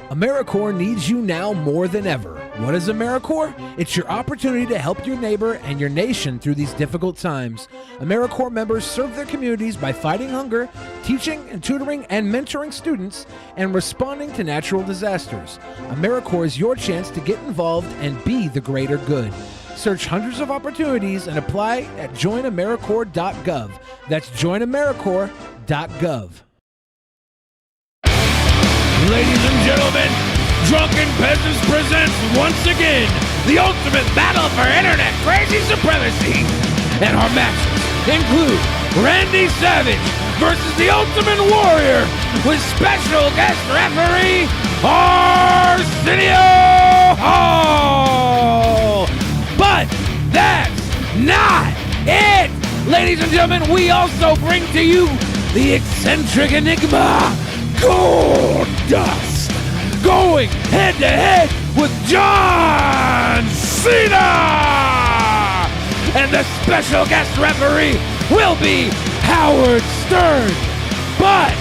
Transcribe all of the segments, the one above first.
AmeriCorps needs you now more than ever. What is AmeriCorps? It's your opportunity to help your neighbor and your nation through these difficult times. AmeriCorps members serve their communities by fighting hunger, teaching and tutoring and mentoring students, and responding to natural disasters. AmeriCorps is your chance to get involved and be the greater good. Search hundreds of opportunities and apply at joinamericorps.gov. That's joinamericorps.gov. Ladies and gentlemen, Drunken Peasants presents once again the ultimate battle for internet crazy supremacy. And our matches include Randy Savage versus the Ultimate Warrior with special guest referee Arsenio Hall. But that's not it. Ladies and gentlemen, we also bring to you the eccentric enigma Goldust, going head-to-head with John Cena! And the special guest referee will be Howard Stern. But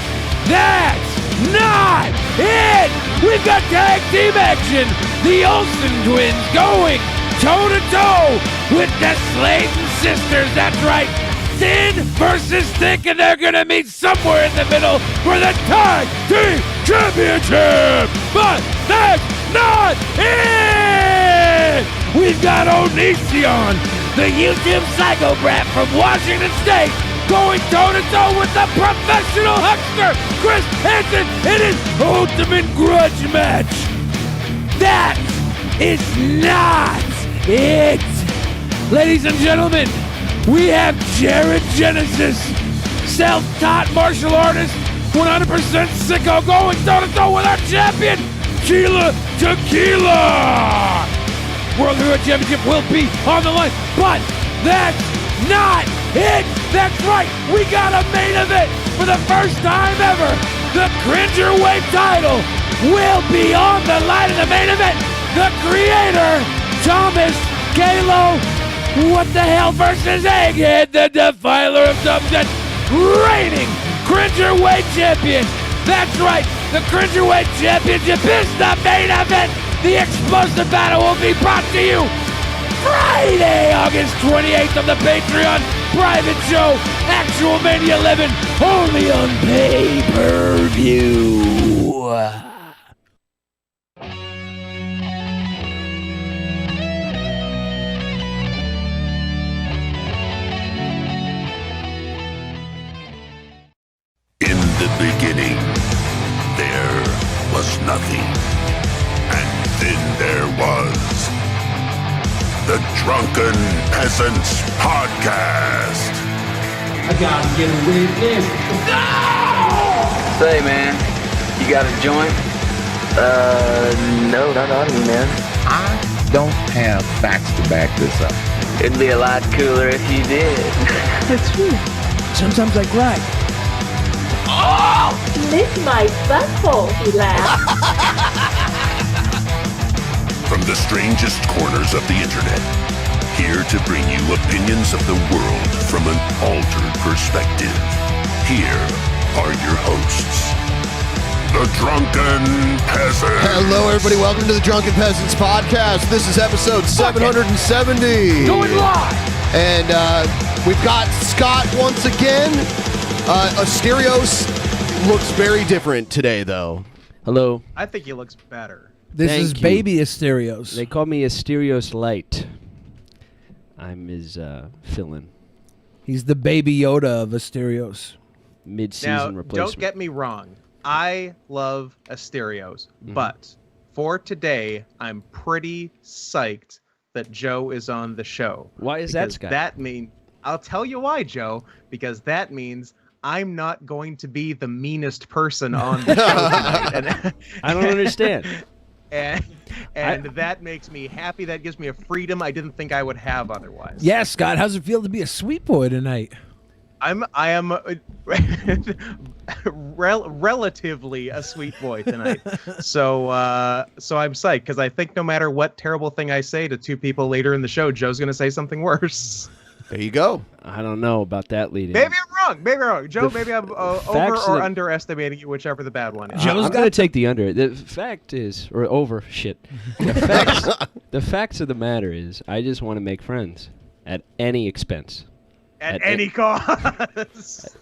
that's not it! We've got tag team action! The Olsen twins going toe-to-toe with the Slayton sisters, that's right! Thin versus thick, and they're gonna meet somewhere in the middle for the tag team championship. But that's not it. We've got Onision, the YouTube psychopath from Washington State, going toe-to-toe with the professional huckster Chris Hansen in his ultimate grudge match. That is not it. Ladies and gentlemen, we have Jared Genesis, self-taught martial artist, 100% sicko, going toe-to-toe with our champion, Keela Tequila. World Heavyweight Championship will be on the line, but that's not it. That's right, we got a main event for the first time ever. The Cringerweight Title will be on the line in the main event. The creator, Thomas Kalo, what the hell versus Egghead, the defiler of substance, reigning Cringerweight champion. That's right, the Cringerweight championship is the main event. The explosive battle will be brought to you Friday, August 28th on the Patreon private show, Actual Mania 11, only on pay-per-view. In the beginning, there was nothing. And then there was the Drunken Peasants Podcast. I gotta get a witness. No! Say, man, you got a joint? No, not on me, man. I don't have facts to back this up. It'd be a lot cooler if you did. It's true. Sometimes I cry. Oh! Lick my butthole, he laughed. From the strangest corners of the internet, here to bring you opinions of the world from an altered perspective. Here are your hosts, the Drunken Peasants. Hello, everybody. Welcome to the Drunken Peasants Podcast. This is episode 770. Going live! And we've got Scott once again. Asterios looks very different today, though. Hello. I think he looks better. This Thank is you. Baby Asterios. They call me Asterios Light. I'm his fill-in. He's the Baby Yoda of Asterios. Mid-season Now, replacement. don't get me wrong. I love Asterios, but for today, I'm pretty psyched that Joe is on the show. Why is that, Because Scott? That means I'll tell you why, Joe. Because that means I'm not going to be the meanest person on the show tonight. And, I don't understand. And that makes me happy. That gives me a freedom I didn't think I would have otherwise. Yeah, Scott, how's it feel to be a sweet boy tonight? I am relatively a sweet boy tonight. So I'm psyched because I think no matter what terrible thing I say to two people later in the show, Joe's going to say something worse. There you go. I don't know about that leading. Maybe I'm wrong. Joe, maybe I'm over or that- underestimating you, whichever the bad one is. I'm going to take the under. The fact is, or over, shit. The facts of the matter is, I just want to make friends at any expense. At any cost.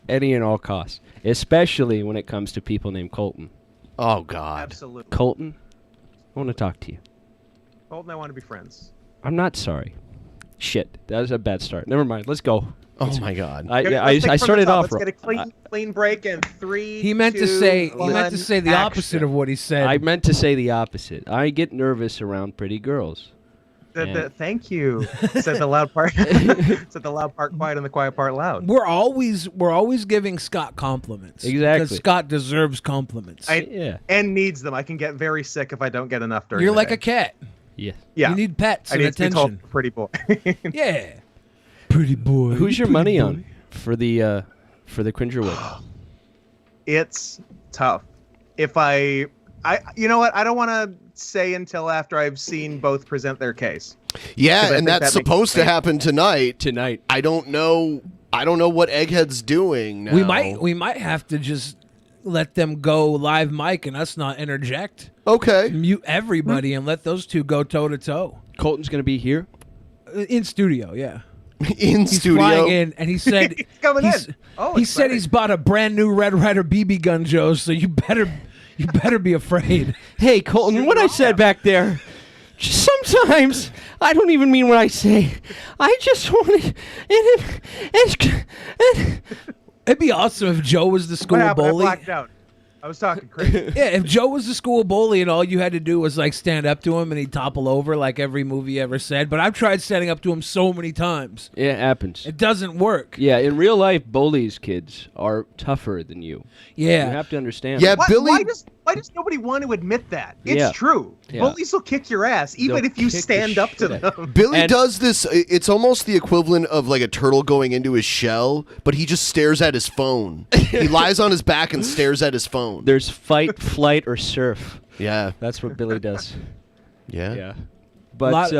Any and all costs. Especially when it comes to people named Colton. Oh, God. Absolutely. Colton, I want to talk to you. Colton, I want to be friends. I'm not sorry. Shit, that was a bad start. Never mind. Let's go. Oh, my God. I started off. Let's get a clean break in 3. He meant to say the opposite of what he said. I meant to say the opposite. I get nervous around pretty girls. Thank you. Said the loud part. Said the loud part quiet and the quiet part loud. We're always giving Scott compliments. Exactly. Because Scott deserves compliments. And needs them. I can get very sick if I don't get enough during You're the like day. a cat. Yeah. Yeah. You need pets and I need to be attention. called pretty boy. Yeah. Pretty boy. Who's your pretty money boy. on for the Cringerweight? It's tough. If I you know what? I don't want to say until after I've seen both present their case. Yeah, and that's supposed to happen tonight. Tonight. I don't know what Egghead's doing now. We might have to just let them go live mic and us not interject. Okay. Mute everybody and let those two go toe to toe. Colton's going to be here? In studio, yeah. He's studio. Flying in, and he said he's coming in. Oh, he said he's bought a brand new Red Ryder BB gun, Joe. So you better be afraid. Hey, Colton, what I said back there. Sometimes I don't even mean what I say. I just want to. It'd be awesome if Joe was the school What happened? bully. I blacked out. I was talking crazy. Yeah, if Joe was the school bully and all you had to do was like stand up to him and he'd topple over like every movie ever said. But I've tried standing up to him so many times. Yeah, it happens. It doesn't work. Yeah, in real life, bullies kids are tougher than you. Yeah. You have to understand. Yeah, that. Billy. Why does nobody want to admit that? It's Yeah. true. Yeah. Bullies will kick your ass, even They'll if you kick the stand up to shit out them. Billy does this. It's almost the equivalent of like a turtle going into his shell, but he just stares at his phone. He lies on his back and stares at his phone. There's fight, flight, or surf. Yeah. That's what Billy does. Yeah. Yeah. But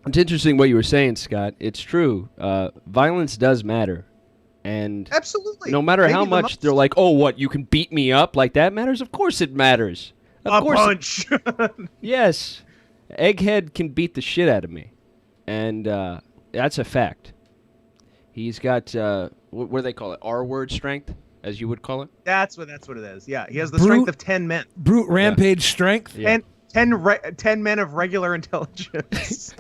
it's interesting what you were saying, Scott. It's true. Violence does matter. And Absolutely. no matter how Maybe the much most. they're like, oh, what, you can beat me up like that matters? Of course it matters. Of course punch. Yes. Egghead can beat the shit out of me. And that's a fact. He's got, what do they call it? R-word strength, as you would call it? That's what it is. Yeah, he has the strength of 10 men. Brute rampage strength. Yeah. And 10 men of regular intelligence.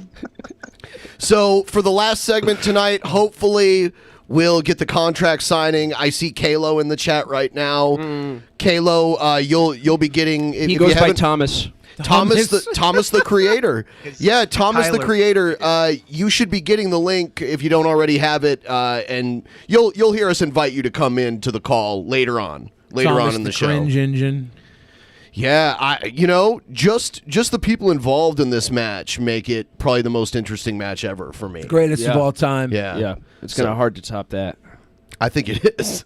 So for the last segment tonight, hopefully we'll get the contract signing. I see Kalo in the chat right now. Kalo, you'll be getting. He goes by Thomas. Thomas the creator. Yeah, Thomas the Tyler. creator. You should be getting the link if you don't already have it, and you'll hear us invite you to come in to the call later on Thomas in the show. Cringe engine. Yeah, just the people involved in this match make it probably the most interesting match ever for me. Greatest of all time. Yeah, Yeah. It's kind of hard to top that. I think it is.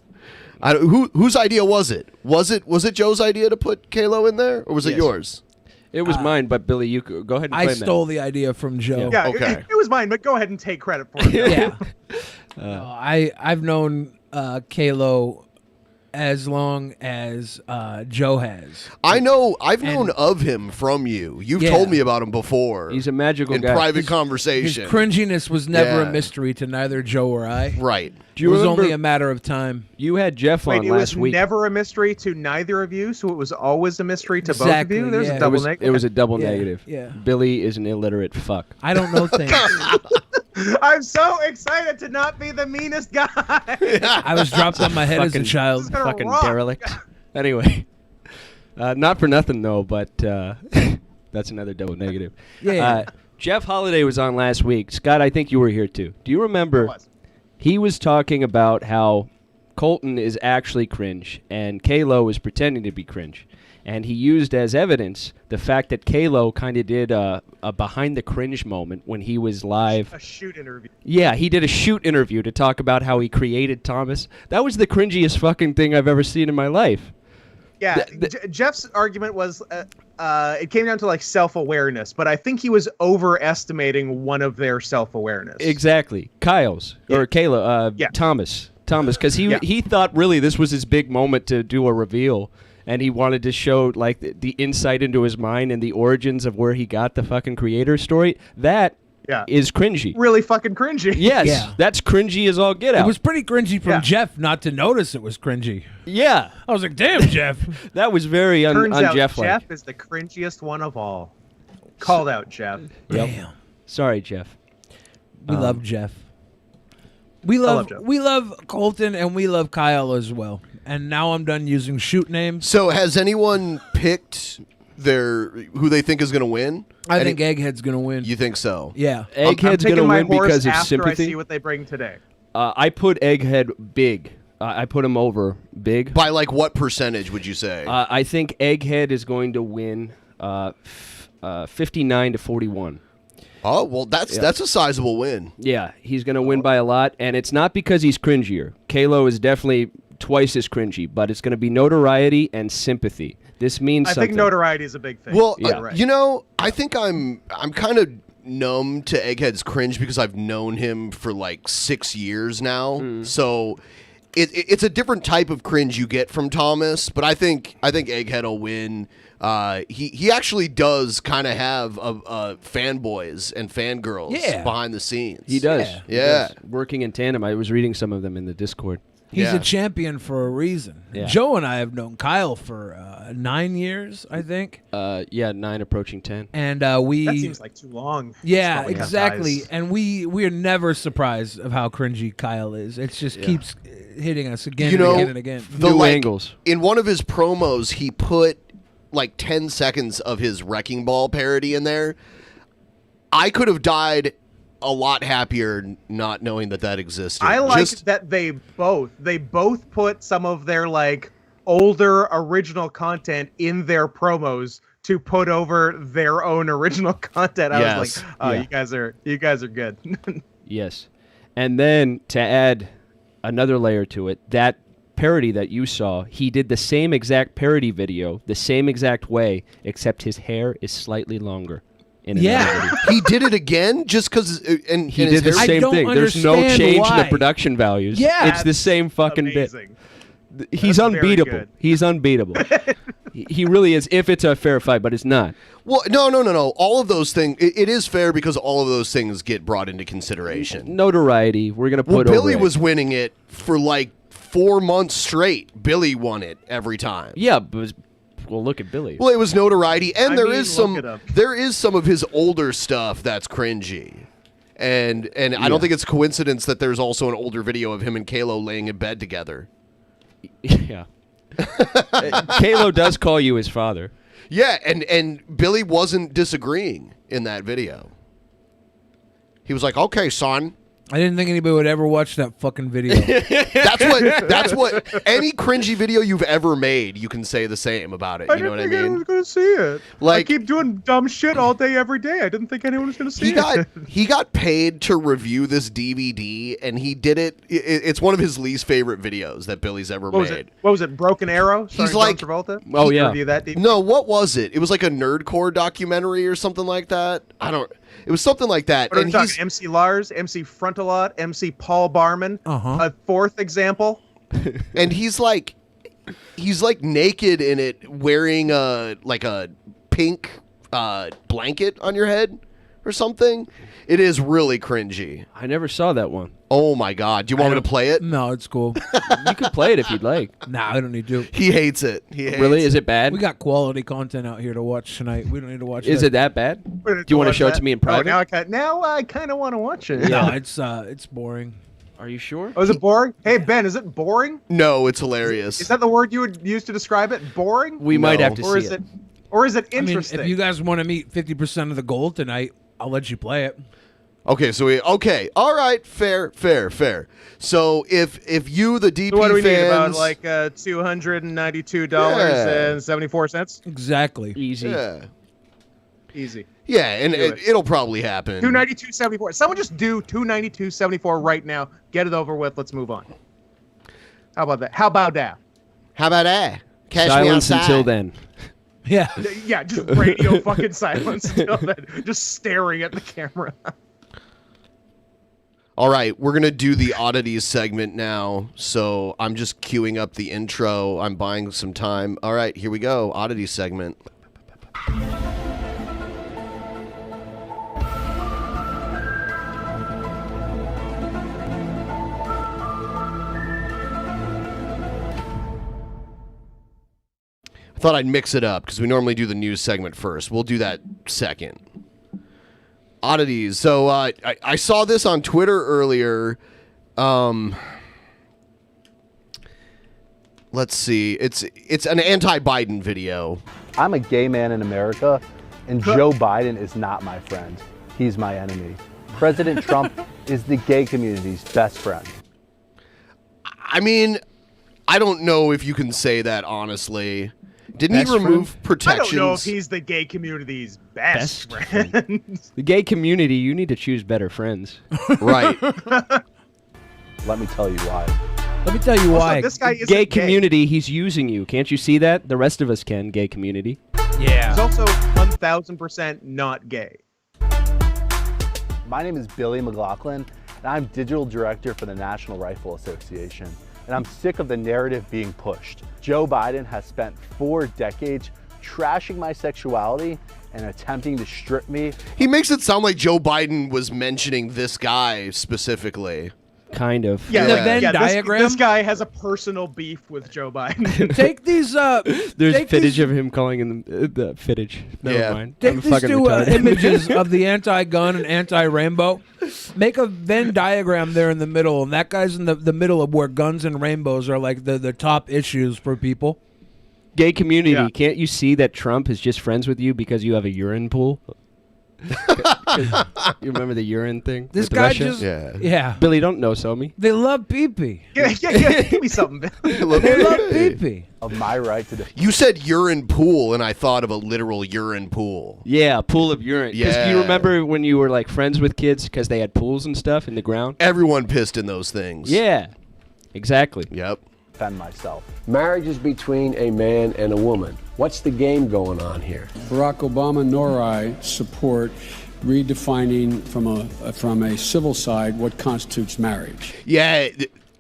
Whose idea was it? Was it Joe's idea to put Kalo in there, or was it yours? It was mine, but Billy, you could go ahead and I claim stole the idea from Joe. Yeah, Okay. it was mine, but go ahead and take credit for it. Yeah. I've known Kalo as long as Joe has. I've known of him from you. You've Yeah. told me about him before. He's a magical in guy. private His conversation. cringiness was never Yeah. a mystery to neither Joe or I. Right. Do you it was remember only a matter of time. you had Jeff Wait, on it last was week? never a mystery to neither of you, so it was always a mystery to both Exactly, of you? There's yeah. a It double it was, negative. it was a double Yeah, negative. yeah. Billy is an illiterate fuck. I don't know things. I'm so excited to not be the meanest guy. I was dropped on my head as a Fucking- child. This is gonna Fucking rock. derelict. Anyway, not for nothing though, but that's another double negative. Yeah. Jeff Holiday was on last week. Scott, I think you were here too. Do you remember? was. He was talking about how Colton is actually cringe and Kalo is pretending to be cringe. And he used as evidence the fact that Kalo kind of did a behind the cringe moment when he was live. A shoot interview. Yeah, he did a shoot interview to talk about how he created Thomas. That was the cringiest fucking thing I've ever seen in my life. Yeah, Jeff's argument was it came down to like self-awareness, but I think he was overestimating one of their self-awareness. Exactly. Kyle's or Kayla, Thomas, because he thought really this was his big moment to do a reveal, and he wanted to show like the insight into his mind and the origins of where he got the fucking creator story. That is cringy. Really fucking cringy. Yes, that's cringy as all get out. It was pretty cringy from Jeff not to notice it was cringy. Yeah. I was like, damn, Jeff. That was very Turns out un-Jeff-like. Jeff is the cringiest one of all. Called out, Jeff. Yep. Damn. Sorry, Jeff. We love Jeff. We love Colton, and we love Kyle as well. And now I'm done using shoot names. So has anyone picked who they think is going to win? I think Egghead's going to win. You think so? Yeah. Egghead's going to win because of sympathy. I see what they bring today. I put Egghead big. I put him over big. By like what percentage would you say? I think Egghead is going to win 59 to 41. Oh, well, that's a sizable win. Yeah, he's going to win by a lot, and it's not because he's cringier. Kalo is definitely twice as cringy, but it's going to be notoriety and sympathy. This means something. I think notoriety is a big thing. Well, you know, I think I'm kind of numb to Egghead's cringe because I've known him for like 6 years now. So it's a different type of cringe you get from Thomas, but I think Egghead will win. He actually does kind of have fanboys and fangirls behind the scenes. He does. Yeah. He does. Working in tandem. I was reading some of them in the Discord. He's a champion for a reason. Yeah. Joe and I have known Kyle for 9 years, I think. 9 approaching 10. And that seems like too long. Yeah, exactly. And we are never surprised of how cringy Kyle is. It just keeps hitting us again and again and again. New angles. In one of his promos, he put like 10 seconds of his Wrecking Ball parody in there. I could have died a lot happier not knowing that existed. I like that they both put some of their like older original content in their promos to put over their own original content. I was like, oh, you guys are good. Yes. And then to add another layer to it, that parody that you saw, he did the same exact parody video the same exact way, except his hair is slightly longer. He did it again just because, and he did the same thing. There's no change in the production values. Yeah, it's the same fucking amazing. bit. He's unbeatable. He's unbeatable. He really is. If it's a fair fight, but it's not. Well, no. All of those things. It is fair because all of those things get brought into consideration. Notoriety. We're gonna put. Billy was winning it for like 4 months straight. Billy won it every time. Yeah, but. Well, look at Billy. Well, it was notoriety, and there is some of his older stuff that's cringy, and I don't think it's coincidence that there's also an older video of him and Kalo laying in bed together. Yeah, Kalo does call you his father. Yeah, and Billy wasn't disagreeing in that video. He was like, "Okay, son." I didn't think anybody would ever watch that fucking video. That's what any cringy video you've ever made, you can say the same about it. You know what I mean? I was going to see it. Like, I keep doing dumb shit all day, every day. I didn't think anyone was going to see it. He got paid to review this DVD, and he did it. It's one of his least favorite videos that Billy's ever made. What was it? Broken Arrow? He's like, John Travolta? Oh, yeah. Review that DVD? No, what was it? It was like a nerdcore documentary or something like that. It was something like that. And he's MC Lars, MC Frontalot, MC Paul Barman. A fourth example. And he's like naked in it, wearing a pink blanket on your head or something. It is really cringy. I never saw that one. Oh my god! Do you want me to play it? No, it's cool. You can play it if you'd like. Nah, I don't need to. He hates it. Really? Is it bad? We got quality content out here to watch tonight. We don't need to watch. Is it that bad? Do you want to show it to me in private? Now I kind of want to watch it. No, it's boring. Are you sure? Oh, is it boring? Hey Ben, is it boring? No, it's hilarious. Is that the word you would use to describe it? Boring? We might have to see it. Or is it interesting? I mean, if you guys want to meet 50% of the goal tonight, I'll let you play it. Okay, all right, fair. So if you, the DP so what do we fans, need, about like $292.74? Exactly. Easy. Yeah. Easy. Yeah, and it'll probably happen. $292.74. Someone just do $292.74 right now. Get it over with. Let's move on. How about that? Catch Silence me outside. until then. Yeah. Yeah, just radio fucking silence until then. Just staring at the camera. All right, we're going to do the Oddities segment now. So I'm just queuing up the intro. I'm buying some time. All right, here we go. Oddities segment. I thought I'd mix it up because we normally do the news segment first. We'll do that second. Oddities. So I saw this on Twitter earlier. Let's see. It's an anti-Biden video. I'm a gay man in America, and Joe Biden is not my friend. He's my enemy. President Trump is the gay community's best friend. I mean, I don't know if you can say that honestly. Didn't he remove protections? I don't know if he's the gay community's best friend. The gay community, you need to choose better friends. Right. Let me tell you why. Let me tell you why. This guy isn't Gay community, he's using you. Can't you see that? The rest of us can, gay community. Yeah. He's also 1,000% not gay. My name is Billy McLaughlin, and I'm digital director for the National Rifle Association. And I'm sick of the narrative being pushed. Joe Biden has spent 4 decades trashing my sexuality and attempting to strip me. He makes it sound like Joe Biden was mentioning this guy specifically. Kind of. Yeah, The Venn diagram? This guy has a personal beef with Joe Biden. Take these. There's footage of him calling in the footage. Never mind. I'm Take these fucking two retarded. images of the anti-gun and anti-rainbow. Make a Venn diagram there in the middle, and that guy's in the middle of where guns and rainbows are like the top issues for people. Gay community, Yeah. can't you see that Trump is just friends with you because you have a urine pool? You remember the urine thing? This with guy Russia? just Yeah. yeah. Billy, don't know so me. They love pee-pee. yeah, give me something. They love pee-pee. Of my right to defend. You said urine pool, and I thought of a literal urine pool. Yeah, a pool of urine. Because do you Yeah. remember when you were like friends with kids because they had pools and stuff in the ground? Everyone pissed in those things. Yeah, exactly. Yep. myself. Marriage is between a man and a woman. What's the game going on here? Barack Obama nor I support redefining from a civil side what constitutes marriage. Yeah,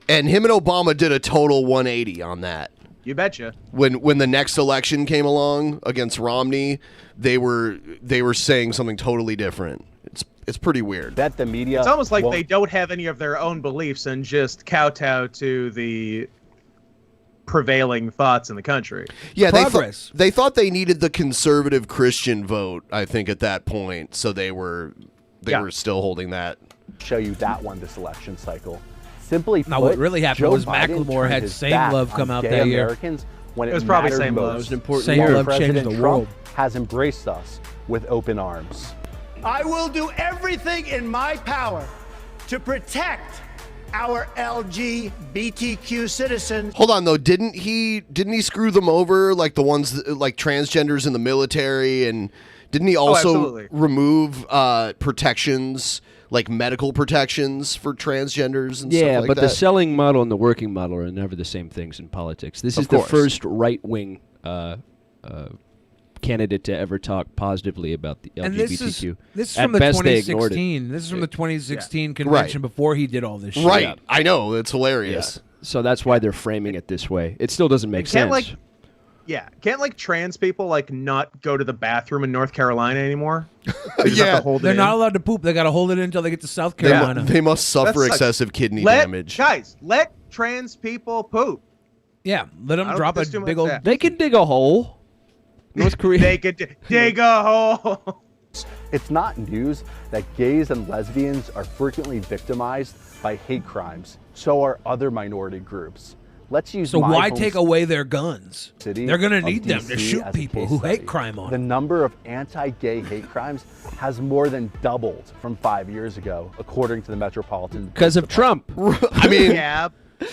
and him and Obama did a total 180 on that. You betcha. When the next election came along against Romney, they were saying something totally different. It's pretty weird. Bet the media. It's almost like they don't have any of their own beliefs and just kowtow to the prevailing thoughts in the country. Yeah, they thought they needed the conservative Christian vote, I think, at that point. So they were still holding that. Show you that one this election cycle. Simply put, Now, what really happened Joe was Biden Macklemore turned had his Same back Love on come out gay that year. Americans when It was probably mattered Same most. Love. It was an important Same year. Love President changed the Trump world. has embraced us with open arms. I will do everything in my power to protect our LGBTQ citizens. Hold on though, didn't he screw them over, like the ones like transgenders in the military, and didn't he also remove protections, like medical protections for transgenders and stuff like but that? the selling model and the working model are never the same things in politics. This is the first right-wing candidate to ever talk positively about the LGBTQ. And this is At from the best, they ignored it. 2016. This is from the 2016 convention before he did all this shit. Right. I know. It's hilarious. Yeah. So that's why they're framing it this way. It still doesn't make Can't sense. can't trans people not go to the bathroom in North Carolina anymore? They just have to hold it They're in. not allowed to poop. They got to hold it in until they get to South Carolina. They must suffer That sucks. excessive kidney damage. Guys, let trans people poop. Yeah, let them I don't drop a think there's too big much old. that. They can dig a hole. North Korea. They could dig a hole. It's not news that gays and lesbians are frequently victimized by hate crimes. So are other minority groups. Let's use So my why home take away their guns? city They're going to of need them to DC shoot as a people case who study. hate crime on The them. number of anti-gay hate crimes has more than doubled from 5 years ago, according to the Metropolitan. Because of Trump. I mean, Yeah,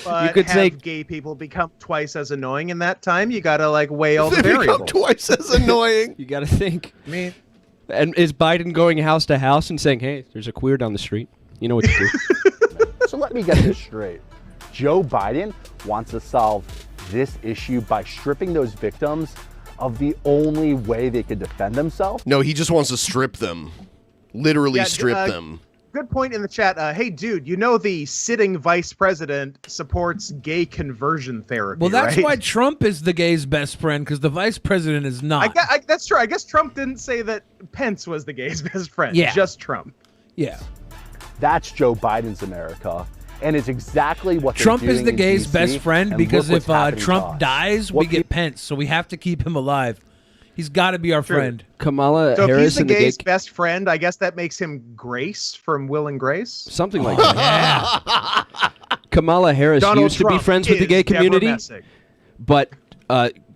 but You could have say- gay people become twice as annoying in that time? You gotta weigh all the they become variables. twice as annoying. You got to think. I mean, And is Biden going house to house and saying, "Hey, there's a queer down the street. You know what to do." So let me get this straight. Joe Biden wants to solve this issue by stripping those victims of the only way they could defend themselves? No, he just wants to strip them. Literally strip them. Good point in the chat. Hey, dude, you know the sitting vice president supports gay conversion therapy, Well, that's right? why Trump is the gay's best friend, because the vice president is not. That's true. I guess Trump didn't say that Pence was the gay's best friend. Yeah. Just Trump. Yeah. That's Joe Biden's America. And it's exactly what Trump they're is doing the in gay's DC, best friend and because look if what's happening to Trump us. dies, we get Pence, so we have to keep him alive. He's got to be our friend. Kamala So if Harris he's the and the gay's gay best friend, I guess that makes him Grace from Will and Grace. something like that. Kamala Harris Donald used to be Trump friends with the is gay Deborah community, Messing. but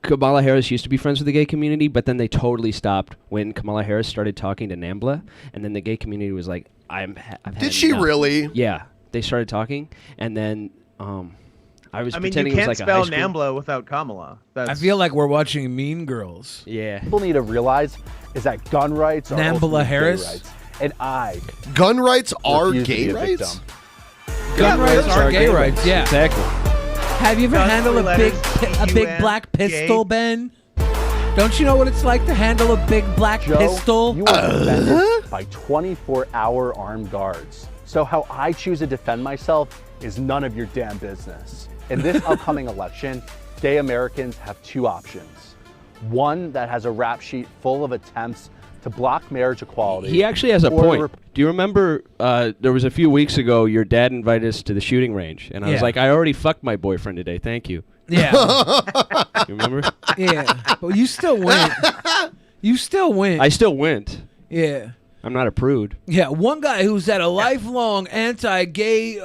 Kamala Harris used to be friends with the gay community, but then they totally stopped when Kamala Harris started talking to Nambla, and then the gay community was like, I've had Did she enough. really? Yeah, they started talking, and then I was I mean, pretending you it can't was like a high spell school. Nambla without Kamala. I feel like we're watching Mean Girls. Yeah. People need to realize is that gun rights are Nambla ultimately gay Harris? rights. And I Gun rights are refuse to gay be a rights? victim. Gun rights are gay rights, yeah. Exactly. Have you ever Gun handled for a big letters, black gay. pistol, Ben? Don't you know what it's like to handle a big black Joe, pistol? you are defended by 24-hour armed guards. So how I choose to defend myself is none of your damn business. In this upcoming election, gay Americans have two options. One that has a rap sheet full of attempts to block marriage equality. He actually has a or point. Do you remember there was a few weeks ago your dad invited us to the shooting range, and I was Yeah. like, I already fucked my boyfriend today, thank you. Yeah. You remember? Yeah. But you still went. You still went. I still went. Yeah. I'm not a prude. Yeah, one guy who's had a lifelong anti-gay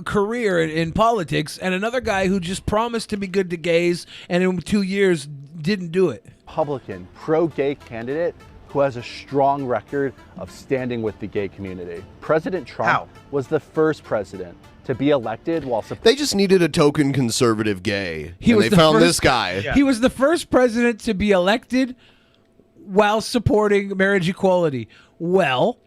career in politics, and another guy who just promised to be good to gays, and in 2 years didn't do it. Republican pro-gay candidate who has a strong record of standing with the gay community. President Trump was the first president to be elected while They just needed a token conservative gay. He and was they the found first- this guy. He was the first president to be elected while supporting marriage equality. Well,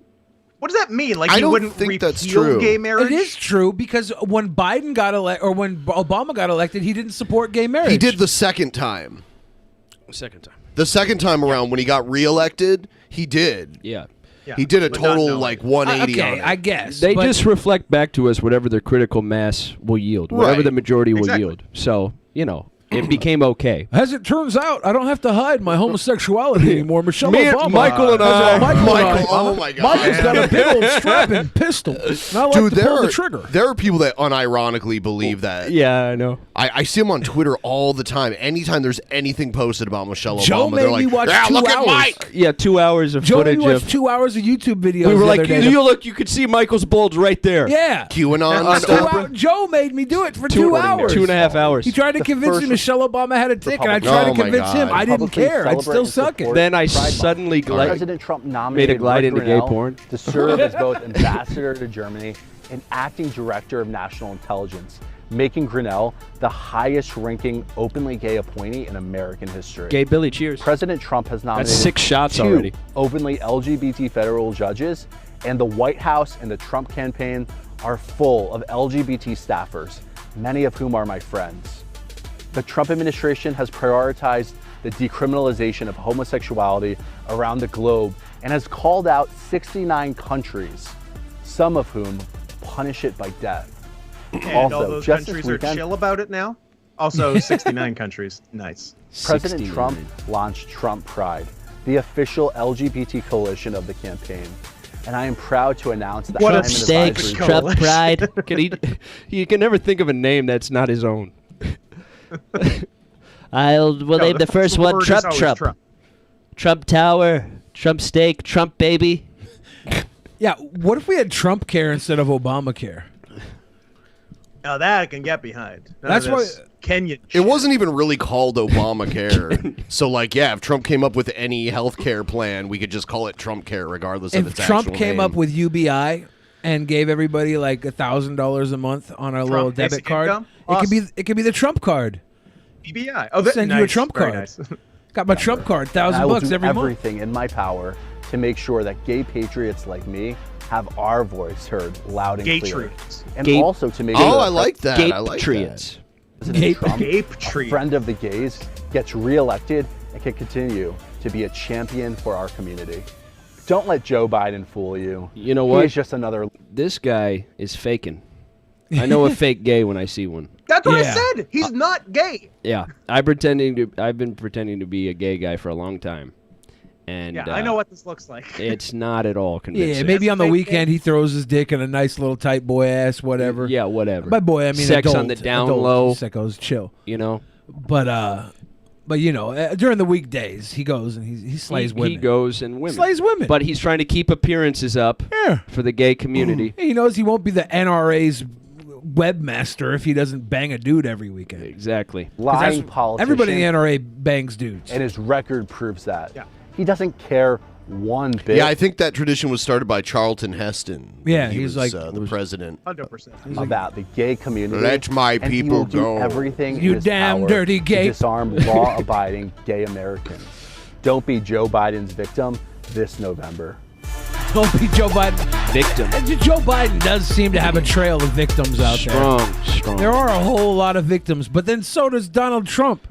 what does that mean? Like I he don't wouldn't think repeal that's true. gay marriage? It is true because when Biden got elected, or when Obama got elected, he didn't support gay marriage. He did the second time. Second time. The second time around when he got reelected, he did. Yeah. He did a but not total knowing. like 180 on Okay, it. I guess They but- just reflect back to us whatever their critical mass will yield, whatever Right. the majority will Exactly. yield. So, it became okay. As it turns out, I don't have to hide my homosexuality anymore. Michelle Me and Obama. Michael and I- Michael, oh my God. Michael's got a big old strapping pistol. And I like Dude, to pull the there trigger. are people that unironically believe that. Yeah, I know. I see them on Twitter all the time. Anytime there's anything posted about Michelle Joe Obama, made they're like, me watch yeah, 2 look hours. at Mike. Yeah, 2 hours of Joe made footage me watch of. 2 hours of YouTube videos. We were the like, other day. you look, you could see Michael's bulge right there. Yeah. QAnon For 2 stuff. hours. Joe made me do it for 2 Two- hours. 2.5 hours. He tried to The convince me first Michelle Obama had a dick, and I tried Oh to my convince him God. I didn't Publicly care. I'd celebrate still and suck it. support Then I Pride Month. suddenly President Trump nominated glide Rick into gay Grinnell porn. to serve as both ambassador to Germany and acting director of national intelligence, making Grinnell the highest-ranking openly gay appointee in American history. Gay Billy, cheers. President Trump has nominated 6 shots 2 already. openly LGBT federal judges, and the White House and the Trump campaign are full of LGBT staffers, many of whom are my friends. The Trump administration has prioritized the decriminalization of homosexuality around the globe and has called out 69 countries, some of whom punish it by death. And all those just this countries are weekend- chill about it now. Also, 69 countries. Nice. President 69. Trump launched Trump Pride, the official LGBT coalition of the campaign. And I am proud to announce that What I'm a an steak, advisory Trump board. Pride. You can never think of a name that's not his own. We'll name the first one word is Trump always Trump. Trump. Trump Tower, Trump Steak, Trump Baby. Yeah, what if we had Trump care instead of Obamacare? Now that I can get behind. None That's of why this Kenyan. It wasn't even really called Obamacare. So, like, yeah, if Trump came up with any health care plan, we could just call it Trump Care regardless of If its Trump actual came name. up with UBI and gave everybody like $1,000 a month on a little debit basic card, income? it could be the Trump card. EBI. Oh, that, Send nice. you a Trump Very card. nice. Got my Trump card, And I will $1,000 do every month. everything in my power to make sure that gay patriots like me have our voice heard loud and clear. Gatriots. And Gay- also to make Oh, sure I like that. Gay I like Patriots. President Trump, Gape a tree. friend of the gays, gets reelected and can continue to be a champion for our community. Don't let Joe Biden fool you. You know what? He's just another. This guy is faking. I know a fake gay when I see one. That's what I said. He's not gay. Yeah, I've been pretending to be a gay guy for a long time, and Yeah, I know what this looks like. it's not at all convincing. Yeah, maybe on the weekend he throws his dick in a nice little tight boy ass, whatever. Yeah, whatever. By boy, I mean sex adult, on the down adult low. Sickos, chill. You know. But you know, during the weekdays he goes and he slays women. He goes and women. Slays women. But he's trying to keep appearances up for the gay community. He knows he won't be the NRA's webmaster if he doesn't bang a dude every weekend. Exactly. Lying politician. Everybody in the NRA bangs dudes. And his record proves that. Yeah. He doesn't care one bit. Yeah, I think that tradition was started by Charlton Heston. Yeah, when he he's was, like the president. 100%. About the gay community. Let my and he people will do go. everything You in his damn power dirty to gay. disarm law-abiding gay Americans. Don't be Joe Biden's victim this November. Don't be Joe Biden. Victim. Joe Biden does seem to have a trail of victims out there. Strong. There are a whole lot of victims, but then so does Donald Trump.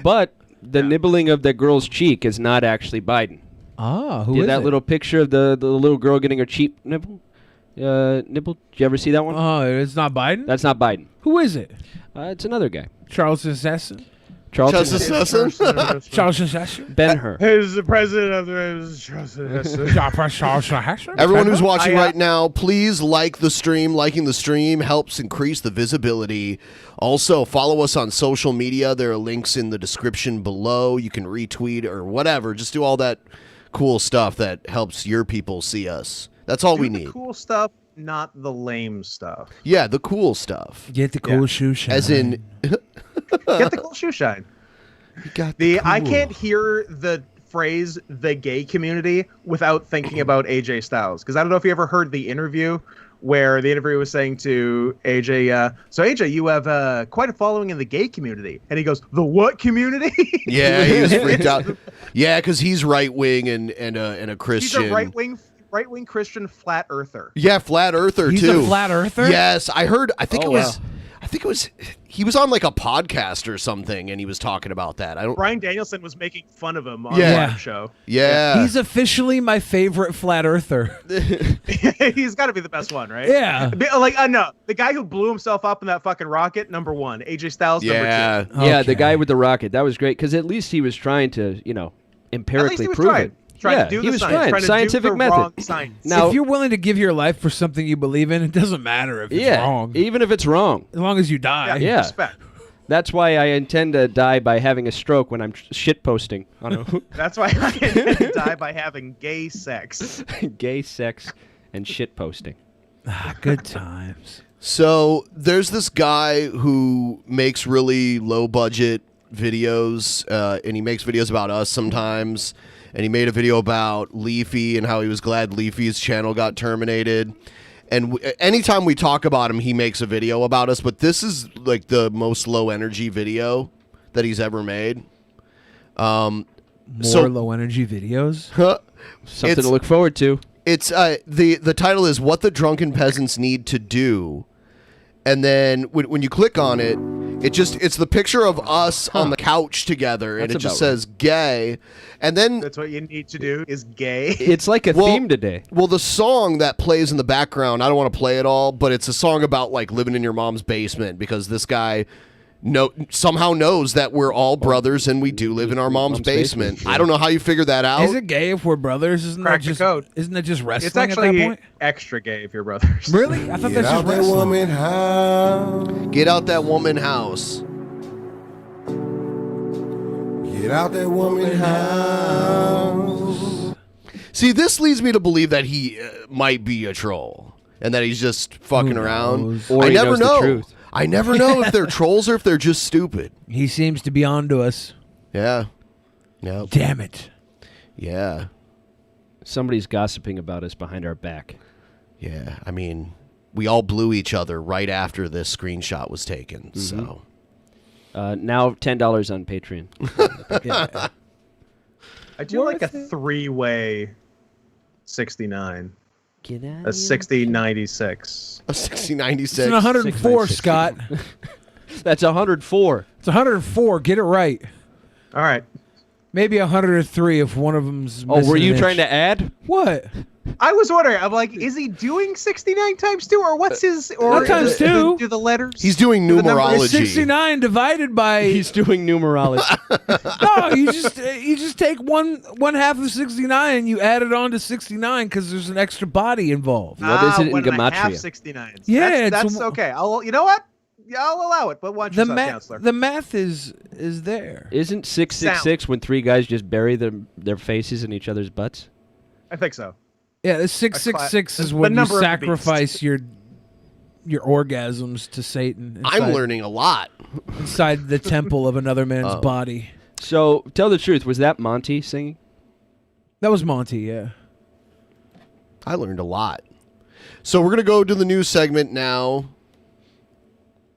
But the nibbling of the girl's cheek is not actually Biden. Ah, who Did is that it? little picture of the little girl getting her cheek nibbled? Nibbled? Did you ever see that one? Oh, it's not Biden? That's not Biden. Who is it? It's another guy. Charles Assassin? Charles Assassin? Charles Assassin? Ben-Hur. Who's the president of the Charles Assassin? Everyone who's watching right now, please like the stream. Liking the stream helps increase the visibility. Also, follow us on social media. There are links in the description below. You can retweet or whatever. Just do all that cool stuff that helps your people see us. That's all we need. Cool stuff, not the lame stuff. Yeah, the cool stuff. Get the cool shoe shine. As in... Get the cool shoe shine. I cool. can't hear the phrase "the gay community" without thinking about AJ Styles, because I don't know if you ever heard the interview where the interviewer was saying to AJ, "So AJ, you have quite a following in the gay community," and he goes, "The what community?" Yeah, he was freaked out. Yeah, because he's right wing and a Christian. He's a right wing Christian flat earther. Yeah, flat earther He's too. a flat earther? Yes, I heard. I think Oh, it was. wow. I think it was. He was on like a podcast or something, and he was talking about that. I don't. Brian Danielson was making fun of him on Yeah. the live show. Yeah, He's officially my favorite flat earther. He's got to be the best one, right? Yeah. No, the guy who blew himself up in that fucking rocket, number one. AJ Styles, number two. Yeah, the Okay. guy with the rocket. That was great because at least he was trying to, empirically prove it. Trying to do he the was science, trying. trying to Scientific do the method. wrong science. Now, if you're willing to give your life for something you believe in, it doesn't matter if it's wrong. even if it's wrong. As long as you die. Yeah. Respect. That's why I intend to die by having a stroke when I'm shit posting on a That's why I intend to die by having gay sex. gay sex and shit posting. Good times. So there's this guy who makes really low budget videos, and he makes videos about us sometimes. And he made a video about Leafy and how he was glad Leafy's channel got terminated. And anytime we talk about him, he makes a video about us. But this is like the most low energy video that he's ever made. More low energy videos. Something to look forward to. It's the title is "What the Drunken Peasants Need to Do," and then when you click on it, it's the picture of us on the couch together, and That's it just about says "gay," and then That's what you need to do is gay. It's like a theme today. Well, the song that plays in the background, I don't want to play it all, but it's a song about like living in your mom's basement because this guy somehow knows that we're all brothers and we do live in our mom's basement. yeah. I don't know how you figured that out. Is it gay if we're brothers? Isn't Crack that the just code. Isn't it just wrestling It's actually at that point? extra gay if you're brothers. Really? I thought that's just wrestling. Get out that woman house. Get out that woman house. See, this leads me to believe that he might be a troll and that he's just fucking around. Or I he never knows the know. truth. I never know if they're trolls or if they're just stupid. He seems to be onto us. Yeah. Yeah. Damn it. Yeah. Somebody's gossiping about us behind our back. Yeah. I mean, we all blew each other right after this screenshot was taken. So now $10 on Patreon. Yeah. I do like a three-way 69. Get out A 6096. A 6096. It's an 104, Scott. That's 104. It's 104. Get it right. All right. Maybe 103 if one of them's. Oh, were you trying to add? What? I was wondering. I'm like, is he doing 69 times 2, or what's his? Or Not times 2. Do the letters? He's doing numerology. 69 divided by. He's doing numerology. No, you just take one half of 69 and you add it on to 69 because there's an extra body involved. What is it in 1.5 gematria? 69s. Yeah, that's okay. You know what? Yeah, I'll allow it. But watch yourself, counselor. The math is there. Isn't 666 when 3 guys just bury their faces in each other's butts? I think so. Yeah, the 666 is when you sacrifice your orgasms to Satan. I'm learning a lot. Inside the temple of another man's body. So, tell the truth. Was that Monty singing? That was Monty, yeah. I learned a lot. So we're going to go to the news segment now.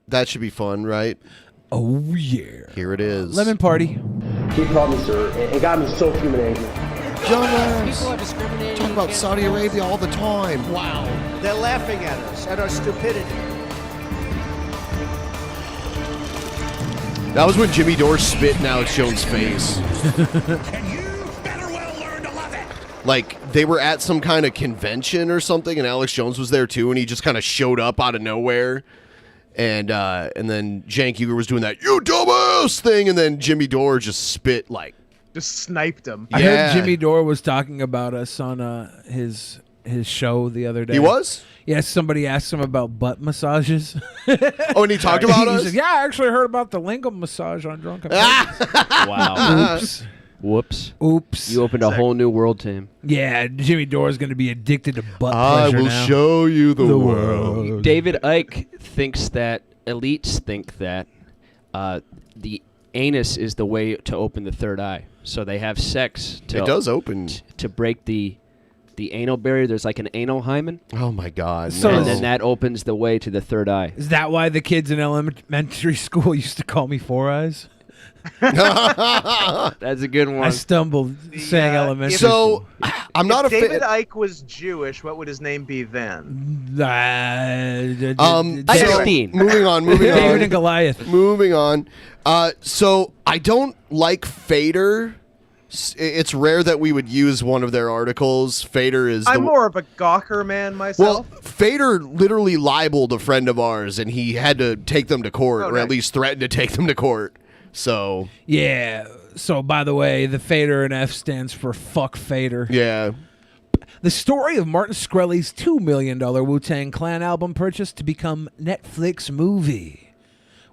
That should be fun, right? Oh, yeah. Here it is. Lemon party. He called me, sir. It got me so human angry. People are discriminating. Talk about Saudi Arabia all the time. Wow. They're laughing at us, at our stupidity. That was when Jimmy Dore spit in Alex Jones' face. And you better well learn to love it. Like, they were at some kind of convention or something, and Alex Jones was there too, and he just kind of showed up out of nowhere. And then Cenk Uygur was doing that, you dumbass thing, and then Jimmy Dore just spit like. Just sniped him. I heard Jimmy Dore was talking about us on his show the other day. He was? Yeah, somebody asked him about butt massages. Oh, and he talked about us? He said, yeah, I actually heard about the lingam massage on Drunken Peasants. Wow. Oops. Whoops. Oops. You opened a whole new world to him. Yeah, Jimmy Dore is going to be addicted to butt I pleasure will now. show you the world. David Icke thinks that elites think that the anus is the way to open the third eye. So they have sex to It does open. To break the anal barrier. There's like an anal hymen. Oh my God. So- And then that opens the way to the third eye. Is that why the kids in elementary school used to call me Four Eyes? That's a good one. I stumbled saying elementary So, I'm not a David fan. Icke was Jewish, what would his name be then? Epstein. Moving on. David and Goliath. Moving on. So I don't like Fader. It's rare that we would use one of their articles. Fader is. I'm more of a Gawker man myself. Well, Fader literally libeled a friend of ours, and he had to take them to court, or at least threatened to take them to court. So Yeah. So, by the way, the Fader in F stands for fuck Fader. yeah. The story of Martin Shkreli's $2 million Wu-Tang Clan album purchase to become Netflix movie.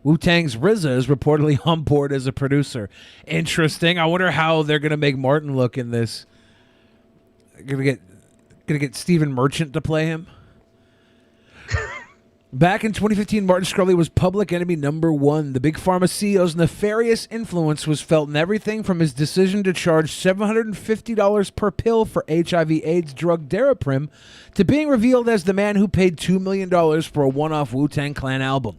Wu-Tang's RZA is reportedly on board as a producer. Interesting. I wonder how they're going to make Martin look in this. Gonna get Stephen Merchant to play him. Back in 2015, Martin Shkreli was public enemy #1. The big pharma CEO's nefarious influence was felt in everything from his decision to charge $750 per pill for HIV/AIDS drug Daraprim to being revealed as the man who paid $2 million for a one-off Wu-Tang Clan album.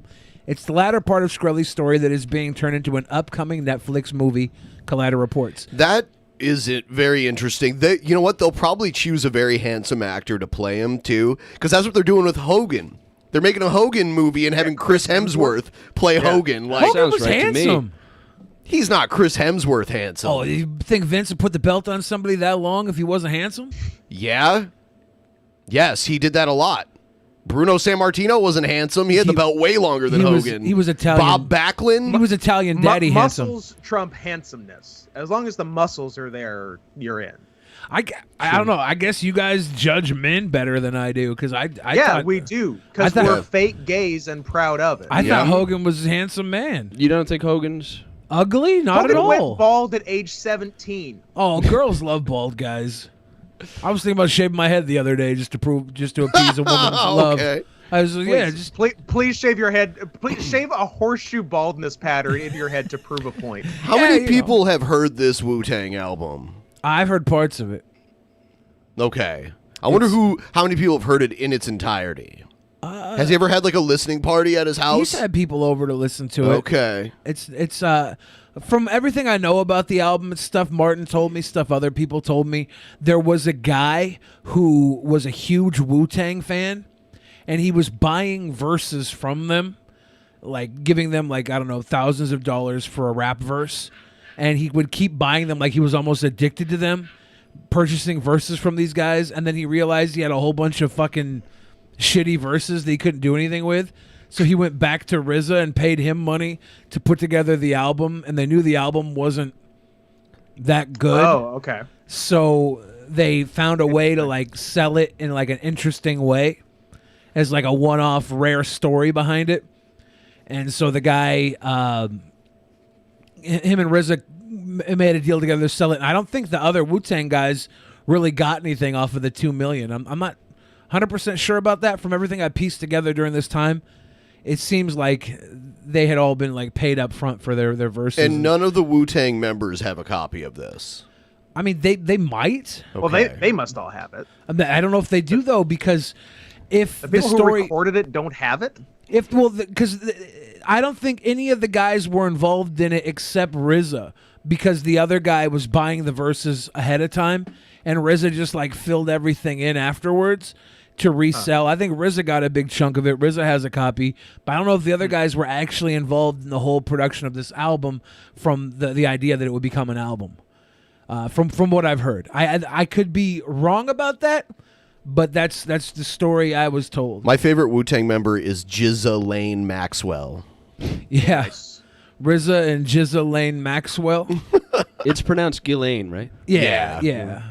It's the latter part of Shkreli's story that is being turned into an upcoming Netflix movie, Collider reports. That is it. Very interesting. You know what? They'll probably choose a very handsome actor to play him too, because that's what they're doing with Hogan. They're making a Hogan movie and having Chris Hemsworth play Hogan. Like, Hogan was handsome. He's not Chris Hemsworth handsome. Oh, you think Vince would put the belt on somebody that long if he wasn't handsome? Yeah. Yes, he did that a lot. Bruno Sammartino wasn't handsome. He had the belt way longer than Hogan. He was Italian. Bob Backlund. He was Italian daddy handsome. Muscles trump handsomeness. As long as the muscles are there, you're in. I don't know. I guess you guys judge men better than I do, because I thought, we do, because we're fake gays and proud of it. I thought Hogan was a handsome man. You don't think Hogan's ugly? Not Hogan at all. went bald at age 17. Oh, girls love bald guys. I was thinking about shaving my head the other day just to appease a woman's love. I was Please, please shave your head. Please shave a horseshoe baldness pattern into your head to prove a point. How many people have heard this Wu-Tang album? I've heard parts of it. Okay. I wonder how many people have heard it in its entirety. Has he ever had like a listening party at his house? He's had people over to listen to it. Okay. It's from everything I know about the album, it's stuff Martin told me, stuff other people told me. There was a guy who was a huge Wu-Tang fan, and he was buying verses from them like giving them like, I don't know, thousands of dollars for a rap verse. And he would keep buying them like he was almost addicted to them, purchasing verses from these guys. And then he realized he had a whole bunch of fucking shitty verses that he couldn't do anything with. So he went back to RZA and paid him money to put together the album. And they knew the album wasn't that good. Oh, okay. So they found a way to like sell it in like an interesting way as like a one-off rare story behind it. And so the guy, him and RZA made a deal together to sell it. And I don't think the other Wu-Tang guys really got anything off of the $2 million. I'm not 100% sure about that. From everything I pieced together during this time, it seems like they had all been like paid up front for their verses. And none of the Wu-Tang members have a copy of this. I mean, they might. Okay. Well, they must all have it. I don't know if they do though, because if The people story who recorded it don't have it. because I don't think any of the guys were involved in it except RZA, because the other guy was buying the verses ahead of time, and RZA just like filled everything in afterwards to resell. I think RZA got a big chunk of it. RZA has a copy, but I don't know if the other guys were actually involved in the whole production of this album from the idea that it would become an album. From what I've heard, I could be wrong about that, but that's the story I was told. My favorite Wu-Tang member is Jizza Lane Maxwell. Yeah, RZA and Jizza Lane Maxwell. It's pronounced Ghislaine, right? Yeah.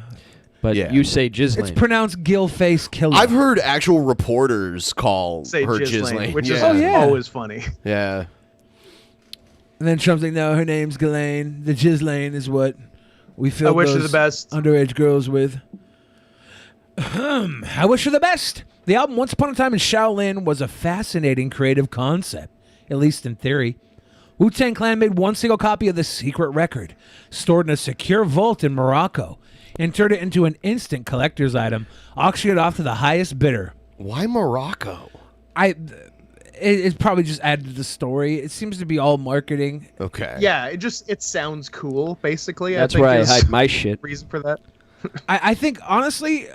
But you say Jizlane. It's pronounced Gillface Killer. I've heard actual reporters call Say her Ghislaine, Ghislaine, which is yeah. always funny. Yeah. And then Trump's like, no, her name's Ghislaine. The Ghislaine is what we fill I wish her those the best. underage girls with. I wish her the best. The album Once Upon a Time in Shaolin was a fascinating creative concept, at least in theory. Wu-Tang Clan made one single copy of the secret record, stored in a secure vault in Morocco, and turned it into an instant collector's item, auctioned it off to the highest bidder. Why Morocco? It's probably just added to the story. It seems to be all marketing. Okay. Yeah, it sounds cool. Basically, That's I think where I is hide my shit. Reason for that. I think honestly,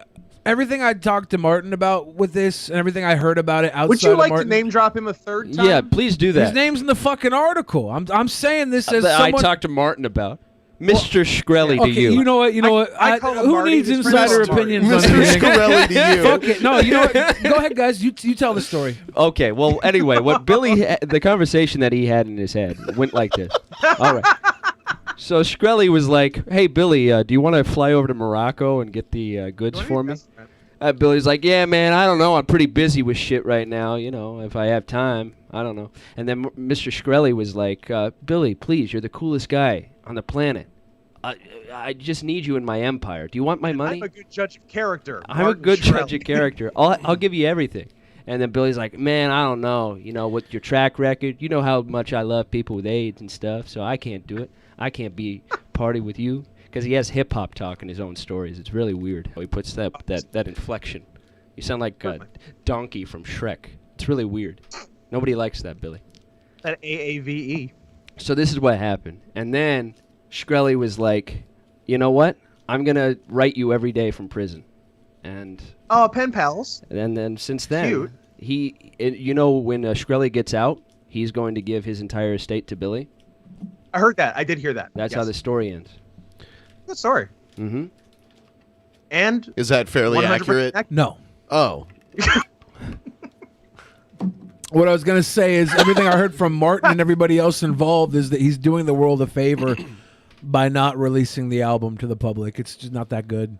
everything I talked to Martin about with this and everything I heard about it outside Would you of like Martin, to name drop him a third time? Yeah, please do that. his name's in the fucking article. I'm saying this as I someone. talked to Martin about. Mr. Shkreli to Okay, you. you know what? I call him who Marty, needs his insider friend's Marty. opinions on Mr. anything? Shkreli to you. Fuck it. No, you know what? Go ahead, guys. You tell the story. Okay, well, anyway, what the conversation that he had in his head went like this. All right. So Shkreli was like, hey, Billy, do you want to fly over to Morocco and get the goods for me? Billy's like, yeah, man, I don't know. I'm pretty busy with shit right now. You know, if I have time, I don't know. And then Mr. Shkreli was like, Billy, please, you're the coolest guy on the planet. I just need you in my empire. Do you want my money? I'm a good judge of character. I'm a good judge of character. I'll give you everything. And then Billy's like, man, I don't know. You know, with your track record, you know how much I love people with AIDS and stuff, so I can't do it. I can't be party with you. Because he has hip-hop talk in his own stories. It's really weird. He puts that inflection. You sound like a donkey from Shrek. It's really weird. Nobody likes that, Billy. That AAVE. So this is what happened. And then Shkreli was like, you know what? I'm going to write you every day from prison. And Oh, pen pals. and then since then, Cute. you know, when Shkreli gets out, he's going to give his entire estate to Billy. I heard that. I did hear that. That's Yes. how the story ends. Good story. Mm-hmm. And Is that fairly 100% accurate? No. Oh. What I was going to say is everything I heard from Martin and everybody else involved is that he's doing the world a favor by not releasing the album to the public. It's just not that good.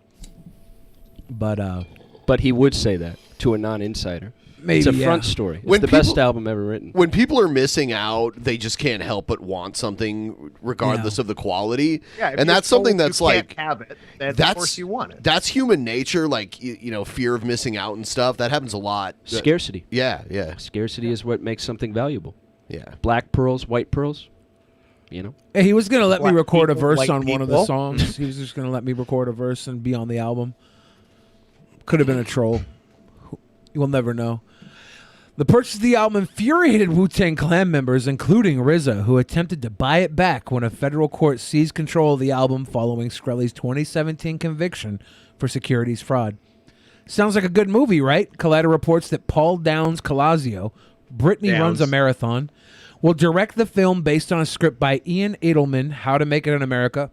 But he would say that to a non-insider. Maybe, it's a yeah. front story. It's When the best album ever written. When people are missing out, they just can't help but want something regardless of the quality. Yeah, if and you're that's something told that's you can't like have it, then of course you want it. That's human nature, like you know, fear of missing out and stuff. That happens a lot. Scarcity. Yeah. Scarcity is what makes something valuable. Yeah. Black pearls, white pearls. You know. Hey, he was going to let me Black record a people, verse white on one of the people. songs. He was just going to let me record a verse and be on the album. Could have been a troll. You will never know. The purchase of the album infuriated Wu-Tang Clan members, including RZA, who attempted to buy it back when a federal court seized control of the album following Shkreli's 2017 conviction for securities fraud. Sounds like a good movie, right? Collider reports that Paul Downs Calazio, Brittany Runs a Marathon, will direct the film based on a script by Ian Edelman, How to Make It in America.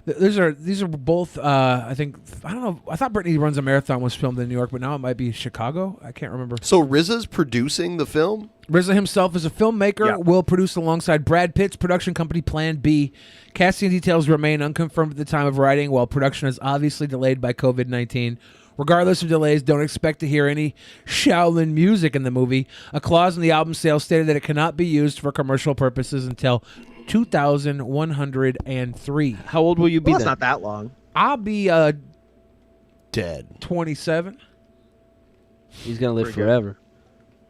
These are both, I don't know. I thought Brittany Runs a Marathon was filmed in New York, but now it might be Chicago. I can't remember. So RZA's producing the film? RZA himself is a filmmaker, will produce alongside Brad Pitt's production company Plan B. Casting details remain unconfirmed at the time of writing, while production is obviously delayed by COVID-19. Regardless of delays, don't expect to hear any Shaolin music in the movie. A clause in the album sales stated that it cannot be used for commercial purposes until 2103. How old will you be Well, then? it's not that long. I'll be dead. 27. He's gonna live Pretty good. forever.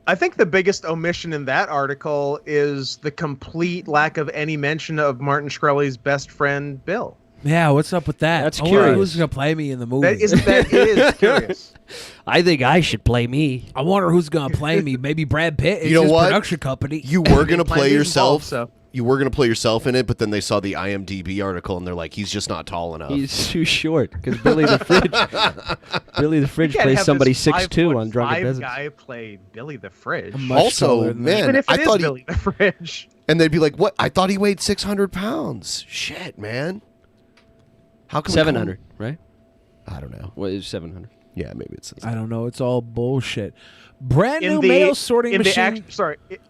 I think the biggest omission in that article is the complete lack of any mention of Martin Shkreli's best friend, Bill. Yeah, what's up with that? That's I wonder curious. who's going to play me in the movie? That is curious. I think I should play me. I wonder who's going to play me. Maybe Brad Pitt. It's You know his what? production company. You were going to Plan play B yourself. involved, so. You were going to play yourself in it, but then they saw the IMDb article and they're like, he's just not tall enough. He's too short because Billy the Fridge. Billy the Fridge You can't plays have somebody this 6'2" on 5'5" Drunken Peasants. guy play Billy the Fridge. Also, man, Even if it I is thought Billy the Fridge. and they'd be like, what? I thought he weighed 600 pounds. Shit, man. How come 700, right? I don't know. What is 700? Yeah, maybe it's. I don't know. It's all bullshit. Brand new mail sorting machine.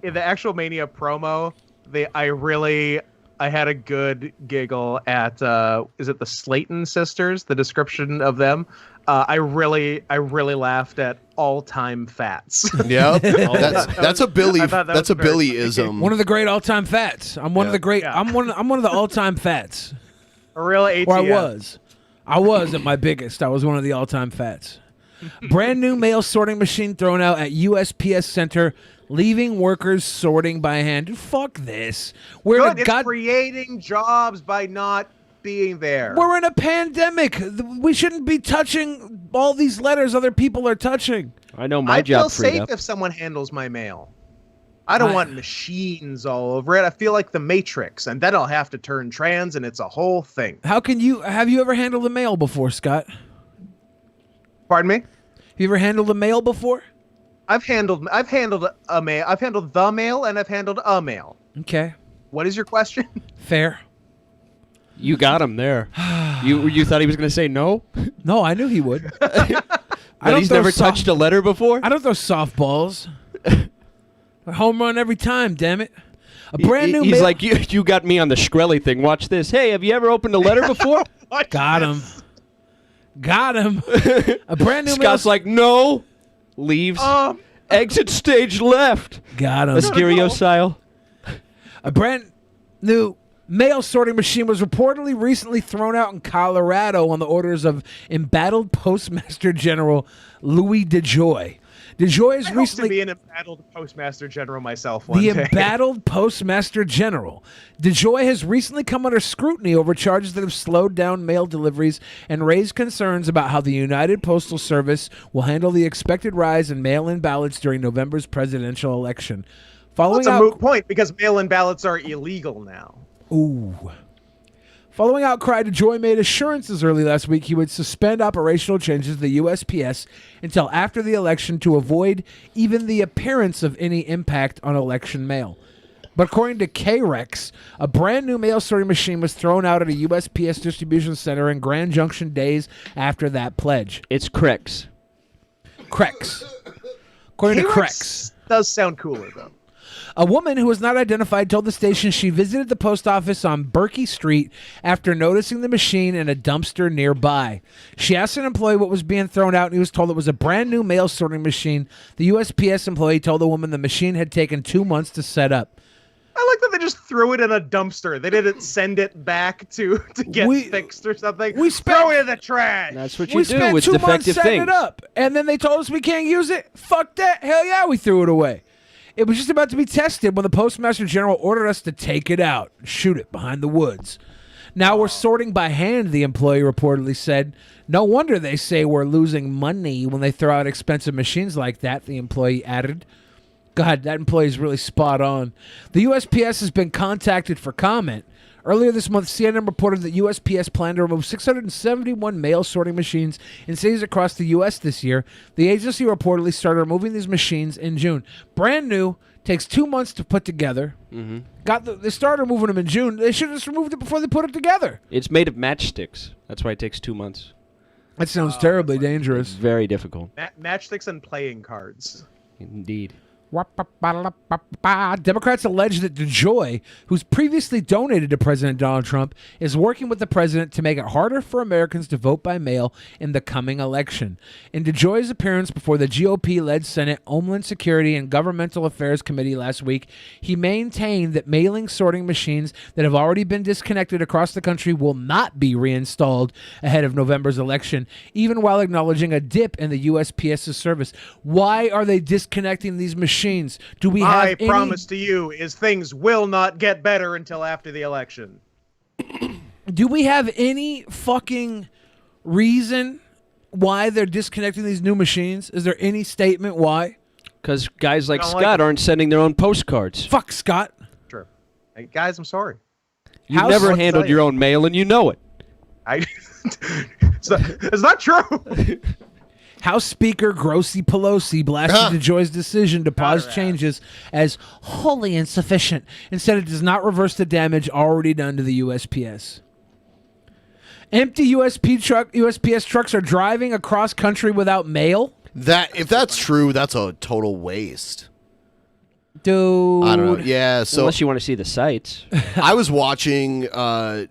In the actual Mania promo, I had a good giggle at is it the Slayton sisters? The description of them. I really laughed at all-time fats. Yeah, that's a Billy. I thought that That's was a very Billy funny. ism. One of the great all-time fats. I'm one of the great. Yeah. I'm one of the all-time fats. A real ATM. Or I was at my biggest. I was one of the all-time fats. Brand new mail sorting machine thrown out at USPS Center, leaving workers sorting by hand. Dude, fuck this. Good. It's creating jobs by not being there. We're in a pandemic. We shouldn't be touching all these letters other people are touching. I know my I job feel freed safe up. if someone handles my mail. I don't want machines all over it. I feel like the Matrix, and then I'll have to turn trans, and it's a whole thing. Have you ever handled the mail before, Scott? Pardon me? Have you ever handled the mail before? I've handled a mail. I've handled the mail, and I've handled a mail. Okay. What is your question? Fair. You got him there. You thought he was going to say no? No, I knew he would. But he's never touched a letter before? I don't throw softballs. A home run every time, damn it. A brand new He's mail. like, you got me on the Shkreli thing. Watch this. Hey, have you ever opened a letter before? Got him. Got him. A brand new Scott's like, no. Leaves. Exit stage left. Got him. Mysterio style. A brand new mail sorting machine was reportedly recently thrown out in Colorado on the orders of embattled Postmaster General Louis DeJoy. DeJoy is I hope recently to be an embattled Postmaster General myself one the day. embattled Postmaster General. DeJoy has recently come under scrutiny over charges that have slowed down mail deliveries and raised concerns about how the United Postal Service will handle the expected rise in mail-in ballots during November's presidential election. That's a moot point because mail-in ballots are illegal now. Ooh. Following outcry, DeJoy made assurances early last week he would suspend operational changes to the USPS until after the election to avoid even the appearance of any impact on election mail. But according to KREX, a brand new mail sorting machine was thrown out at a USPS distribution center in Grand Junction days after that pledge. It's Crex. Crex. According to Crex. Does sound cooler, though. A woman who was not identified told the station she visited the post office on Berkey Street after noticing the machine in a dumpster nearby. She asked an employee what was being thrown out, and he was told it was a brand new mail sorting machine. The USPS employee told the woman the machine had taken 2 months to set up. I like that they just threw it in a dumpster. They didn't send it back to get fixed or something. Throw it in the trash. That's what you We do spent with 2 months defective setting things. it up, and then they told us we can't use it. Fuck that. Hell yeah, we threw it away. It was just about to be tested when the Postmaster General ordered us to take it out, shoot it behind the woods. Now we're sorting by hand, the employee reportedly said. No wonder they say we're losing money when they throw out expensive machines like that, the employee added. God, that employee is really spot on. The USPS has been contacted for comment. Earlier this month, CNN reported that USPS planned to remove 671 mail sorting machines in cities across the U.S. this year. The agency reportedly started removing these machines in June. Brand new, takes 2 months to put together. They started removing them in June. They should have just removed it before they put it together. It's made of matchsticks. That's why it takes 2 months. That sounds terribly dangerous. Very difficult. Matchsticks and playing cards. Indeed. Democrats allege that DeJoy, who's previously donated to President Donald Trump, is working with the president to make it harder for Americans to vote by mail in the coming election. In DeJoy's appearance before the GOP-led Senate Homeland Security and Governmental Affairs Committee last week, he maintained that mailing sorting machines that have already been disconnected across the country will not be reinstalled ahead of November's election, even while acknowledging a dip in the USPS's service. Why are they disconnecting these machines? Do we have My promise to you is things will not get better until after the election. Do we have any fucking reason why they're disconnecting these new machines? Is there any statement why? Because guys like Scott aren't sending their own postcards. Fuck Scott. Sure. Hey, guys, I'm sorry. You never handled your own mail, and you know it. It's not true. House Speaker Grossi Pelosi blasted DeJoy's decision to pause changes as wholly insufficient and said it does not reverse the damage already done to the USPS. Empty USPS trucks are driving across country without mail? If that's true, that's a total waste. Dude. I don't know. Yeah, so unless you want to see the sights. I was watching I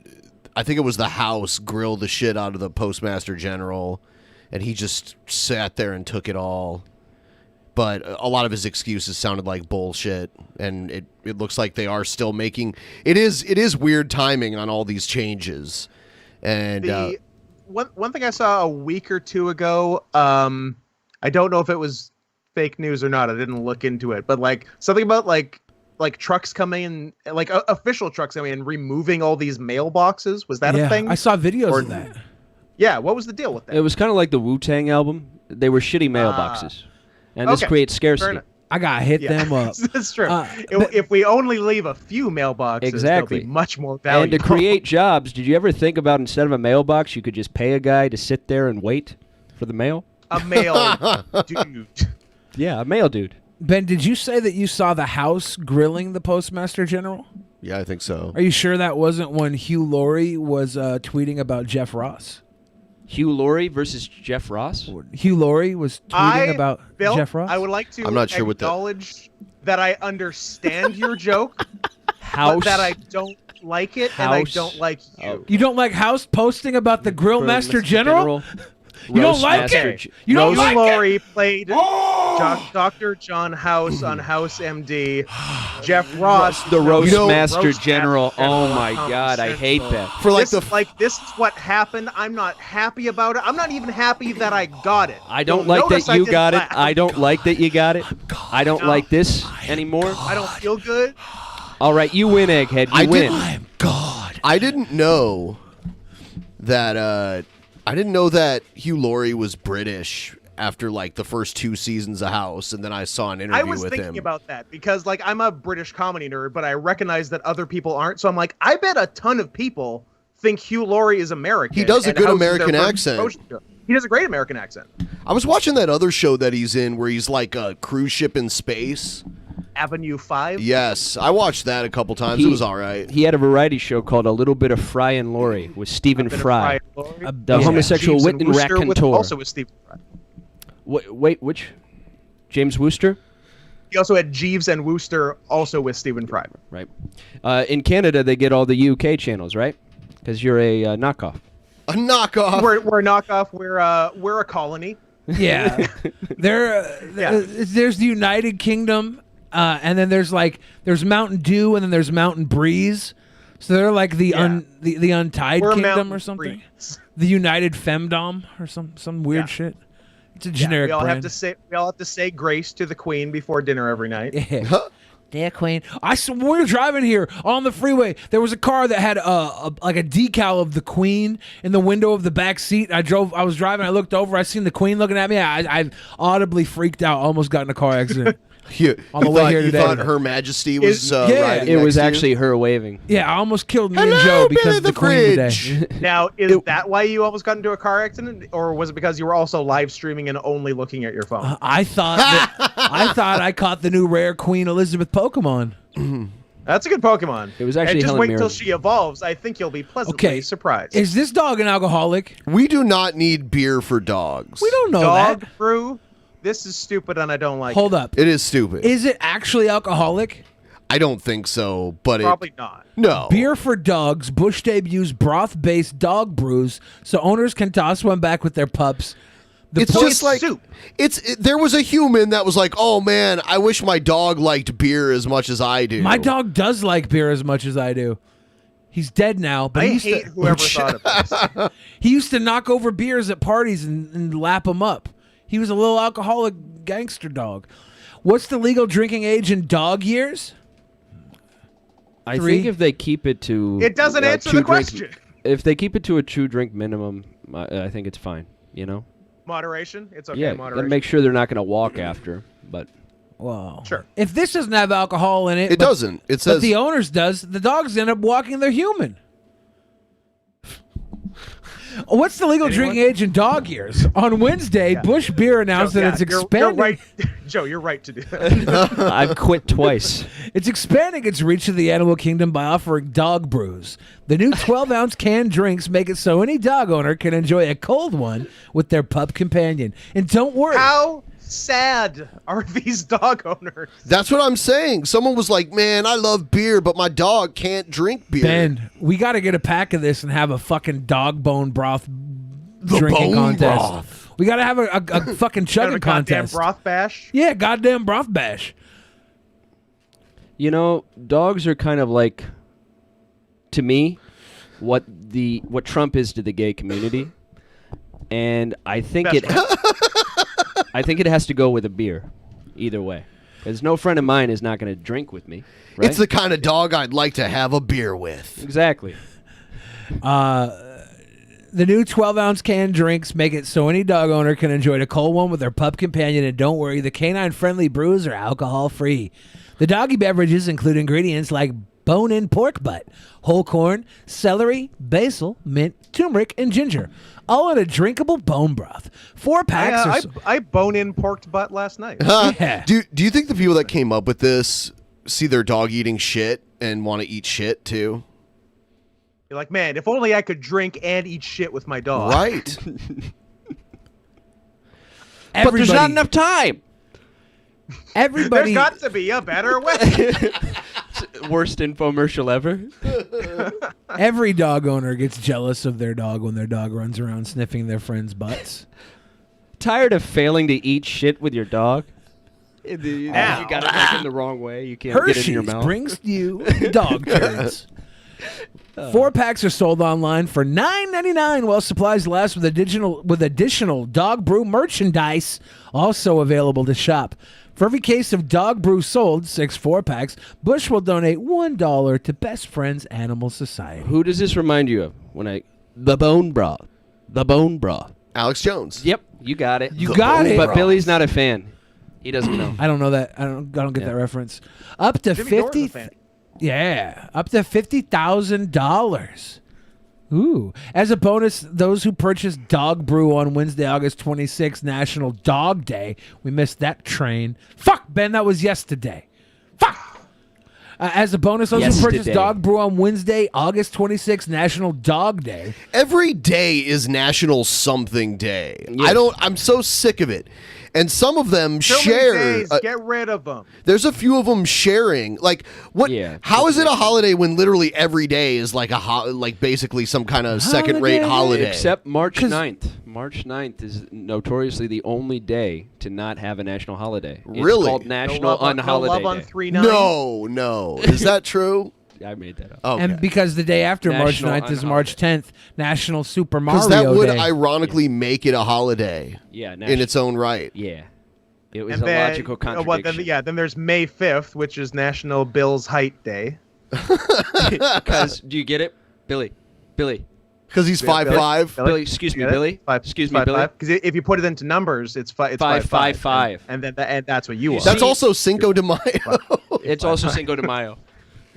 think it was the House grill the shit out of the Postmaster General. And he just sat there and took it all. But a lot of his excuses sounded like bullshit. And it looks like they are still making... It is weird timing on all these changes. And one thing I saw a week or two ago, I don't know if it was fake news or not. I didn't look into it. But like something about like trucks coming in, like official trucks coming in, removing all these mailboxes. Was that a thing? I saw videos of that. Yeah, what was the deal with that? It was kind of like the Wu-Tang album. They were shitty mailboxes. And this creates scarcity. I got to hit them up. That's true. If we only leave a few mailboxes, they'll be much more valuable. And to create jobs, did you ever think about instead of a mailbox, you could just pay a guy to sit there and wait for the mail? A mail dude. Yeah, a mail dude. Ben, did you say that you saw the House grilling the Postmaster General? Yeah, I think so. Are you sure that wasn't when Hugh Laurie was tweeting about Jeff Ross? Hugh Laurie versus Jeff Ross? Hugh Laurie was tweeting about Jeff Ross? I would like to I'm not sure acknowledge that I understand your joke, House, but that I don't like it, and I don't like you. You don't like House posting about the Grill Master General? You don't like it? You don't like it? Laurie played Dr. John House on House MD. Jeff Ross, the Roast Master General. Oh my God, I hate that. For this is what happened. I'm not happy about it. I'm not even happy that I got it. I don't like that you got it. I don't like that you got it. I don't like this anymore. I don't feel good. All right, you win, Egghead. You win. I'm God. I didn't know that. I didn't know that Hugh Laurie was British after like the first 2 seasons of House, and then I saw an interview with him. I was thinking about that because like I'm a British comedy nerd, but I recognize that other people aren't. So I'm like, I bet a ton of people think Hugh Laurie is American. He does a good American accent. He does a great American accent. I was watching that other show that he's in where he's like a cruise ship in space. Avenue 5? Yes, I watched that a couple times. It was all right. He had a variety show called A Little Bit of Fry and Laurie with Stephen Fry. The homosexual wit and raconteur. Also with Stephen Fry. Wait, which? James Wooster? He also had Jeeves and Wooster, also with Stephen Fry. Right. In Canada, they get all the UK channels, right? Because you're a knockoff. A knockoff? We're a knockoff. We're a colony. Yeah. There's the United Kingdom, and then there's Mountain Dew, and then there's Mountain Breeze. So they're like the Untied Kingdom or something. Breeze. The United Femdom or some weird shit. It's a generic we all brand. We all have to say grace to the Queen before dinner every night. Yeah. Dear Queen. When we were driving here on the freeway, there was a car that had like a decal of the Queen in the window of the back seat. I was driving, I looked over, I seen the Queen looking at me. I audibly freaked out, almost got in a car accident. on the way here You today. thought Her Majesty was riding It was next to actually you? her waving. Yeah, I almost killed me and Joe because of the Queen today. Now, is that why you almost got into a car accident, or was it because you were also live streaming and only looking at your phone? I thought I caught the new rare Queen Elizabeth Pokemon. That's a good Pokemon. It was actually and just Helen wait Mirren. till she evolves. I think you'll be pleasantly surprised. Is this dog an alcoholic? We do not need beer for dogs. We don't know Dog that. brew? This is stupid and I don't like Hold it. up. It is stupid. Is it actually alcoholic? I don't think so, but Probably not. No. Beer for dogs. Bush debuts broth-based dog brews so owners can toss one back with their pups. It's just like there was a human that was like, "Oh man, I wish my dog liked beer as much as I do." My dog does like beer as much as I do. He's dead now, but I he used hate to, whoever thought of this. he used to knock over beers at parties and lap them up. He was a little alcoholic gangster dog. What's the legal drinking age in dog years? I 3? think if they keep it to It doesn't answer the question. If they keep it to a 2 drink minimum, I think it's fine. You know. Moderation? It's okay, Yeah, moderation. and make sure they're not going to walk after. But Well, sure. If this doesn't have alcohol in it, It doesn't. It but says the owners does. The dogs end up walking their human. What's the legal drinking age in dog years? On Wednesday, Bush Beer announced Joe, that it's you're expanding. right. Joe, you're right to do that. I've quit twice. It's expanding its reach to the animal kingdom by offering dog brews. The new 12-ounce canned drinks make it so any dog owner can enjoy a cold one with their pup companion. And don't worry. How sad are these dog owners? That's what I'm saying. Someone was like, "Man, I love beer, but my dog can't drink beer." Ben, we got to get a pack of this and have a fucking dog bone broth The drinking bone contest. broth. We got to have a fucking chugging Goddamn contest. broth bash? Yeah, goddamn broth bash. You know, dogs are kind of like, to me, what Trump is to the gay community, and I think I think it has to go with a beer, either way. Because no friend of mine is not going to drink with me. Right? It's the kind of dog I'd like to have a beer with. Exactly. The new 12-ounce canned drinks make it so any dog owner can enjoy a cold one with their pup companion, and don't worry, the canine-friendly brews are alcohol-free. The doggy beverages include ingredients like bone-in pork butt, whole corn, celery, basil, mint, turmeric, and ginger, all in a drinkable bone broth. 4 packs I bone-in porked butt last night. Yeah. Do you think the people that came up with this see their dog eating shit and want to eat shit too? You're like, man, if only I could drink and eat shit with my dog. Right. But there's not enough time. Everybody. There's got to be a better way. Worst infomercial ever. Every dog owner gets jealous of their dog when their dog runs around sniffing their friends' butts. Tired of failing to eat shit with your dog? You Now. got it like in the wrong way. You can't get it in your Hershey's mouth. brings you dog turds. 4 packs are sold online for $9.99 while supplies last, with additional dog brew merchandise also available to shop. For every case of dog brew sold, 6 4-packs, Bush will donate $1 to Best Friends Animal Society. Who does this remind you of? The bone broth. The bone broth. Alex Jones. Yep, you got it. You got it. But Billy's not a fan. He doesn't know. I don't know that. I don't get that reference. Up to Jimmy Norton's a 50. fan. Yeah, up to $50,000. Ooh. As a bonus, those who purchase dog brew on Wednesday, August 26th, National Dog Day. We missed that train. Fuck, Ben, that was yesterday. Fuck. As a bonus, those who purchase dog brew on Wednesday, August 26th, National Dog Day. Every day is National Something Day. Yes. I'm so sick of it. And some of them So share. many days, get rid of them. There's a few of them sharing. Like, what? Yeah, how is it a holiday when literally every day is like like basically some kind of second-rate holiday? Except March 9th. March 9th is notoriously the only day to not have a national holiday. It's Really? called National Unholiday No love on Day. 3/9. No. Is that true? I made that up. Okay. And because the day after National March 9th is March 10th, National Super Mario Because that would Day. ironically make it a holiday in its own right. Yeah. It was And a then, logical contradiction. Then there's May 5th, which is National Bill's Height Day. Because, do you get it? Billy. Because he's 5'5". Billy, excuse me, Billy. Excuse me, Billy. Because if you put it into numbers, it's 5'5". And that's what you are. That's also Cinco de Mayo. It's also Cinco de Mayo.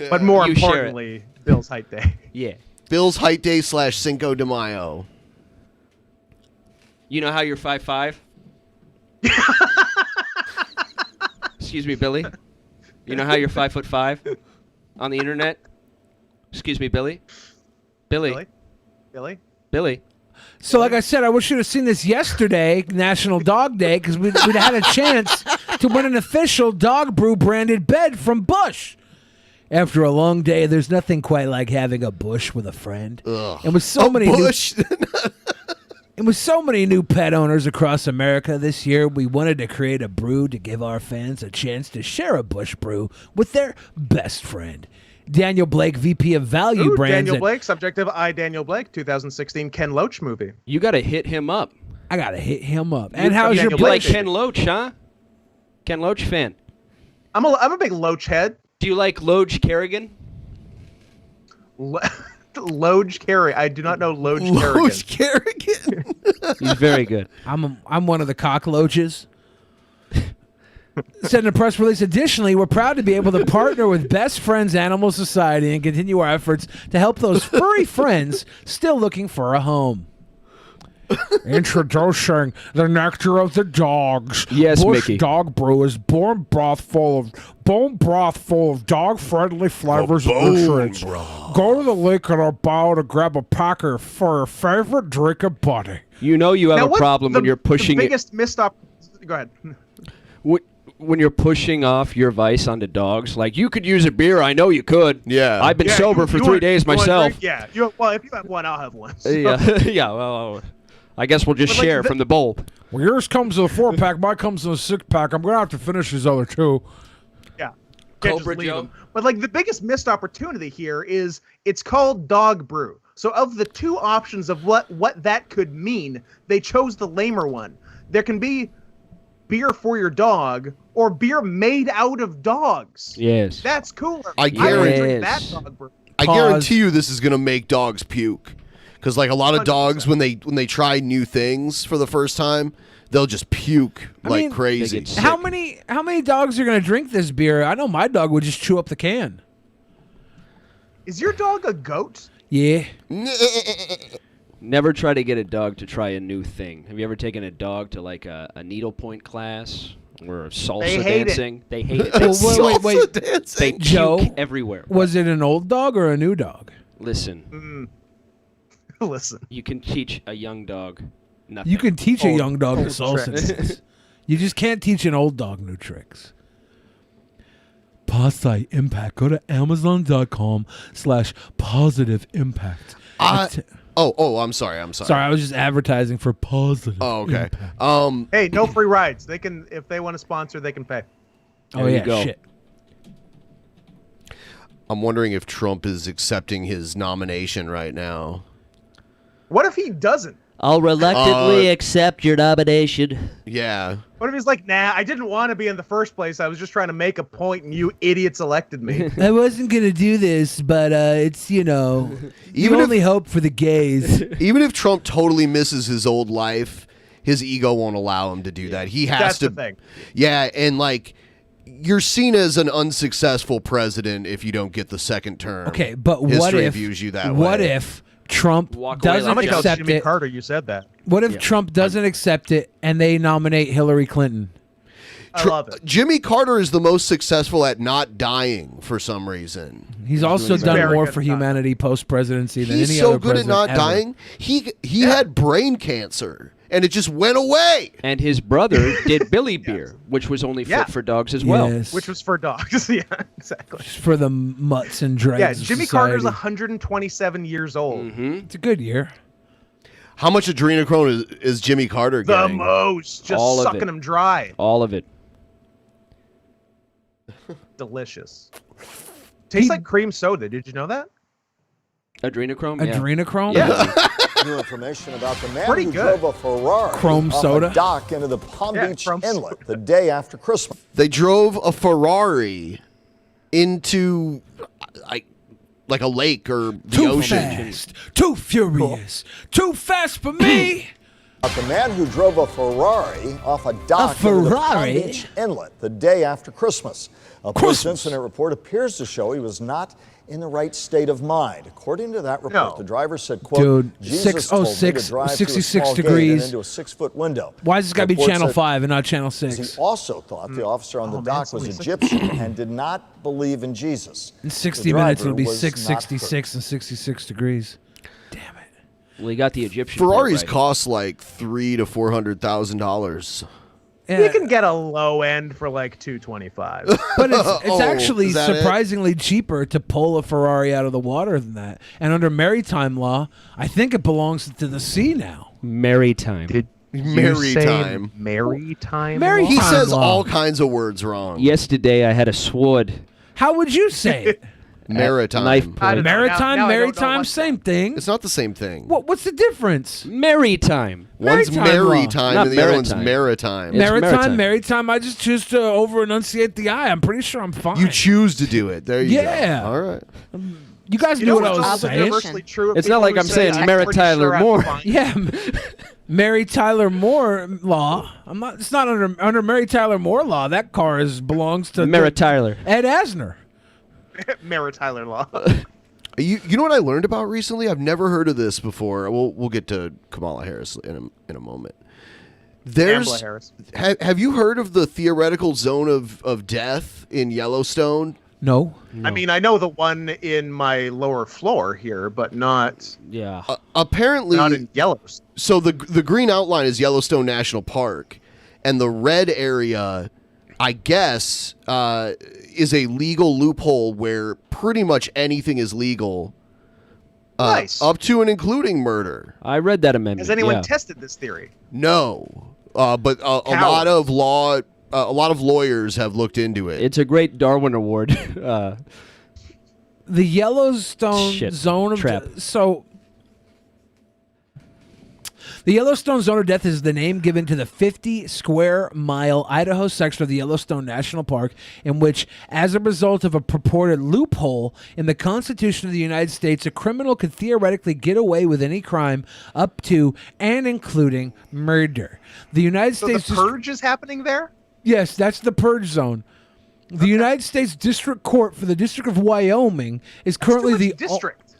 But more You share importantly, Bill's height day. Yeah. Bill's height day / Cinco de Mayo. You know how you're 5'5"? Excuse me, Billy. You know how you're 5'5" on the internet? Excuse me, Billy. Billy. Billy. So, like I said, I wish you'd have seen this yesterday, National Dog Day, because we'd had a chance to win an official dog brew branded bed from Bush. After a long day, there's nothing quite like having a bush with a friend. Ugh. And with so many bush. And with so many new pet owners across America this year, we wanted to create a brew to give our fans a chance to share a Bush brew with their best friend. Daniel Blake, VP of Value Brands. Daniel Blake, subject of I, Daniel Blake, 2016 Ken Loach movie. You got to hit him up. I got to hit him up. And how's your You Blake? like Ken Loach, huh? Ken Loach fan. I'm a big Loach head. Do you like Loach Kerrigan? Loach Kerrigan. I do not know Loach Kerrigan. Loach Kerrigan. He's very good. I'm one of the cockloaches. Said in a press release, additionally, we're proud to be able to partner with Best Friends Animal Society and continue our efforts to help those furry friends still looking for a home. Introducing the nectar of the dogs. Yes, Bush Mickey. Dog Brew is bone broth full of dog-friendly flavors and nutrients. Go to the link in our bio to grab a packer for your favorite drinking buddy. You know you have Now, a what's problem when you're pushing the it. biggest missed opportunity. Go ahead. When you're pushing off your vice onto dogs, like you could use a beer. I know you could. Yeah. I've been sober for 3 days You want myself. drink? Yeah. Well, if you have one, I'll have one. So. Yeah. Yeah. Well, I guess we'll just But, like, share from the bowl. Well, yours comes in a 4-pack, mine comes in a 6-pack. I'm going to have to finish these other two. Yeah. Can't Cobra just leave Joe. them. But like the biggest missed opportunity here is it's called dog brew. So of the two options of what that could mean, they chose the lamer one. There can be beer for your dog or beer made out of dogs. Yes. That's cooler. I would guarantee- drink that dog brew. I guarantee you this is going to make dogs puke. Because like a lot of dogs, 100%. when they try new things for the first time, they'll just puke like mean, crazy. How many dogs are going to drink this beer? I know my dog would just chew up the can. Is your dog a goat? Yeah. Never try to get a dog to try a new thing. Have you ever taken a dog to like a needlepoint class or salsa They hate dancing? They hate it. Well, wait. They puke Joe, everywhere. Was it an old dog or a new dog? Listen. Listen. You can teach a young dog nothing. You can teach a young dog the old salsa tricks. dance. You just can't teach an old dog new tricks. Pause site impact. Go to amazon.com/positive impact. I'm sorry. Sorry, I was just advertising for positive. Oh, okay. impact. Hey, no free rides. They can, if they want to sponsor, they can pay. Oh There you yeah, go. shit. I'm wondering if Trump is accepting his nomination right now. What if he doesn't? I'll reluctantly accept your nomination. Yeah. What if he's like, nah, I didn't want to be in the first place. I was just trying to make a point, and you idiots elected me. I wasn't gonna do this, but it's Even only hope for the gays. Even if Trump totally misses his old life, his ego won't allow him to do that. He has That's to. the thing. Yeah, and like you're seen as an unsuccessful president if you don't get the second term. Okay, but what History if views you that what way. if Trump Walk away doesn't I'm gonna tell accept Jimmy it? Carter you said that. What if Trump doesn't accept it and they nominate Hillary Clinton? I love it. Jimmy Carter is the most successful at not dying for some reason. He's also He's done very more good for at not humanity post presidency than He's any so other good at president not ever. dying. He had brain cancer and it just went away. And his brother did Billy Beer, which was only fit for dogs as well. Yes. Which was for dogs. Yeah, exactly. Just for the mutts and dregs. Yeah, of Jimmy society. Carter's 127 years old. It's a good year. How much adrenochrome is Jimmy Carter The getting? most. Just All of sucking it. him dry. All of it. Delicious. Tastes like cream soda. Did you know that? Adrenochrome? Yeah. Adrenochrome? Yeah. New information about the man Pretty who good. drove a Ferrari Chrome off soda? a dock into the Palm Yeah, Beach chrome Inlet the day after Christmas. They drove a Ferrari into like a lake or the Too ocean. fast, too furious, too fast for me. The man who drove a Ferrari off a dock into the Palm Ferrari? Beach Inlet the day after Christmas. A police incident report appears to show he was not in the right state of mind. According to that report, the driver said, quote, Dude, Jesus told me to drive 66 through a small degrees. gate and into a 6-foot window. Why has this got to be The report Channel said 5 and not Channel 6? He also thought the officer on the dock was Egyptian and did not believe in Jesus. In 60 The minutes, driver it'll be was 666 and 66 degrees. Well, he got the Egyptian. Ferraris right. cost like $300,000 to $400,000. You can get a low end for like $225. But it's actually is that it? surprisingly cheaper to pull a Ferrari out of the water than that. And under maritime law, I think it belongs to the sea now. Maritime. Maritime. Maritime. Maritime He says law. all kinds of words wrong. Yesterday, I had a sword. How would you say it? Maritime. Knife point. Maritime, same thing. It's not the same thing. What's the difference? Maritime. One's Maritime law. and the other one's maritime. Maritime. I just choose to over enunciate the I. I'm pretty sure I'm fine. You choose to do it. There you Yeah. go. All right. You guys knew what I was saying. Universally true of It's not people like who I'm say, saying "I'm Mary pretty Tyler sure I'm Moore." fine." Yeah, Mary Tyler Moore law. I'm not. It's not under Mary Tyler Moore law. That car belongs to Mary Tyler. Ed Asner. Mary Tyler law. You know what I learned about recently? I've never heard of this before. We'll get to Kamala Harris in a moment. Kamala Harris. Have you heard of the theoretical zone of death in Yellowstone? No. I mean, I know the one in my lower floor here, but not. Yeah. Apparently, not in Yellowstone. So the green outline is Yellowstone National Park, and the red area, I guess, is a legal loophole where pretty much anything is legal. Nice. Up to and including murder. I read that amendment. Has anyone yeah. tested this theory? No, but a lot of lawyers have looked into it. It's a great Darwin Award. The Yellowstone Shit. zone of Trap. The Yellowstone Zone of Death is the name given to the 50-square-mile Idaho section of the Yellowstone National Park, in which, as a result of a purported loophole in the Constitution of the United States, a criminal could theoretically get away with any crime up to and including murder. The United States. The purge is happening there? Yes, that's the purge zone. The United States District Court for the District of Wyoming is currently the district.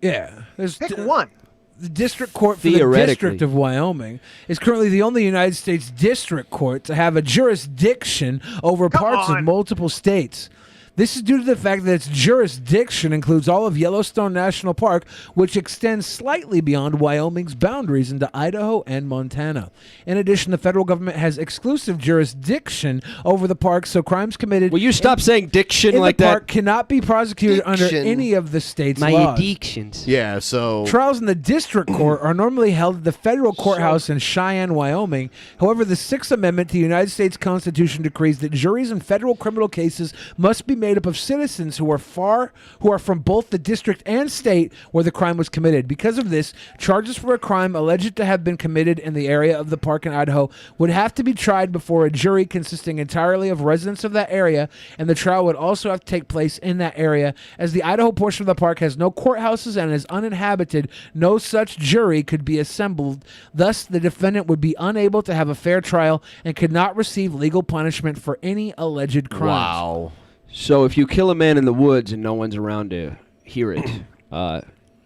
Yeah, there's Pick one. The District Court for the District of Wyoming is currently the only United States District Court to have a jurisdiction over parts of multiple states. This is due to the fact that its jurisdiction includes all of Yellowstone National Park, which extends slightly beyond Wyoming's boundaries into Idaho and Montana. In addition, the federal government has exclusive jurisdiction over the park, so crimes committed Will you stop saying diction in like the that? park cannot be prosecuted under Diction. any of the state's My laws. addictions. Yeah, so Trials in the district court are normally held at the federal courthouse in Cheyenne, Wyoming. However, the Sixth Amendment to the United States Constitution decrees that juries in federal criminal cases must be made up of citizens who are from both the district and state where the crime was committed. Because of this, charges for a crime alleged to have been committed in the area of the park in Idaho would have to be tried before a jury consisting entirely of residents of that area, and the trial would also have to take place in that area. As the Idaho portion of the park has no courthouses and is uninhabited, no such jury could be assembled. Thus, the defendant would be unable to have a fair trial and could not receive legal punishment for any alleged crimes. wow. So if you kill a man in the woods and no one's around to hear it,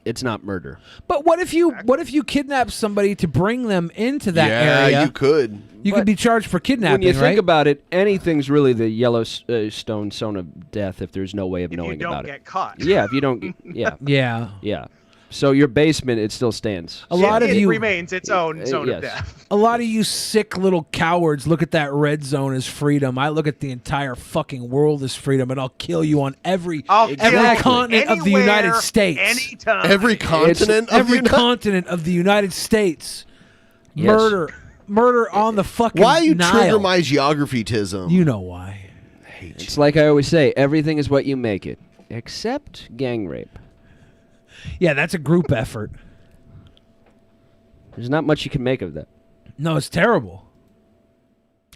it's not murder. But what if you kidnap somebody to bring them into that Yeah, area? you could. You could be charged for kidnapping, When you right? think about it, anything's really the Yellowstone zone of death if there's no way of If you knowing don't about get it. caught. Yeah, if you don't. Yeah. Yeah. Yeah. So your basement, it still stands. A lot of it you remains its own zone yes. of death. A lot of you sick little cowards look at that red zone as freedom. I look at the entire fucking world as freedom, and I'll kill you on every continent of the United States. Anytime. Every continent of Every the Uni- continent of the United States. Yes. Murder on the fucking Why you Nile. trigger my geography-tism? You know why. It's like I always say, everything is what you make it, except gang rape. Yeah, that's a group effort. There's not much you can make of that No, it's terrible.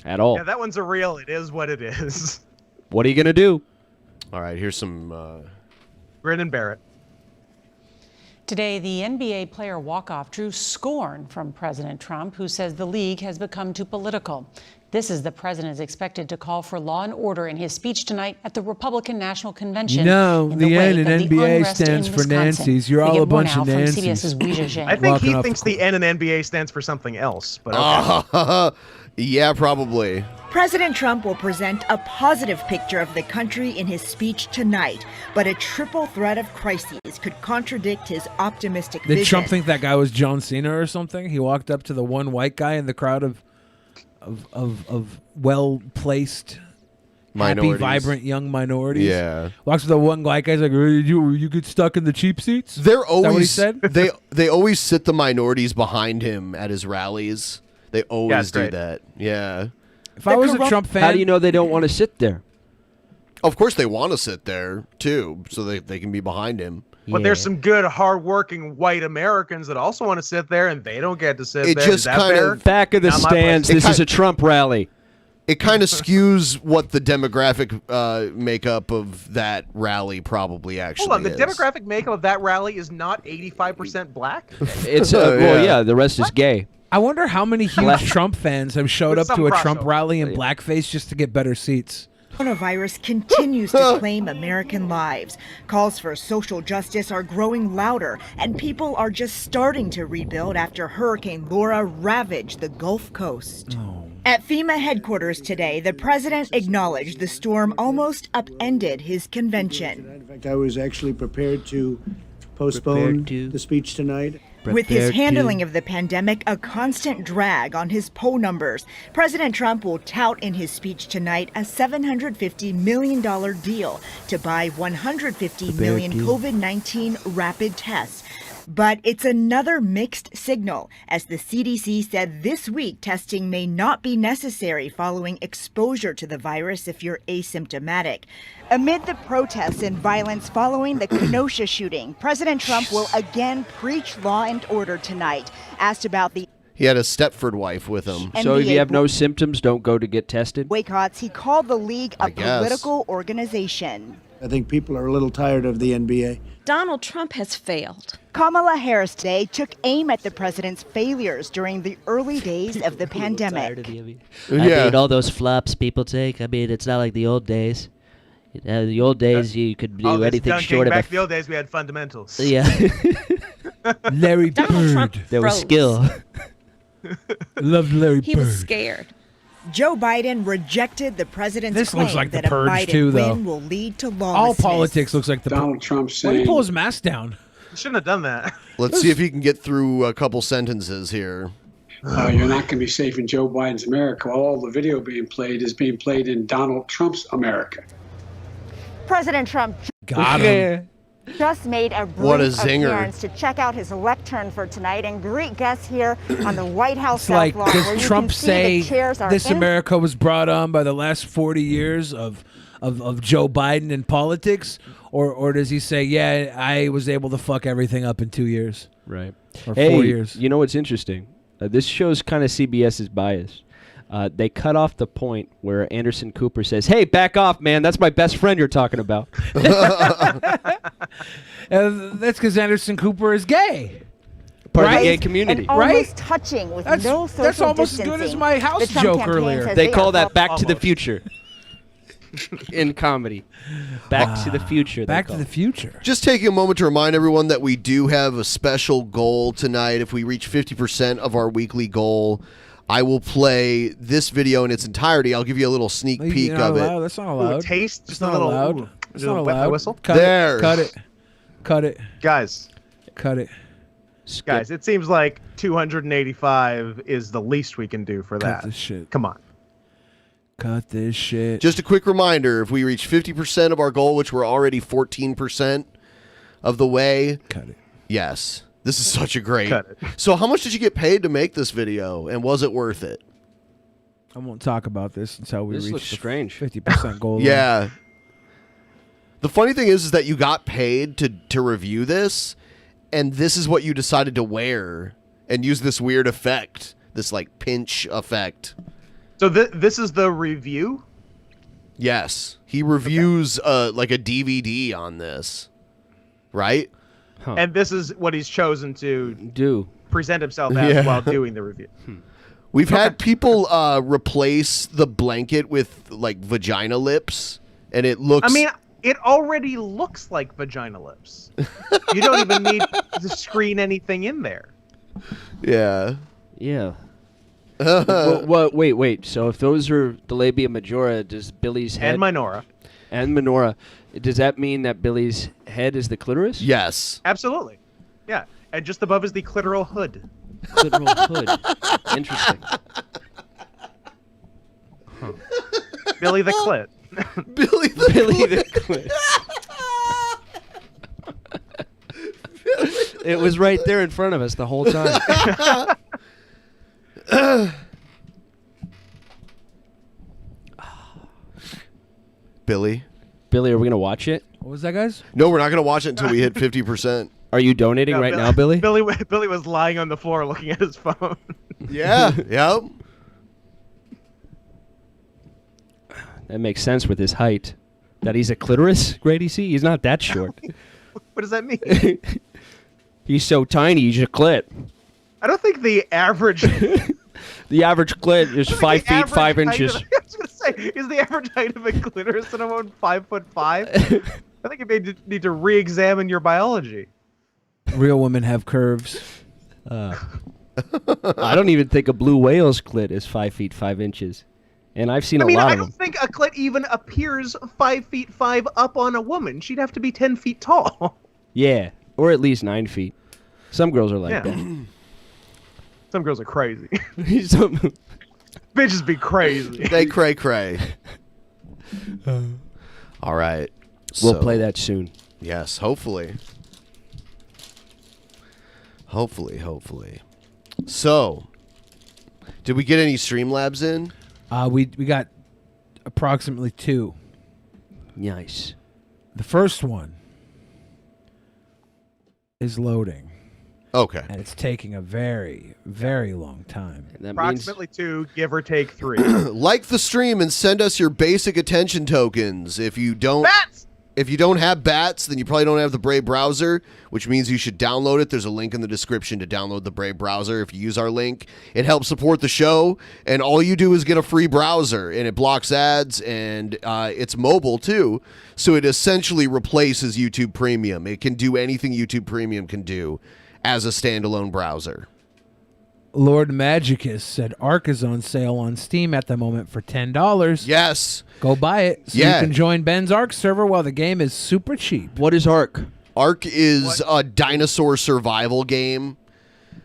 at all. Yeah, that one's a real. It is what it is. What are you going to do? All right, here's some Grin and bear it. Today, the NBA player walk-off drew scorn from President Trump, who says the league has become too political. This is the president is expected to call for law and order in his speech tonight at the Republican National Convention. No, in the N wake in of the NBA unrest stands in for Wisconsin. Nancy's. You're We all get a more bunch now of from Nancy's. CBS's Wu Zhang. I think he thinks the N in NBA stands for something else. But okay. Yeah, probably. President Trump will present a positive picture of the country in his speech tonight, but a triple threat of crises could contradict his optimistic Did vision. Trump think that guy was John Cena or something? He walked up to the one white guy in the crowd of well-placed, happy, Minorities. vibrant young minorities. Yeah. Walks to the one white guy. He's like, "You get stuck in the cheap seats." They're Is that what he always said? they always sit the minorities behind him at his rallies. They always do great. that. Yeah. If I was a Trump fan, How do you know they don't want to sit there? Of course they want to sit there too, so they can be behind him. But there's some good, hardworking white Americans that also want to sit there, and they don't get to sit It there. just Is that kind fair? of Back of the Not my stands. place. This is a Trump rally. It kind of skews what the demographic makeup of that rally probably actually Hold on, the is. demographic makeup of that rally is not 85% black. It's well, yeah. The rest is gay. I wonder how many huge Trump fans have showed With up to some a Trump crossover. rally in blackface just to get better seats. Coronavirus continues to claim American lives. Calls for social justice are growing louder, and people are just starting to rebuild after Hurricane Laura ravaged the Gulf Coast. At FEMA headquarters today, the president acknowledged the storm almost upended his convention. In fact, I was actually prepared to postpone the speech tonight. With his handling of the pandemic a constant drag on his poll numbers, President Trump will tout in his speech tonight a $750 million deal to buy 150 million COVID-19 rapid tests. But it's another mixed signal, as the CDC said this week testing may not be necessary following exposure to the virus if you're asymptomatic. Amid the protests and violence following the Kenosha shooting, President Trump will again preach law and order tonight. Asked about the He had a Stepford wife with him. So if you have no symptoms, don't go to get tested. boycotts, he called the league a guess. political organization. I think people are a little tired of the NBA. Donald Trump has failed. Kamala Harris today took aim at the president's failures during the early days of the pandemic. I mean, all those flops people take. I mean, it's not like the old days. The old days, you could do anything dunking, short of back a. in the old days, we had fundamentals. Yeah. Larry Donald Trump Bird. There was froze. skill. Loved Larry He Bird. was scared. Joe Biden rejected the president's This claim looks like the that a purge, Biden too, though. win will lead to All lawlessness. politics looks like the Donald Trump Why did he saying, pull his mask down? You shouldn't have done that. Let's see if he can get through a couple sentences here. you're not going to be safe in Joe Biden's America. All the video being played is being played in Donald Trump's America. President Trump Got him. just made a What a brief zinger. appearance to check out his lectern for tonight and greet guests here on the White House It's South like, Lawn, where does you Trump can see say the chairs are this in America was brought on by the last 40 years of Joe Biden in politics? Or does he say, yeah, I was able to fuck everything up in 2 years? Right. Or Hey, 4 years. you know what's interesting? This shows kind of CBS's bias. They cut off the point where Anderson Cooper says, "Hey, back off, man. That's my best friend you're talking about." That's because Anderson Cooper is gay. Part of the Right? gay community. and almost touching with That's- no social that's almost as distancing. good as my house The Trump joke campaign earlier. says They are call that helping- Back to the Future in comedy. Back to the Future. they Back to call the it. Future. Just taking a moment to remind everyone that we do have a special goal tonight. If we reach 50% of our weekly goal, I will play this video in its entirety. I'll give you a little sneak peek You're not of allowed. it. That's not Ooh, allowed. taste, It's just not a little. allowed. Ooh, It's do not a wet allowed. whistle. Cut There. it. Cut it. Cut it. Guys, Cut it. guys, it seems like 285 is the least we can do for Cut that. this shit. Come on. Cut this shit. Just a quick reminder, if we reach 50% of our goal, which we're already 14% of the way. Cut it. Yes. This is such a great. Cut it. So how much did you get paid to make this video, and was it worth it? I won't talk about this until we This reach looks the strange. 50% goal. line. Yeah. The funny thing is that you got paid to review this, and this is what you decided to wear and use this weird effect, this like pinch effect. So this is the review? Yes. He reviews like a DVD on this. right? And this is what he's chosen to do. Present himself as while doing the review. We've had people replace the blanket with like vagina lips, and it looks. I mean, it already looks like vagina lips. You don't even need to screen anything in there. Yeah. Yeah. Well, wait. So if those are the labia majora, does Billy's head And minora. and minora, does that mean that Billy's head is the clitoris? Yes. Absolutely. Yeah. And just above is the clitoral hood. Clitoral hood. Interesting. Huh. Billy the clit. Billy the clit. It was right there in front of us the whole time. Billy, are we gonna watch it? What was that, guys? No, we're not gonna watch it until we hit 50%. Are you donating right now, Billy? Billy was lying on the floor looking at his phone. Yeah. Yep. That makes sense with his height. That he's a clitoris, Grady C? He's not that short. What does that mean? He's so tiny, he's a clit. I don't think the average... The average clit is 5 feet 5 inches. I was going to say, is the average height of a clitoris at about 5'5"? I think you may need to re-examine your biology. Real women have curves. I don't even think a blue whale's clit is 5 feet 5 inches. And I've seen a lot I of don't them. think a clit even appears 5'5" up on a woman. She'd have to be 10 feet tall. Yeah, or at least 9 feet. Some girls are like that. Some girls are crazy. Some bitches be crazy. They cray. All right. We'll play that soon. Yes, hopefully. Hopefully. So, did we get any Streamlabs in? We got approximately 2. Nice. The first one is loading. Okay. And it's taking a very, very long time. And that Approximately 2, give or take 3. Like the stream and send us your basic attention tokens. If you don't have bats, then you probably don't have the Brave browser, which means you should download it. There's a link in the description to download the Brave browser. If you use our link, it helps support the show, and all you do is get a free browser, and it blocks ads, and it's mobile too, so it essentially replaces YouTube Premium. It can do anything YouTube Premium can do as a standalone browser. Lord Magicus said Ark is on sale on Steam at the moment for $10. Yes. Go buy it so you can join Ben's Ark server while the game is super cheap. What is Ark? Ark is a dinosaur survival game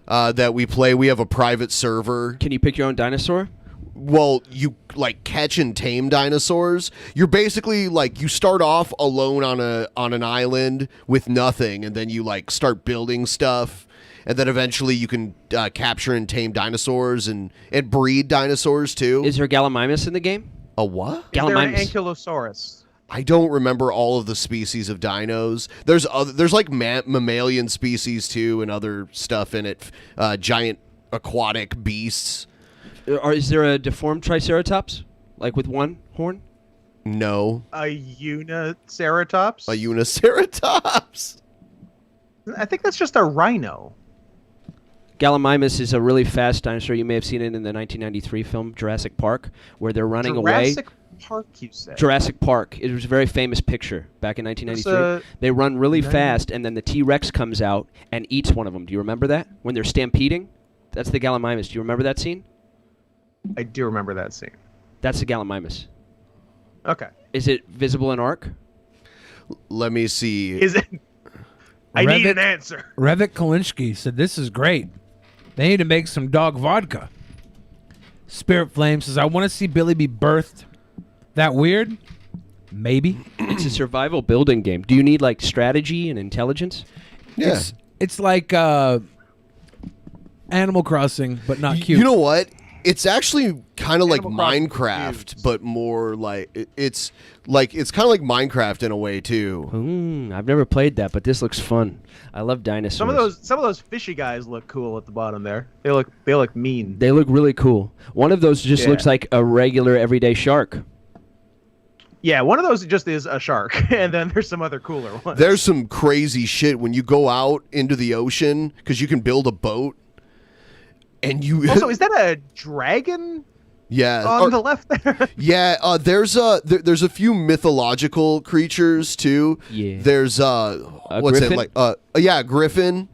that we play. We have a private server. Can you pick your own dinosaur? Well, you like catch and tame dinosaurs. You're basically like you start off alone on an island with nothing, and then you like start building stuff. And then eventually you can capture and tame dinosaurs and breed dinosaurs too. Is there Gallimimus in the game? A what? Is there an Ankylosaurus? I don't remember all of the species of dinos. There's like mammalian species too and other stuff in it. Giant aquatic beasts. Is there a deformed Triceratops? Like with one horn? No. A Uniceratops? A Uniceratops. I think that's just a rhino. Gallimimus is a really fast dinosaur. You may have seen it in the 1993 film Jurassic Park, where they're running away. Jurassic Park, you said? Jurassic Park. It was a very famous picture back in 1993. They run really fast, and then the T-Rex comes out and eats one of them. Do you remember that? When they're stampeding? That's the Gallimimus. Do you remember that scene? I do remember that scene. That's the Gallimimus. Okay. Is it visible in Ark? Let me see. Is it? I need an answer. Revit Kalinsky said, this is great. They need to make some dog vodka. Spirit Flame says, I want to see Billy be birthed. That weird? Maybe. It's a survival building game. Do you need like strategy and intelligence? Yeah. It's like Animal Crossing, but not cute. You know what? It's actually kind of like Minecraft, but more like it's kind of like Minecraft in a way too. I've never played that, but this looks fun. I love dinosaurs. Some of those fishy guys look cool at the bottom there. They look mean. They look really cool. One of those just looks like a regular everyday shark. Yeah, one of those just is a shark, and then there's some other cooler ones. There's some crazy shit when you go out into the ocean because you can build a boat, and you. Also, is that a dragon? Yeah, on the left there. Yeah, there's a few mythological creatures too. Yeah. There's what's griffin? it like? Yeah, griffin.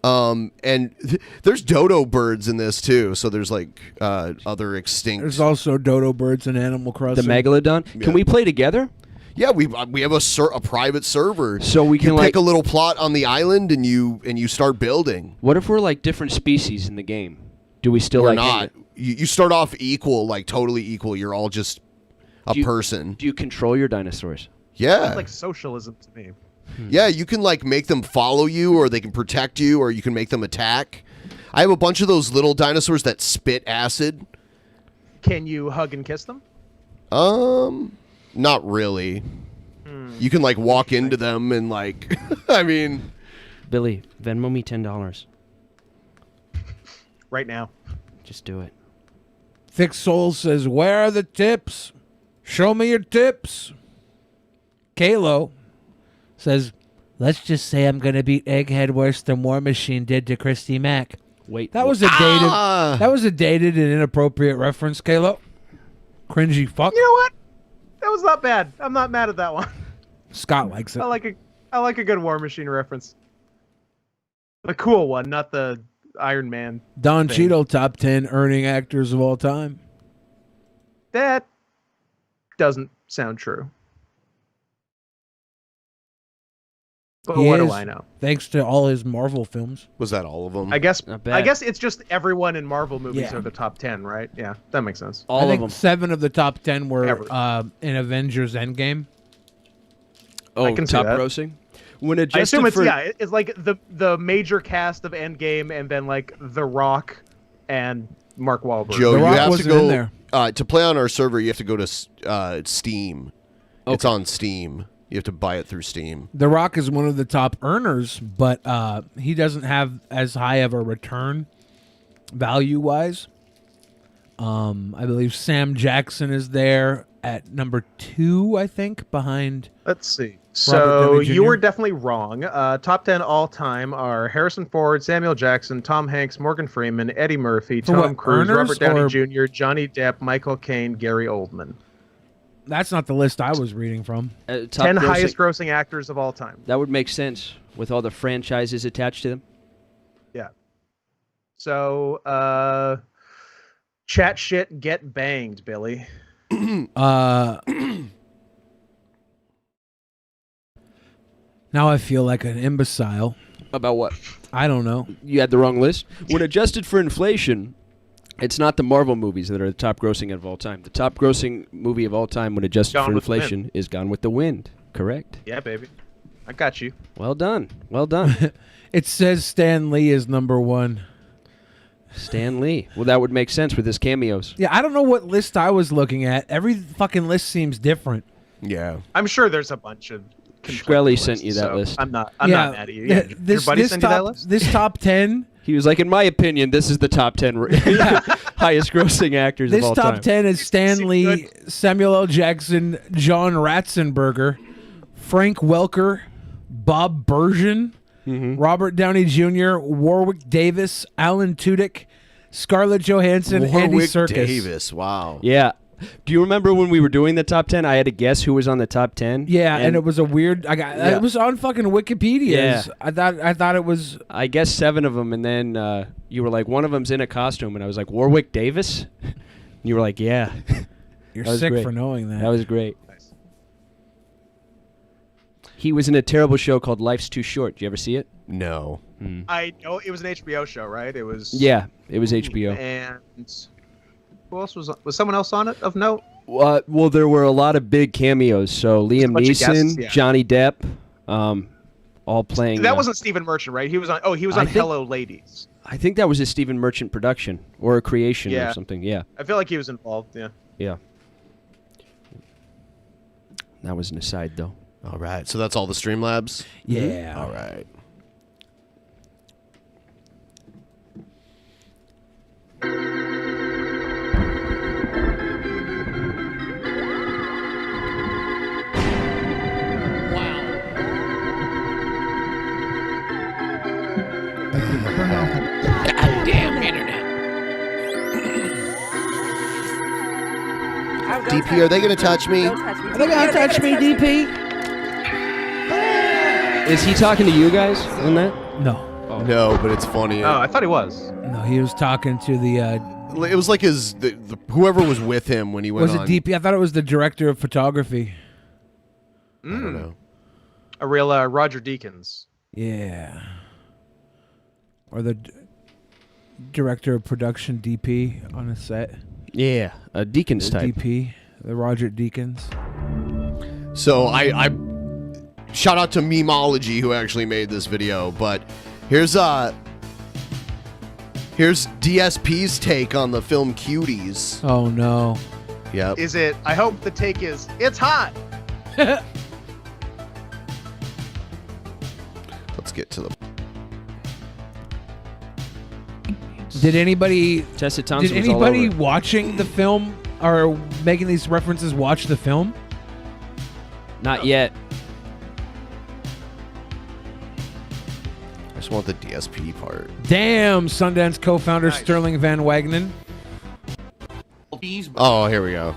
And there's dodo birds in this too. So there's like other extinct. There's also dodo birds in Animal The Crossing. Megalodon. Yeah. Can we play together? Yeah, we have a private server, so we can you like pick a little plot on the island and you start building. What if we're like different species in the game? Do we still We're like not. You start off equal, like totally equal. You're all just a person. Do you control your dinosaurs? Yeah. Sounds like socialism to me. Yeah, you can like make them follow you, or they can protect you, or you can make them attack. I have a bunch of those little dinosaurs that spit acid. Can you hug and kiss them? Not really. You can like walk into them and like, I mean, Billy, Venmo me $10 right now. Just do it. Thick Soul says, "Where are the tips? Show me your tips." Kalo says, "Let's just say I'm gonna beat Egghead worse than War Machine did to Christy Mack." Wait, that was a dated and inappropriate reference, Kalo. Cringy fuck. You know what? That was not bad. I'm not mad at that one. Scott likes it. I like a good War Machine reference. The cool one, not the Iron Man. Don thing. Cheadle, top 10 earning actors of all time. That doesn't sound true. But He what do is, I know? Thanks to all his Marvel films. Was that all of them? I guess Not bad. I guess it's just everyone in Marvel movies Yeah. are the top 10, right? Yeah, that makes sense. All I of think them. 7 of the top 10 were Everything. in Avengers Endgame. Oh, I can see top that. grossing. When I adjusted assume it's for it's like the major cast of Endgame and then like The Rock and Mark Wahlberg. Joe, The you Rock have to wasn't in go there. to play on our server. You have to go to Steam. It's on Steam. You have to buy it through Steam. The Rock is one of the top earners, but he doesn't have as high of a return value-wise. I believe Sam Jackson is there at number 2, I think, behind... Let's see. Robert So Downey Jr.? you were definitely wrong. Top 10 all time are Harrison Ford, Samuel Jackson, Tom Hanks, Morgan Freeman, Eddie Murphy, For Tom what, Cruise, earners Robert Downey or- Jr., Johnny Depp, Michael Caine, Gary Oldman. That's not the list I was reading from. top 10 grossing- highest grossing actors of all time. That would make sense with all the franchises attached to them. Yeah. So, chat shit, get banged, Billy. Now I feel like an imbecile. About what? I don't know. You had the wrong list. When adjusted for inflation, it's not the Marvel movies that are the top grossing of all time. The top grossing movie of all time when adjusted Gone for with the inflation Wind. is Gone with the Wind. Correct. Yeah, baby. I got you. Well done. Well done. It says Stan Lee is number 1. Stan Lee. Well, that would make sense with his cameos. Yeah, I don't know what list I was looking at. Every fucking list seems different. Yeah. I'm sure there's a bunch of Shkreli sent you that so list. I'm not mad at you. Yeah, This, your buddy this sent top, you that list? This top 10... He was like, in my opinion, this is the top 10 highest grossing actors This of all top time. 10 is Stan Lee, Samuel L. Jackson, John Ratzenberger, Frank Welker, Bob Bergen, Robert Downey Jr., Warwick Davis, Alan Tudyk, Scarlett Johansson, Andy Warwick Serkis. Davis. Wow. Yeah. Do you remember when we were doing the top 10? I had to guess who was on the top 10. Yeah, and it was a weird. Yeah. It was on fucking Wikipedia. Yeah. I thought it was. I guessed 7 of them, and then you were like, one of them's in a costume, and I was like, Warwick Davis? And you were like, yeah. You're That was sick great. for knowing that. That was great. He was in a terrible show called Life's Too Short. Did you ever see it? No. I know it was an HBO show, right? It was. Yeah, it was HBO. And who else was someone else on it of note? Well, there were a lot of big cameos. So Liam bunch of guests, Neeson, yeah. Johnny Depp, all playing. That wasn't Stephen Merchant, right? He was on. Oh, he was I on think- Hello Ladies. I think that was a Stephen Merchant production or a creation Yeah. or something. Yeah, I feel like he was involved. Yeah. yeah. That was an aside, though. All right. So that's all the Streamlabs? Yeah. All right. DP, are they going to touch me? Are they gonna touch me, DP? Is he talking to you guys on that? No. No, but it's funny. Oh, I thought he was. No, he was talking to the. It was like the whoever was with him when he went on. Was it DP? I thought it was the director of photography. I don't know. A real Roger Deakins. Yeah. Or the director of production, DP, on a set. Yeah, a Deakins The type. DP, the Roger Deakins. So I shout out to Memeology who actually made this video, but here's DSP's take on the film Cuties. Oh no. Yep. Is it? I hope the take is. It's hot. Let's get to the. Did anybody? Tessa Thompson Did was all anybody over it. watching the film or making these references watch the film? Not yet. I just want the DSP part. Damn, Sundance co-founder Sterling Van Wagenen. Oh, here we go.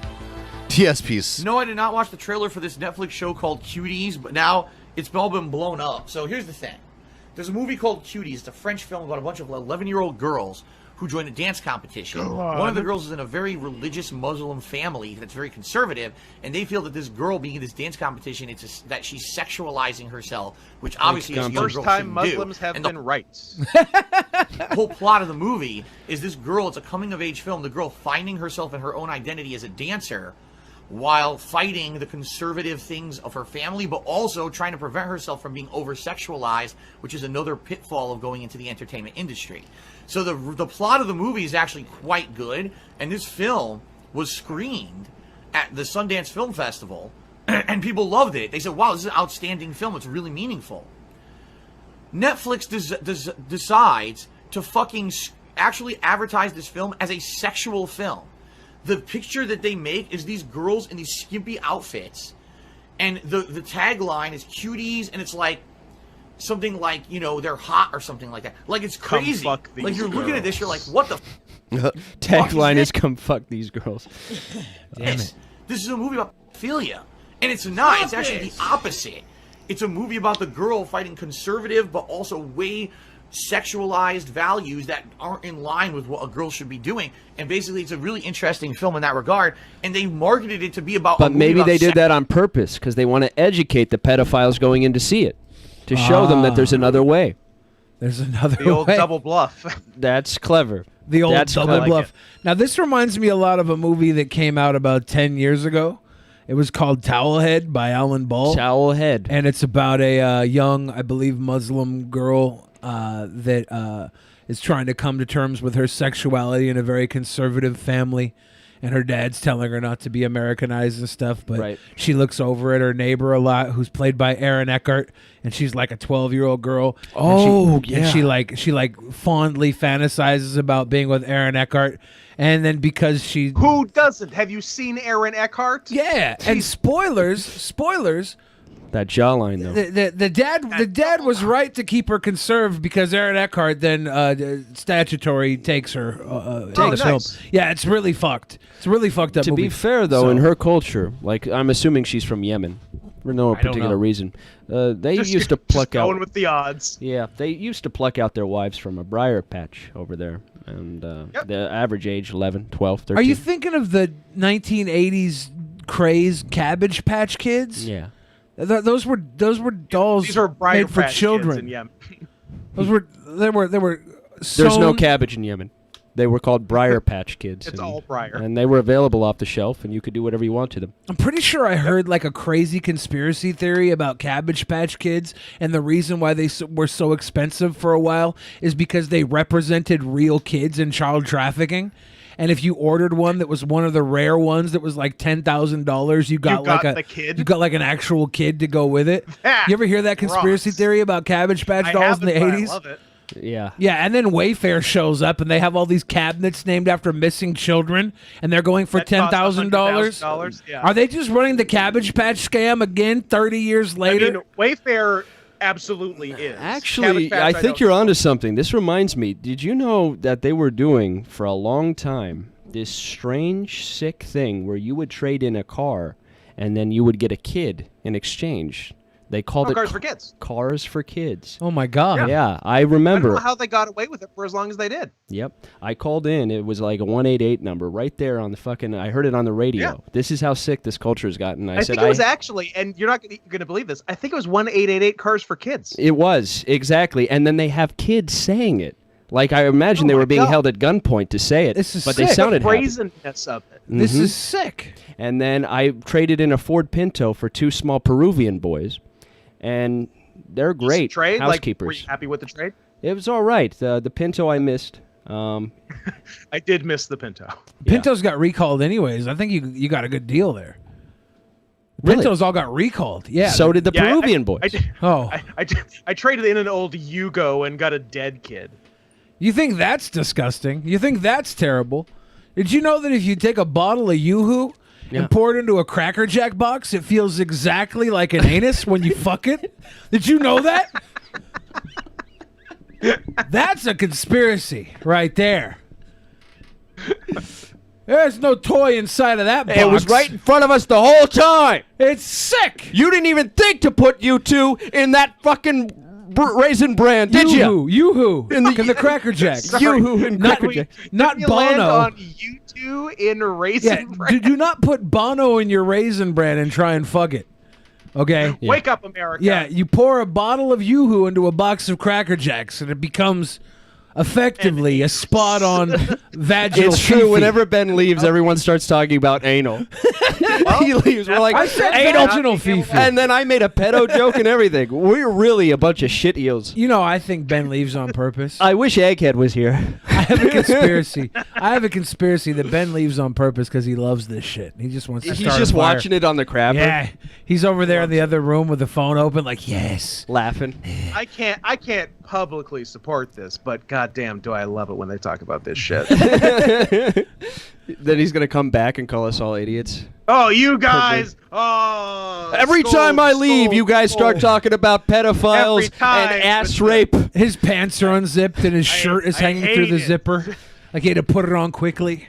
DSP's. No, I did not watch the trailer for this Netflix show called Cuties, but now it's all been blown up. So here's the thing. There's a movie called Cuties. It's a French film about a bunch of 11-year-old girls who join a dance competition. One of the girls is in a very religious Muslim family that's very conservative, and they feel that this girl being in this dance competition, that she's sexualizing herself, which obviously is First time Muslims have been rights. The whole plot of the movie is this girl, it's a coming-of-age film, the girl finding herself in her own identity as a dancer while fighting the conservative things of her family, but also trying to prevent herself from being over-sexualized, which is another pitfall of going into the entertainment industry. So the plot of the movie is actually quite good, and this film was screened at the Sundance Film Festival, and people loved it. They said, wow, this is an outstanding film. It's really meaningful. Netflix decides to fucking actually advertise this film as a sexual film. The picture that they make is these girls in these skimpy outfits, and the tagline is Cuties, and it's like something like, you know, they're hot or something like that. Like, it's crazy. Like, you're looking at this, you're like, what the Tagline is "Come fuck these girls." Damn it. This is a movie about pedophilia, and it's not. It's actually the opposite. It's a movie about the girl fighting conservative, but also way sexualized values that aren't in line with what a girl should be doing. And basically, it's a really interesting film in that regard. And they marketed it to be about. But maybe they did that on purpose because they want to educate the pedophiles going in to see it, to show them that there's another way. There's another The old way. double bluff. That's clever. The old That's double clever. bluff. Now, this reminds me a lot of a movie that came out about 10 years ago. It was called Towelhead by Alan Ball. Towelhead. And it's about a young, I believe, Muslim girl that is trying to come to terms with her sexuality in a very conservative family. And her dad's telling her not to be Americanized and stuff, but she looks over at her neighbor a lot, who's played by Aaron Eckhart, and she's like a 12-year-old girl. Oh, and she like fondly fantasizes about being with Aaron Eckhart, and then because she Who doesn't? Have you seen Aaron Eckhart? yeah, and spoilers. That jawline though. The dad was right to keep her conserved because Aaron Eckhart then statutory takes her in the film. Yeah, it's really fucked. It's a really fucked up To movie. be fair, though, in her culture, like I'm assuming she's from Yemen for no I don't particular know. reason. They Just- used to pluck just out. going with the odds. Yeah, they used to pluck out their wives from a briar patch over there, and the average age 11, 12, 13. Are you thinking of the 1980s craze Cabbage Patch Kids? Yeah. Those were dolls These are Briar made for Patch children. Kids in Yemen. Those were they were There's no sewn- cabbage in Yemen. They were called Briar Patch Kids. It's all briar. And they were available off the shelf, and you could do whatever you want to them. I'm pretty sure I heard like a crazy conspiracy theory about Cabbage Patch Kids, and the reason why they were so expensive for a while is because they represented real kids in child trafficking. And if you ordered one that was one of the rare ones that was like $10,000, you got the kid. You got like an actual kid to go with it. You ever hear that conspiracy theory about Cabbage Patch dolls in the 80s? I love it. Yeah. Yeah, and then Wayfair shows up, and they have all these cabinets named after missing children, and they're going for That cost $10,000. $100,000, yeah. Are they just running the Cabbage Patch scam again 30 years later? I mean, Wayfair absolutely is. Actually, Cabbage Patch, I think don't you're know. onto something. This reminds me. Did you know that they were doing for a long time this strange, sick thing where you would trade in a car, and then you would get a kid in exchange. They called it Cars for Kids. Cars for Kids. Oh my God! Yeah, I I remember. don't know how they got away with it for as long as they did. Yep. I called in. It was like a 188 number right there on the fucking. I heard it on the radio. Yeah. This is how sick this culture has gotten. I said, think it was actually, and you're not going to believe this. I think it was 1888 Cars for Kids. It was, exactly. And then they have kids saying it. Like, I imagine they were being held at gunpoint to say it. This is but sick. they sounded the happy. brazenness of it. This Mhm. is sick. And then I traded in a Ford Pinto for 2 small Peruvian boys. And they're great Trade? housekeepers. Like, were you happy with the trade? It was all right. The Pinto I missed. I did miss the Pinto. Pintos got recalled anyways. I think you got a good deal there. Really? Pintos all got recalled. Yeah. So did the Yeah, Peruvian boys. I traded in an old Yugo and got a dead kid. You think that's disgusting? You think that's terrible? Did you know that if you take a bottle of Yoo-Hoo and pour it into a Cracker Jack box, it feels exactly like an anus when you fuck it? Did you know that? That's a conspiracy right there. There's no toy inside of that box. It was right in front of us the whole time. It's sick. You didn't even think to put you two in that fucking Raisin Bran, did you? Yoo-Hoo. In the Cracker Jack. Yoo-Hoo and Not, Cracker Jack. not You land Bono. on you two in Raisin Bran. Do not put Bono in your Raisin Bran and try and fuck it. Okay? Wake up, America. Yeah, you pour a bottle of Yoo-Hoo into a box of Cracker Jacks and it becomes effectively a spot-on vaginal It's true. fifi. Whenever Ben leaves, everyone starts talking about anal. He leaves. We're like, I said anal, vaginal fifi. and then I made a pedo joke and everything. We're really a bunch of shit eels. You know, I think Ben leaves on purpose. I wish Egghead was here. I have a conspiracy. that Ben leaves on purpose because he loves this shit. He just wants to He's start just a fire. watching it on the crapper. Yeah, he's over there in the other room with the phone open, like yes, laughing. I can't publicly support this, but goddamn, do I love it when they talk about this shit. Then he's gonna come back and call us all idiots. Oh, you guys! Oh, Every time I leave, you guys start talking about pedophiles and ass rape. His pants are unzipped and his shirt is hanging through the zipper. Like he had to put it on quickly.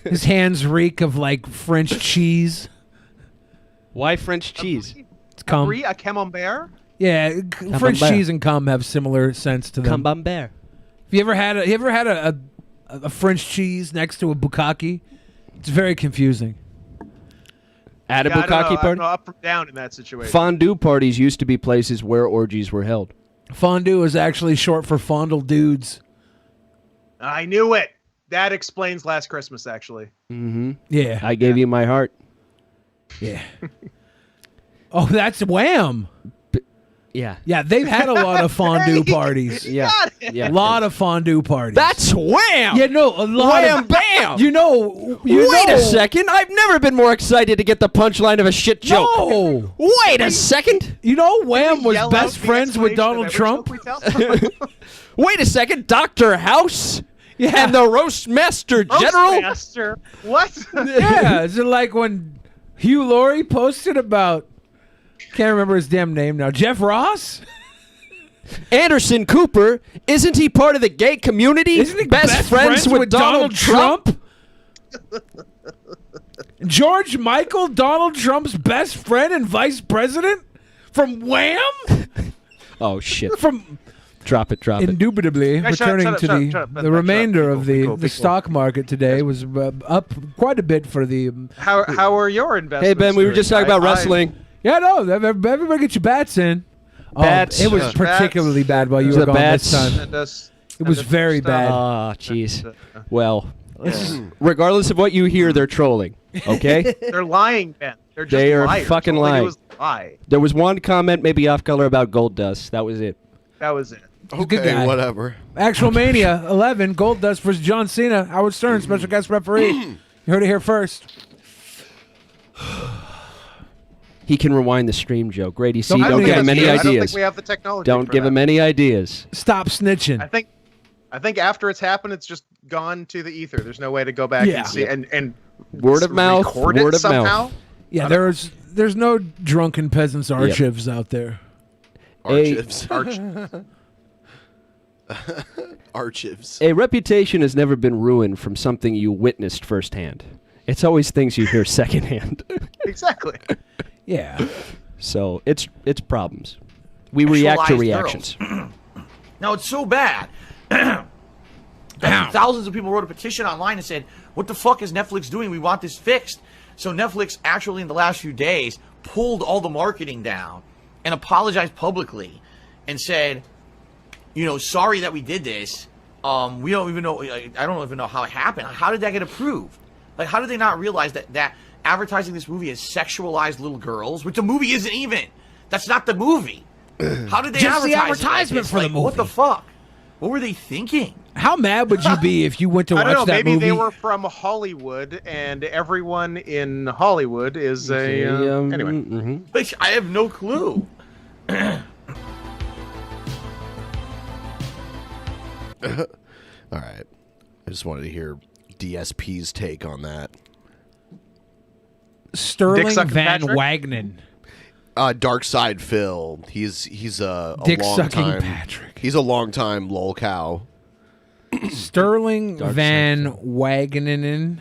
His hands reek of like French cheese. Why French cheese? It's cum. A camembert? Yeah, French Camembert. cheese and cum have similar sense to them. Camembert. Have you ever had a French cheese next to a bukkake? It's very confusing. At a Yeah, I don't know. bukkake I don't party? know, up or down in that situation. Fondue parties used to be places where orgies were held. Fondue is actually short for fondle dudes. I knew it. That explains Last Christmas, actually. Mm-hmm. Yeah. I gave you my heart. Yeah. Oh, that's Wham. Yeah. Yeah, they've had a lot of fondue parties. Yeah. A lot of fondue parties. That's Wham! Yeah, no, a lot Wham of bam! You know, Wait a second. I've never been more excited to get the punchline of a shit joke. No. Wait a second. You know, Wham was yell best out the friends with explanation Donald of every Trump. joke we tell? Wait a second. Dr. House Yeah. and the Roast Master General? Roastmaster? What? Yeah, is it like when Hugh Laurie posted about, can't remember his damn name now, Jeff Ross? Anderson Cooper, isn't he part of the gay community? Isn't he best friends with Donald Trump? George Michael, Donald Trump's best friend and vice president? From Wham? Oh, shit. From Drop it. indubitably Hey, shut up, returning shut up, to shut up, the shut up. the remainder Be of cool, the be cool, be cool. stock market today was up quite a bit for the How are your investments? Hey, Ben, we were doing? just talking about I- wrestling. Yeah, no, everybody get your bats in. Bats. It was Bats. particularly bad while you The were gone bats. this time. Send us- It was send us very stuff. bad. Ah, jeez. Well, regardless of what you hear, they're trolling. Okay? They're lying, Ben. They're just They are liars. fucking All they do lying. is lie. There was one comment, maybe off color, about gold dust. That was it. That was it. He's a good guy. Whatever. Actual Mania 11, Gold Dust versus John Cena. Howard Stern, special guest referee. You heard it here first. He can rewind the stream, Joe. Grady C. Don't Don't give give him him any I don't think ideas. we have the technology. Don't for give that. him any ideas. Stop snitching. I think after it's happened, it's just gone to the ether. There's no way to go back Yeah. and see and Word of mouth. record it Word of somehow. mouth. Yeah, there's no Drunken Peasants archives out there. Archives. Archives. A reputation has never been ruined from something you witnessed firsthand. It's always things you hear secondhand. Exactly. Yeah. So it's problems. We react to Sexualized reactions. Now it's so bad. Thousands of people wrote a petition online and said, "What the fuck is Netflix doing? We want this fixed." So Netflix actually in the last few days pulled all the marketing down and apologized publicly and said, sorry that we did this. We don't even know. I don't even know how it happened. How did that get approved? Like, how did they not realize that advertising this movie as sexualized little girls, which the movie isn't even? That's not the movie. How did they Just the advertise advertisement for the movie. What the fuck? What were they thinking? How mad would you be if you went to I watch don't know. that Maybe movie? they were from Hollywood, and everyone in Hollywood is anyway. Like, I have no clue. All right. I just wanted to hear DSP's take on that. Sterling Dick sucking Van Patrick? Wagenen. Dark Side Phil. He's a Dick long sucking time. Patrick. He's a long time lol cow. Sterling Dark Van Wagenen.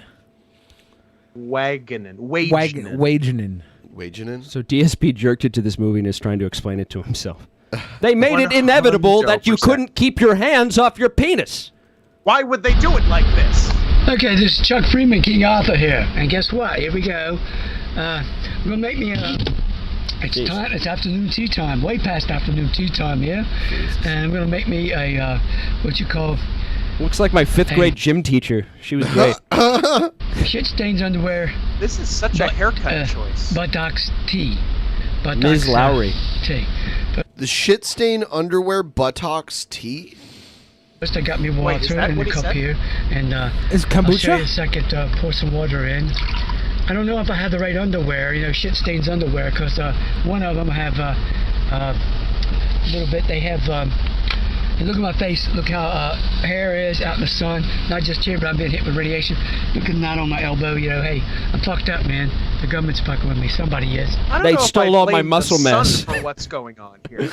Wagenin. So DSP jerked it to this movie and is trying to explain it to himself. They made it inevitable that you couldn't keep your hands off your penis. Why would they do it like this? Okay, this is Chuck Freeman, King Arthur here, and guess what? Here we go. We're gonna make me a. It's afternoon tea time, way past afternoon tea time here, and I'm gonna make me a what you call. Looks like my 5th grade gym teacher. She was great. Shit stains underwear. This is such a haircut choice. Buttocks tea. Buttocks, Ms. Lowry. Tea. The shit stain underwear buttocks tea? First, I got me water in a cup here, and is I'll show kombucha? you in a second. Pour some water in. I don't know if I have the right underwear, shit stains underwear, because one of them have a little bit. They have. Look at my face. Look how hair is out in the sun. Not just here, but I've been hit with radiation. Look at that on my elbow. Hey, I'm fucked up, man. The government's fucking with me. Somebody is. I don't They know if stole I all my blame the muscle sun mass. for what's going on here.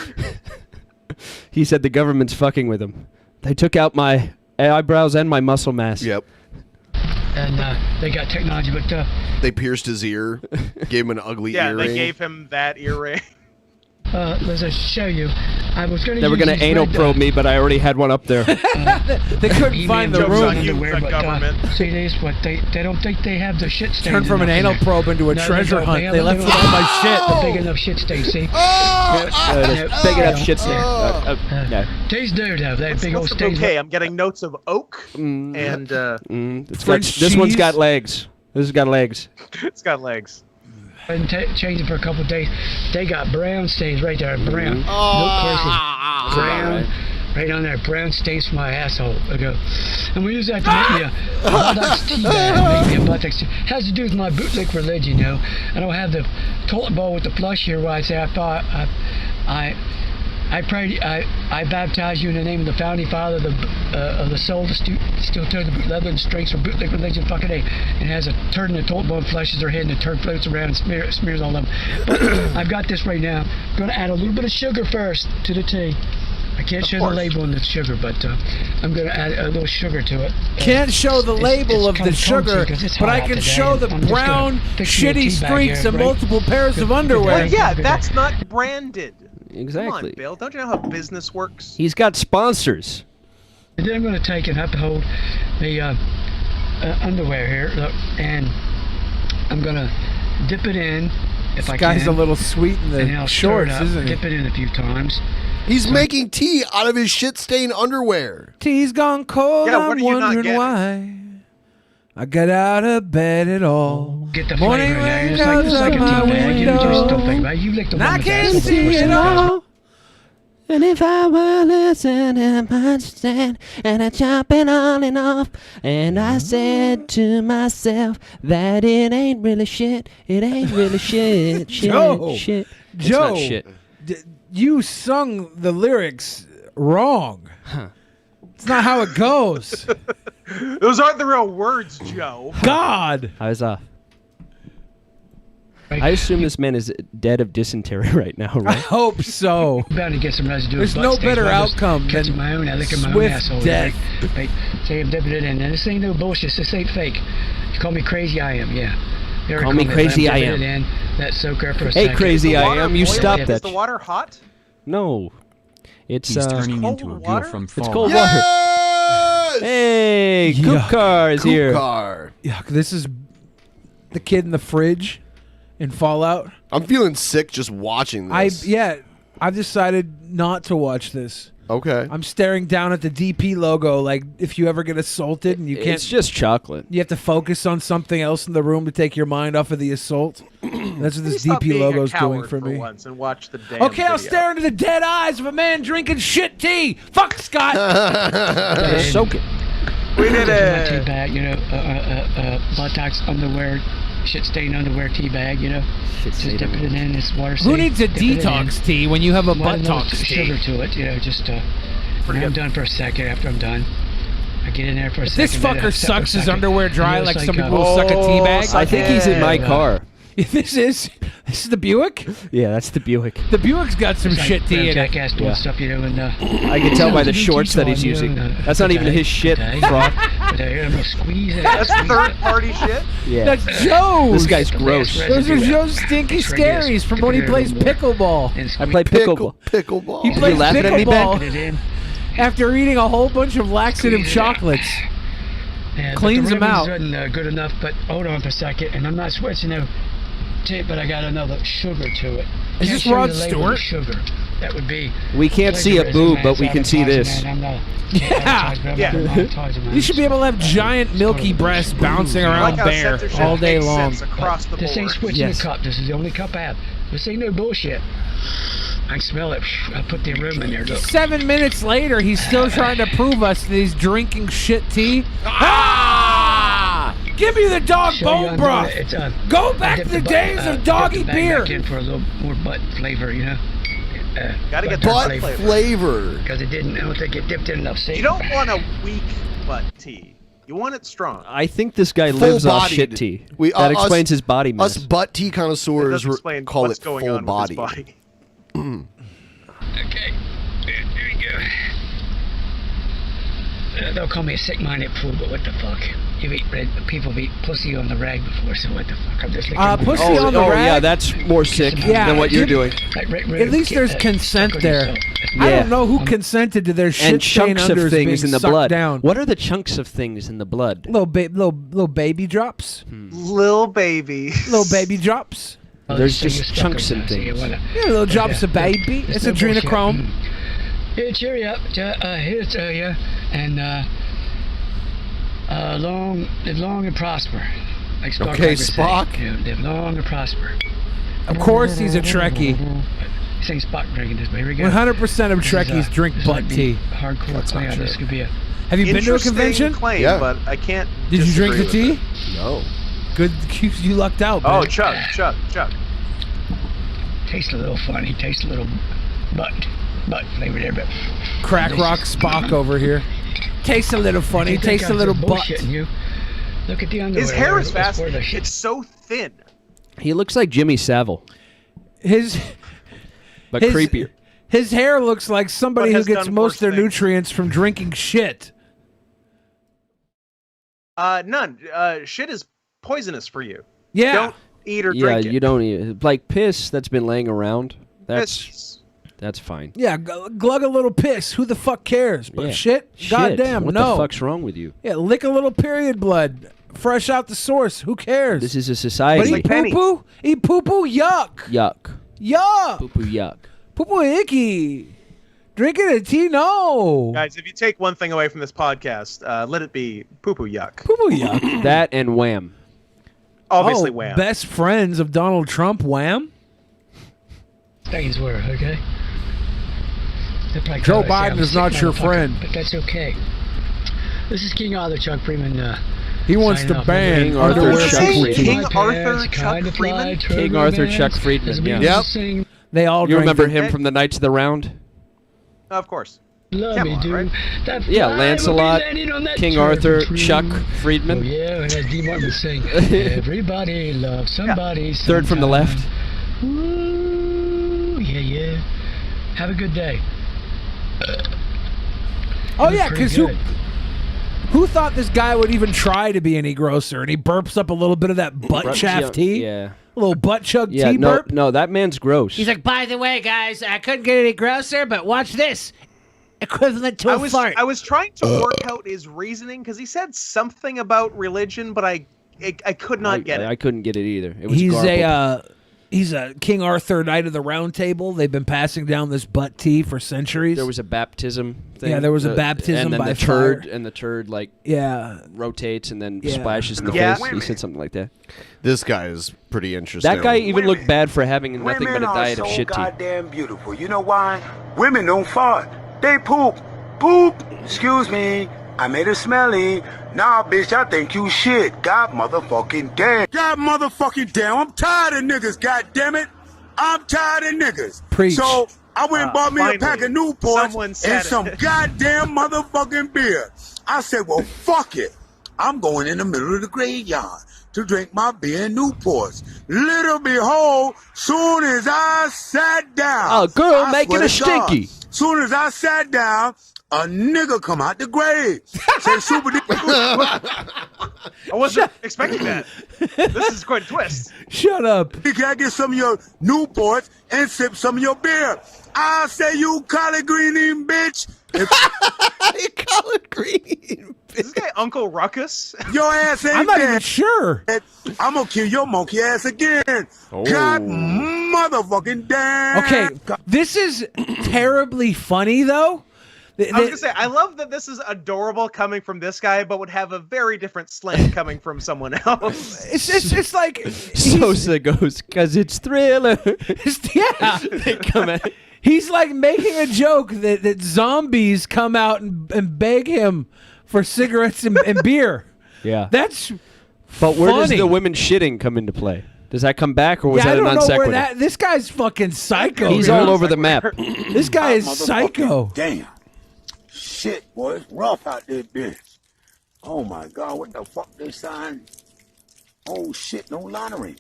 He said the government's fucking with him. They took out my eyebrows and my muscle mass. Yep. And they got technology, but They pierced his ear, gave him an ugly Yeah, earring. they gave him that earring. let's just show you. I was going to. They were going to anal probe me, but I already had one up there. They couldn't find the room. See, this what they don't think they have the shit stains. Turned from an anal probe into a treasure hunt. They left with all my shit. The big enough shit stains. See. Big enough shit stain. No. These do though. They big old stains. Okay, I'm getting notes of oak and This one's got legs. This has got legs. It's got legs. And change it for a couple of days. They got brown stains right there. Brown. Brown. Right on there. Brown stains from my asshole. I go. And we use that to make me a buttocks tea bag. Make me a buttocks tea. Has to do with my bootlick religion, I don't have the toilet bowl with the flush here where I say I pray, I baptize you in the name of the founding father of the soul, the steel toe, the boot leather, and strengths for bootlick religion, fucking A. And it has a turd in the toilet bowl and flushes their head, and the turd floats around and smears all of them. But I've got this right now. I'm going to add a little bit of sugar first to the tea. I can't show the label on the sugar, but I'm going to add a little sugar to it. Can't show the label of the sugar, but I can show the brown, shitty streaks and multiple pairs of underwear. Well, yeah, that's not branded. Exactly. Come on, Bill. Don't you know how business works? He's got sponsors. And then I'm going to take and uphold the underwear here, look, and I'm going to dip it in if I can. This guy's a little sweet in the shorts, isn't he? Dip it in a few times. He's making tea out of his shit-stained underwear. Tea's gone cold, Yeah, what I'm are you not wondering getting? why I got out of bed at all. Get the Morning flavor in there. rain It's like comes up a tea my bag. You just don't think window, about it. You lick the and I woman's can't asshole see before it you all. And if I were listening, I understand, and I jumping on and off, and I said to myself that it ain't really shit, it ain't really shit, shit, Joe, shit. Joe, It's not shit. You sung the lyrics wrong. It's not how it goes. Those aren't the real words, Joe. God. I was off. I assume this man is dead of dysentery right now, I right? hope so. I'm bound to get some residue. There's of no butt stains, better but I just outcome catch than my own. I lick in my own swift asshole. death. Like, say I'm dipping it in, and this ain't no bullshit. This ain't fake. You call me crazy, I am. Yeah. Very Call me common. crazy, I'm I dipping am. it in, that soaker for a Hey, second. crazy I am. You stop Is that. the water hot? No. It's He's turning into a water? girl from It's Fallout. cold water. Hey, Coop Car is here. Car. Yuck, this is the kid in the fridge in Fallout. I'm feeling sick just watching this. I've decided not to watch this. Okay. I'm staring down at the DP logo like if you ever get assaulted and you can't. It's just chocolate. You have to focus on something else in the room to take your mind off of the assault. That's what this Stop DP being a logo's doing coward for me. once and watch the damn Okay, I'll video. stare into the dead eyes of a man drinking shit tea. Fuck Scott. Soak it. We did My it. tea bag, you know, buttocks, underwear, shit stained underwear tea bag, you know. Just dipping it in this water. Who needs a detox tea when you have a buttocks tea? Sugar to it, you know, just when I'm done for a second. After I'm done, I get in there for a If second. this fucker sucks his underwear dry You know, like it's some like, people will suck a tea bag. I think he's in my car. This is the Buick? Yeah, that's the Buick. The Buick's got some It's like shit tea in it. jackass doing stuff, you know, and I can tell by the shorts that he's using. That's not even his shit, Froth. I'm gonna squeeze it. That's third-party shit. Yeah. That's Joe's. This guy's gross. Those are Joe's stinky scaries from when he plays pickleball. I play pickleball. Pickleball. He You plays laughing at me, Ben? pickleball after eating a whole bunch of laxative chocolates. Yeah, Cleans but them the out. ribbons wasn't good enough, but hold on for a second, and I'm not switching no tape, but I got another sugar to it. Is Can't this show you Rod the label Stewart? of Sugar. That would be. We can't see a plagiarism, boob, man. but we It's can see advertising, this. man. I'm not Yeah. advertising, man. You should be able to have giant milky breasts bouncing around how bare censorship all day makes long. sense across the This ain't board. switching Yes. the cup. This is the only cup I have. This ain't no bullshit. I can smell it. I put the aroma in there. Look. 7 minutes later, he's still trying to prove us that he's drinking shit tea. Ah! Give me the dog Show you bone I'm broth. doing it. It's, Go I back dipped to the butt- days of dipped doggy the bag beer. back in for a little more butt flavor, you know. Gotta get Butt butt flavor. Because it didn't. I don't think it dipped in enough. See? You don't want a weak butt tea. You want it strong. I think this guy lives off Full-bodied. shit tea. We- That us- explains his body mass. Us butt tea It connoisseurs doesn't explain call what's it going full on body. with his body. Okay. There we go. They'll call me a sick-minded fool, but what the fuck? You've eaten people have eaten pussy on the rag before, so what the fuck? I'm just licking Pussy oh, on the oh rag? yeah, that's more sick Yeah, than what you're you- doing. At least there's consent there. I Yeah. don't know who consented to their shit And chunks stain of unders things being in the sucked blood. down. What are the chunks of things in the blood? Little baby drops. Lil baby. Little baby drops. There's just chunks and things. Yeah, little drops of baby. It's adrenochrome. Here, cheer you up. Here to you, and live long and prosper. Like Spock Okay, would say. Spock. You know, live long and prosper. Of course, he's a Trekkie. This ain't Spock drinking this, but here we go. 100% of This is, Trekkies drink this butt might be tea. Hardcore That's not play. true. This could be a. Have you been to a Interesting convention? claim, Yeah. but I can't. Did you drink the disagree with tea? it. No. Good, you lucked out. Oh, man. chug. Tastes a little funny. Tastes a little butt flavor there, but. Crack rock Spock over here. Tastes a little funny. You think Tastes a I'm little just butt. bullshitting you. Look at the underwear. His hair is That's where fascinating. the shit- It's so thin. He looks like Jimmy Savile, His but his- creepier. His hair looks like somebody But who has gets done most worse of their things. nutrients from drinking shit. None. Shit is poisonous for you. Yeah. Don't eat or Yeah, drink it. you don't eat like piss that's been laying around. Piss. That's fine. Yeah, glug a little piss. Who the fuck cares? But Yeah. shit, goddamn, what no. the fuck's wrong with you? Yeah, lick a little period blood. Fresh out the source. Who cares? This is a But society. eat poo-poo? Eat poo-poo? Yuck. Yuck. Yuck. Poo-poo yuck. Poo-poo icky. Drinking a tea? No. Guys, if you take one thing away from this podcast, let it be poo-poo yuck. Poo-poo yuck. That and Wham. Obviously, Oh, Wham. Best friends of Donald Trump, Wham? Things were, okay? They'll probably Joe call us, Biden I'm is sick not your motherfucker, friend. But that's okay. This is King Arthur Chuck Freeman. He wants signing to off. ban King Arthur underwear Chuck poo-poo Friedman. tea. King Arthur Pants, Chuck kind of fly, Freeman? turtle King Arthur bands, Chuck Friedman, as yeah. we Yep. sing. They all You drink remember it. him from the Knights of the Round? Of course. Love me, dude. That Yeah, fly Lancelot, will be landing on that King turkey Arthur, tree. Chuck, Friedman. Oh, yeah, and as D. Martin was saying, everybody loves somebody. Third from the sometime. left. Ooh, yeah. Have a good day. Oh yeah, pretty because good. who thought this guy would even try to be any grosser? And he burps up a little bit of that butt chaff tea. Yeah. A little butt chug Yeah, tea burp. no, that man's gross. He's like, by the way, guys, I couldn't get any grosser, but watch this. Equivalent to a fart. I was trying to work out his reasoning because he said something about religion, but I could not get it. I couldn't get it either. It was garbled. He's a King Arthur Knight of the Round Table. They've been passing down this butt tea for centuries. There was a baptism thing. Yeah, there was a baptism and then by the turd, fire. and the turd rotates and then Yeah. splashes in the Yeah. face. He said something like that. This guy is pretty interesting. That guy even looked bad for having nothing but Women a are diet so of shit tea. goddamn beautiful. You know why? Women don't fart. They poop. Poop. Excuse me. I made it smelly. Nah, bitch, I think you shit. God motherfucking damn. God motherfucking damn. I'm tired of niggas, goddammit. I'm tired of niggas. Preach. So I went and bought me finally, a pack of Newports someone and said some it. goddamn motherfucking beer. I said, well, fuck it. I'm going in the middle of the graveyard to drink my beer and Newports. Little behold, soon as I sat down. A girl I making swear a to God, stinky. Soon as I sat down, a nigga come out the grave. Say super I wasn't expecting that. This is quite a twist. Shut up. Can I get some of your Newports and sip some of your beer? I say you collard green eating bitch. Collard green. Is this guy Uncle Ruckus? Your ass ain't I'm not dead. even sure. I'm gonna kill your monkey ass again. God motherfucking damn. Okay, this is terribly funny though. I was gonna say, I love that this is adorable coming from this guy, but would have a very different slant coming from someone else. It's like Sosa goes, cause it's Thriller. yeah. They come at He's like making a joke that zombies come out and beg him for cigarettes and beer. Yeah. That's But where does funny. the women shitting come into play? Does that come back, or was I that a don't non know sequitur? where that. This guy's fucking psycho. He's dude. all over the map. This guy is psycho. Damn. Shit, boy, it's rough out there, bitch. Oh my God, what the fuck they sign? Oh shit, no lottery.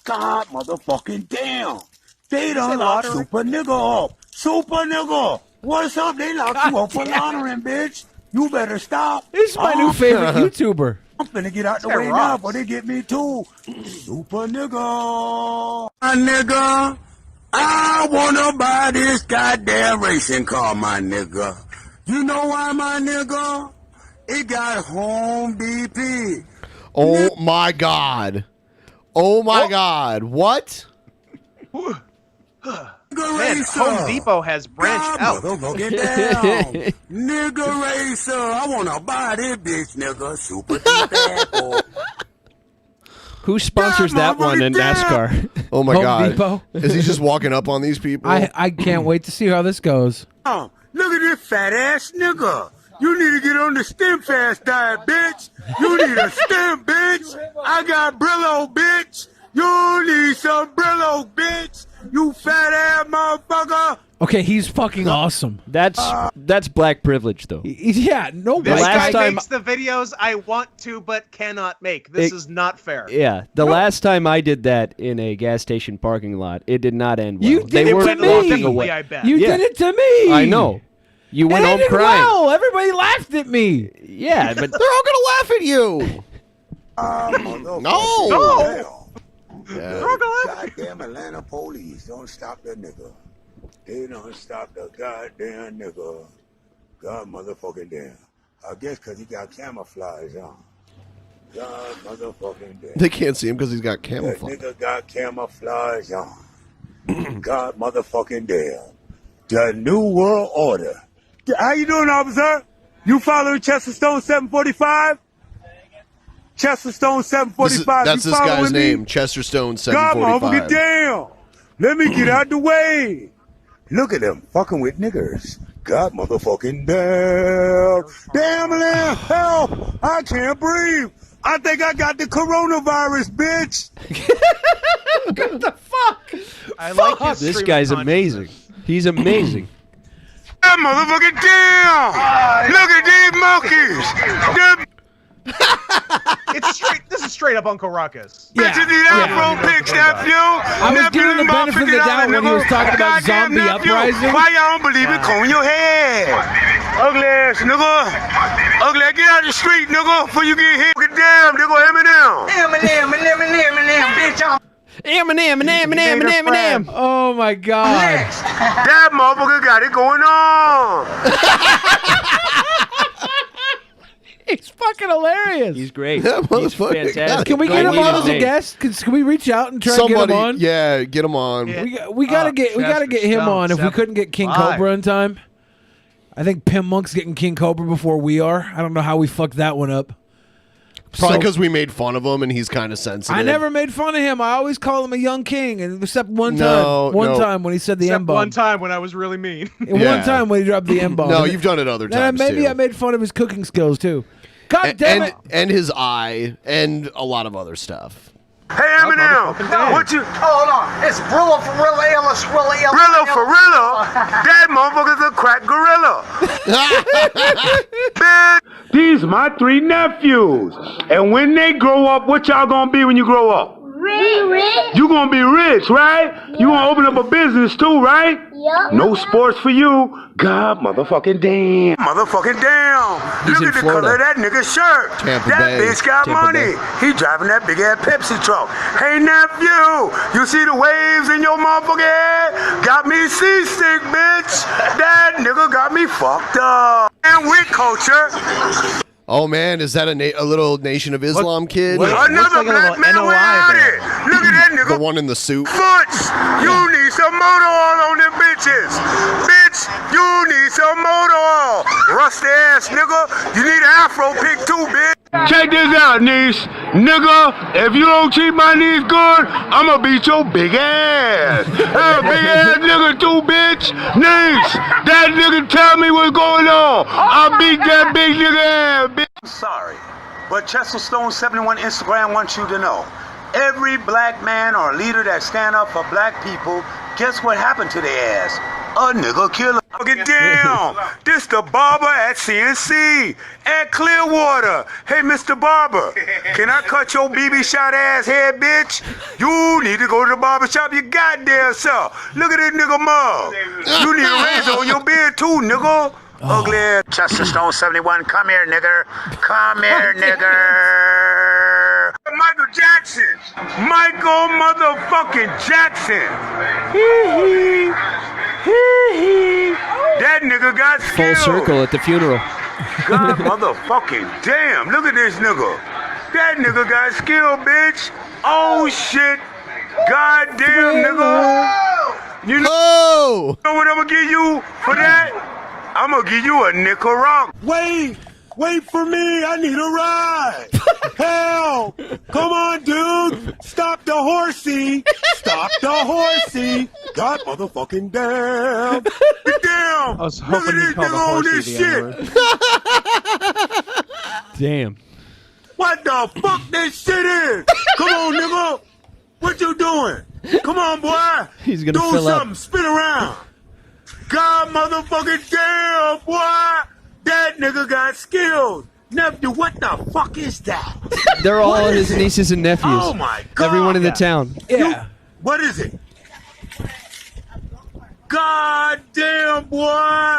God motherfucking damn. They done locked Super Nigga up. Super Nigga. What's up? They locked you up for lottering, bitch. You better stop. This is my new favorite YouTuber. I'm finna get out the This guy way now, rocks. but they get me too. Super Nigga. My nigga. I wanna buy this goddamn racing car, my nigga. You know why, my nigga? It got home BP. Oh my God. Oh my God. What? Man, Home Depot has branched out. Get down. Nigga racer. I wanna buy this bitch, nigga. Super Depot. Who sponsors that one in NASCAR? Oh my Home God. Depot. Is he just walking up on these people? I can't wait to see how this goes. Oh, look at this fat ass nigga. You need to get on the stem fast diet, bitch. You need a stem, bitch. I got Brillo, bitch. You need some Brillo, bitch. You fat ass motherfucker. Okay, he's fucking awesome. That's black privilege, though. Yeah, no. This last guy time- makes the videos I want to but cannot make. This is not fair. Yeah, the last time I did that in a gas station parking lot, it did not end well. You did they it weren't to walking me. away. I bet. You Yeah. did it to me. I know. You went And I home did crying. well. Everybody laughed at me. Yeah, but They're all gonna laugh at you. No. Goddamn Atlanta police don't stop the nigga. They don't stop the goddamn nigga. God motherfucking damn. I guess because he got camouflage on. God motherfucking damn. They can't see him because he's got That camouflage. nigga got camouflage on. God motherfucking damn. The New World Order. How you doing, officer? You following Chester Stone 745? Chester Stone 745. That's you this guy's following me? name, Chester Stone God motherfucking 745. damn. Let me get out the way. Look at them fucking with niggers. God motherfucking damn. Damn, man, help. I can't breathe. I think I got the coronavirus, bitch. What the fuck? I like his this stream of guy's consciousness. amazing. He's amazing. Motherfucking damn! Look at these monkeys! This is straight up Uncle Ruckus. Yeah. I was giving the benefit of the doubt when he was talking about zombie uprising. Why y'all don't believe it? Comb your head. Ugly ass nigga. Ugly ass, get out the street, nigga, before you get hit. Get damn, nigga, Eminem. Bitch, Eminem. Oh my God. That motherfucker got it going on. He's fucking hilarious. He's great. That He's motherfucker. fantastic. Can we get him on as a guest? Can we reach out and try to get him on? Yeah, get him on. We gotta get him on. If we couldn't get King Cobra in time, I think Pimp Monk's getting King Cobra before we are. I don't know how we fucked that one up. Probably because we made fun of him and he's kind of sensitive. I never made fun of him. I always call him a young king, and except one No, time. One no. time when he said the M-bomb. One time when I was really mean. One time when he dropped the M-bomb. No, you've done it other times Maybe too. I made fun of his cooking skills too. God damn it! And his eye and a lot of other stuff. Hey, Eminem, what you... Hold on. It's Brillo for Rilla, Illa, Skrilla, Illa. Brillo for Rilla? That motherfucker's a crack gorilla. Man, these my 3 nephews. And when they grow up, what y'all gonna be when you grow up? Rich. You gonna be rich, right? You gonna open up a business too, right? Yup. No sports for you. God motherfucking damn. Motherfucking damn. He's Look in at the Florida. color of that nigga's shirt. Tampa that Bay. bitch got Tampa money. He driving that big ass Pepsi truck. Hey nephew, you see the waves in your motherfucking head? Got me seasick, bitch. That nigga got me fucked up. And with culture. Oh man, is that a little Nation of Islam kid? Another black man without it. Look at that nigga. The one in the suit. Foots, you need some motor oil on them bitches. Bitch, you need some motor oil. Rusty ass nigga, you need an Afro pick too, bitch. Check this out, niece. Nigga, if you don't treat my niece good, I'ma beat your big ass. I'm a big ass nigga too, bitch. Niece, that nigga tell me what's going on. I'll beat that big nigga ass, bitch. I'm sorry, but Chester Stone 71 Instagram wants you to know. Every black man or leader that stand up for black people, guess what happened to their ass? A nigga killer. Get down. This the barber at CNC at Clearwater. Hey, Mr. Barber, can I cut your BB shot ass head, bitch? You need to go to the barber shop your goddamn self. Look at this nigga mug. You need a razor on your beard too, nigga. Ugly ass. Chester Stone 71, come here, nigger. Come here, nigger. Michael Jackson. Michael motherfucking Jackson. Hee hee. Hee hee. That nigga got Full skills. circle at the funeral. God motherfucking damn. Look at this nigga. That nigga got skill, bitch. Oh shit. God damn, nigga. You know what I'm gonna give you for that? I'm gonna give you a nickel rock. Wait for me. I need a ride. Hell, come on, dude. Stop the horsey. Stop the horsey. God motherfucking damn. Damn. I was hoping you called the horsey the N-word. Damn. What the fuck this shit is? Come on, nigga. What you doing? Come on, boy. He's gonna do fill up. something. Spin around. God motherfucking damn, boy. That nigga got skills. Nephew, what the fuck is that? They're all What is his it? nieces and nephews. Oh my God. Everyone in the town. Yeah. What is it? God damn, boy.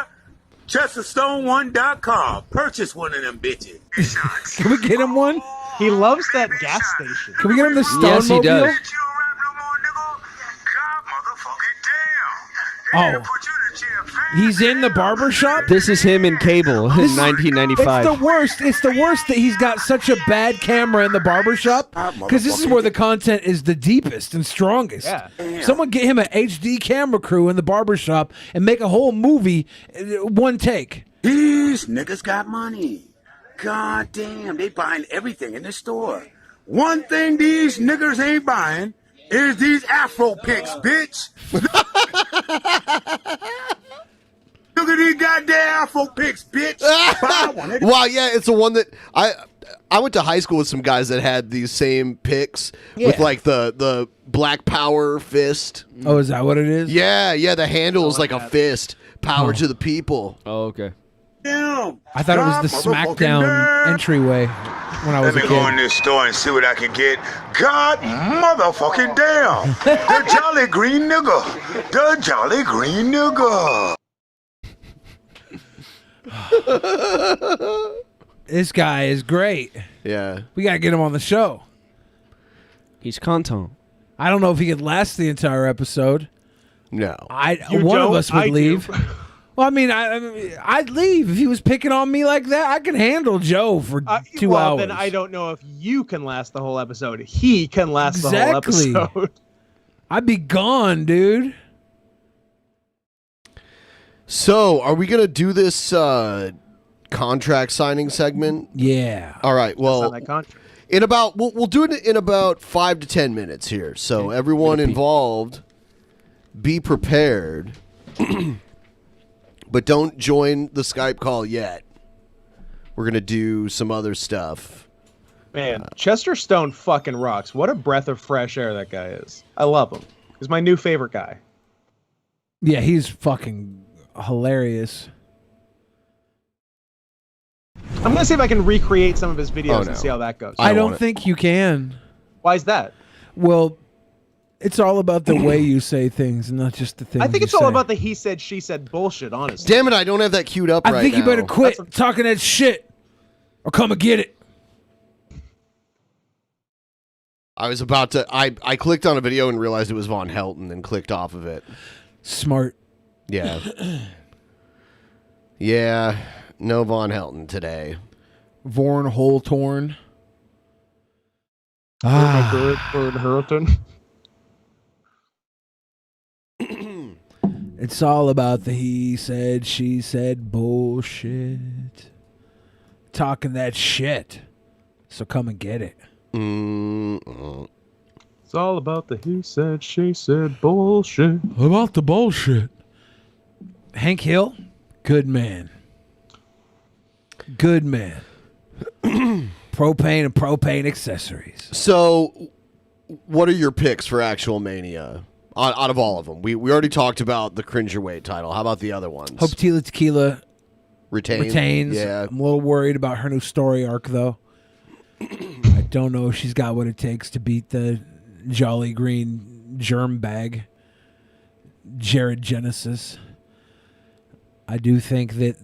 ChesterStone1.com. Purchase one of them bitches. Can we get him one? He loves that gas station. Can we get him the Stone Yes, he Mobile? does. Oh. He's in the barber shop? This is him in Cable in 1995. It's the worst. It's the worst that he's got such a bad camera in the barbershop because this is where the content is the deepest and strongest. Yeah. Someone get him an HD camera crew in the barbershop and make a whole movie one take. These niggas got money. God damn, they buying everything in the store. One thing these niggas ain't buying is these Afro pics, bitch. Look at these goddamn Afro pics, bitch. Wow, yeah, it's the one that I went to high school with some guys that had these same pics with like the Black Power fist. Oh, is that what it is? Yeah, the handle is like a fist. Power to the people. Oh, okay. I thought it was the SmackDown entryway when I was a Let me go in kid. this store and see what I can get. God motherfucking damn! The Jolly Green Nigga! The Jolly Green Nigga! This guy is great. Yeah. We got to get him on the show. He's content. I don't know if he could last the entire episode. No. One of us would leave. Well, I mean, I'd leave if he was picking on me like that. I can handle Joe for 2 hours. Then I don't know if you can last the whole episode. He can last the whole episode. I'd be gone, dude. So, are we going to do this contract signing segment? Yeah. All right. Well, That's not that contract. in about we'll do it in about 5 to 10 minutes here. So, everyone involved, be prepared. But don't join the Skype call yet. We're going to do some other stuff. Man, Chester Stone fucking rocks. What a breath of fresh air that guy is. I love him. He's my new favorite guy. Yeah, he's fucking hilarious. I'm going to see if I can recreate some of his videos and see how that goes. I don't think you can. Why is that? Well, it's all about the way you say things, not just the things. I think you it's all say. about the he said, she said bullshit, honestly. Damn it, I don't have that queued up right now. I think you better quit talking that shit or come and get it. I was about to... I clicked on a video and realized it was Von Helton and clicked off of it. Smart. Yeah. Yeah. No Von Helton today. Vorn Holtorn. Hurlton. It's all about the he said, she said bullshit. Talking that shit. So come and get it. It's all about the he said, she said bullshit. About the bullshit. Hank Hill, good man. Good man. Propane and propane accessories. So, what are your picks for actual Mania? Out of all of them. We already talked about the Cringerweight title. How about the other ones? Hope Tila Tequila retains. Yeah. I'm a little worried about her new story arc, though. I don't know if she's got what it takes to beat the Jolly Green germ bag, Jared Genesis. I do think that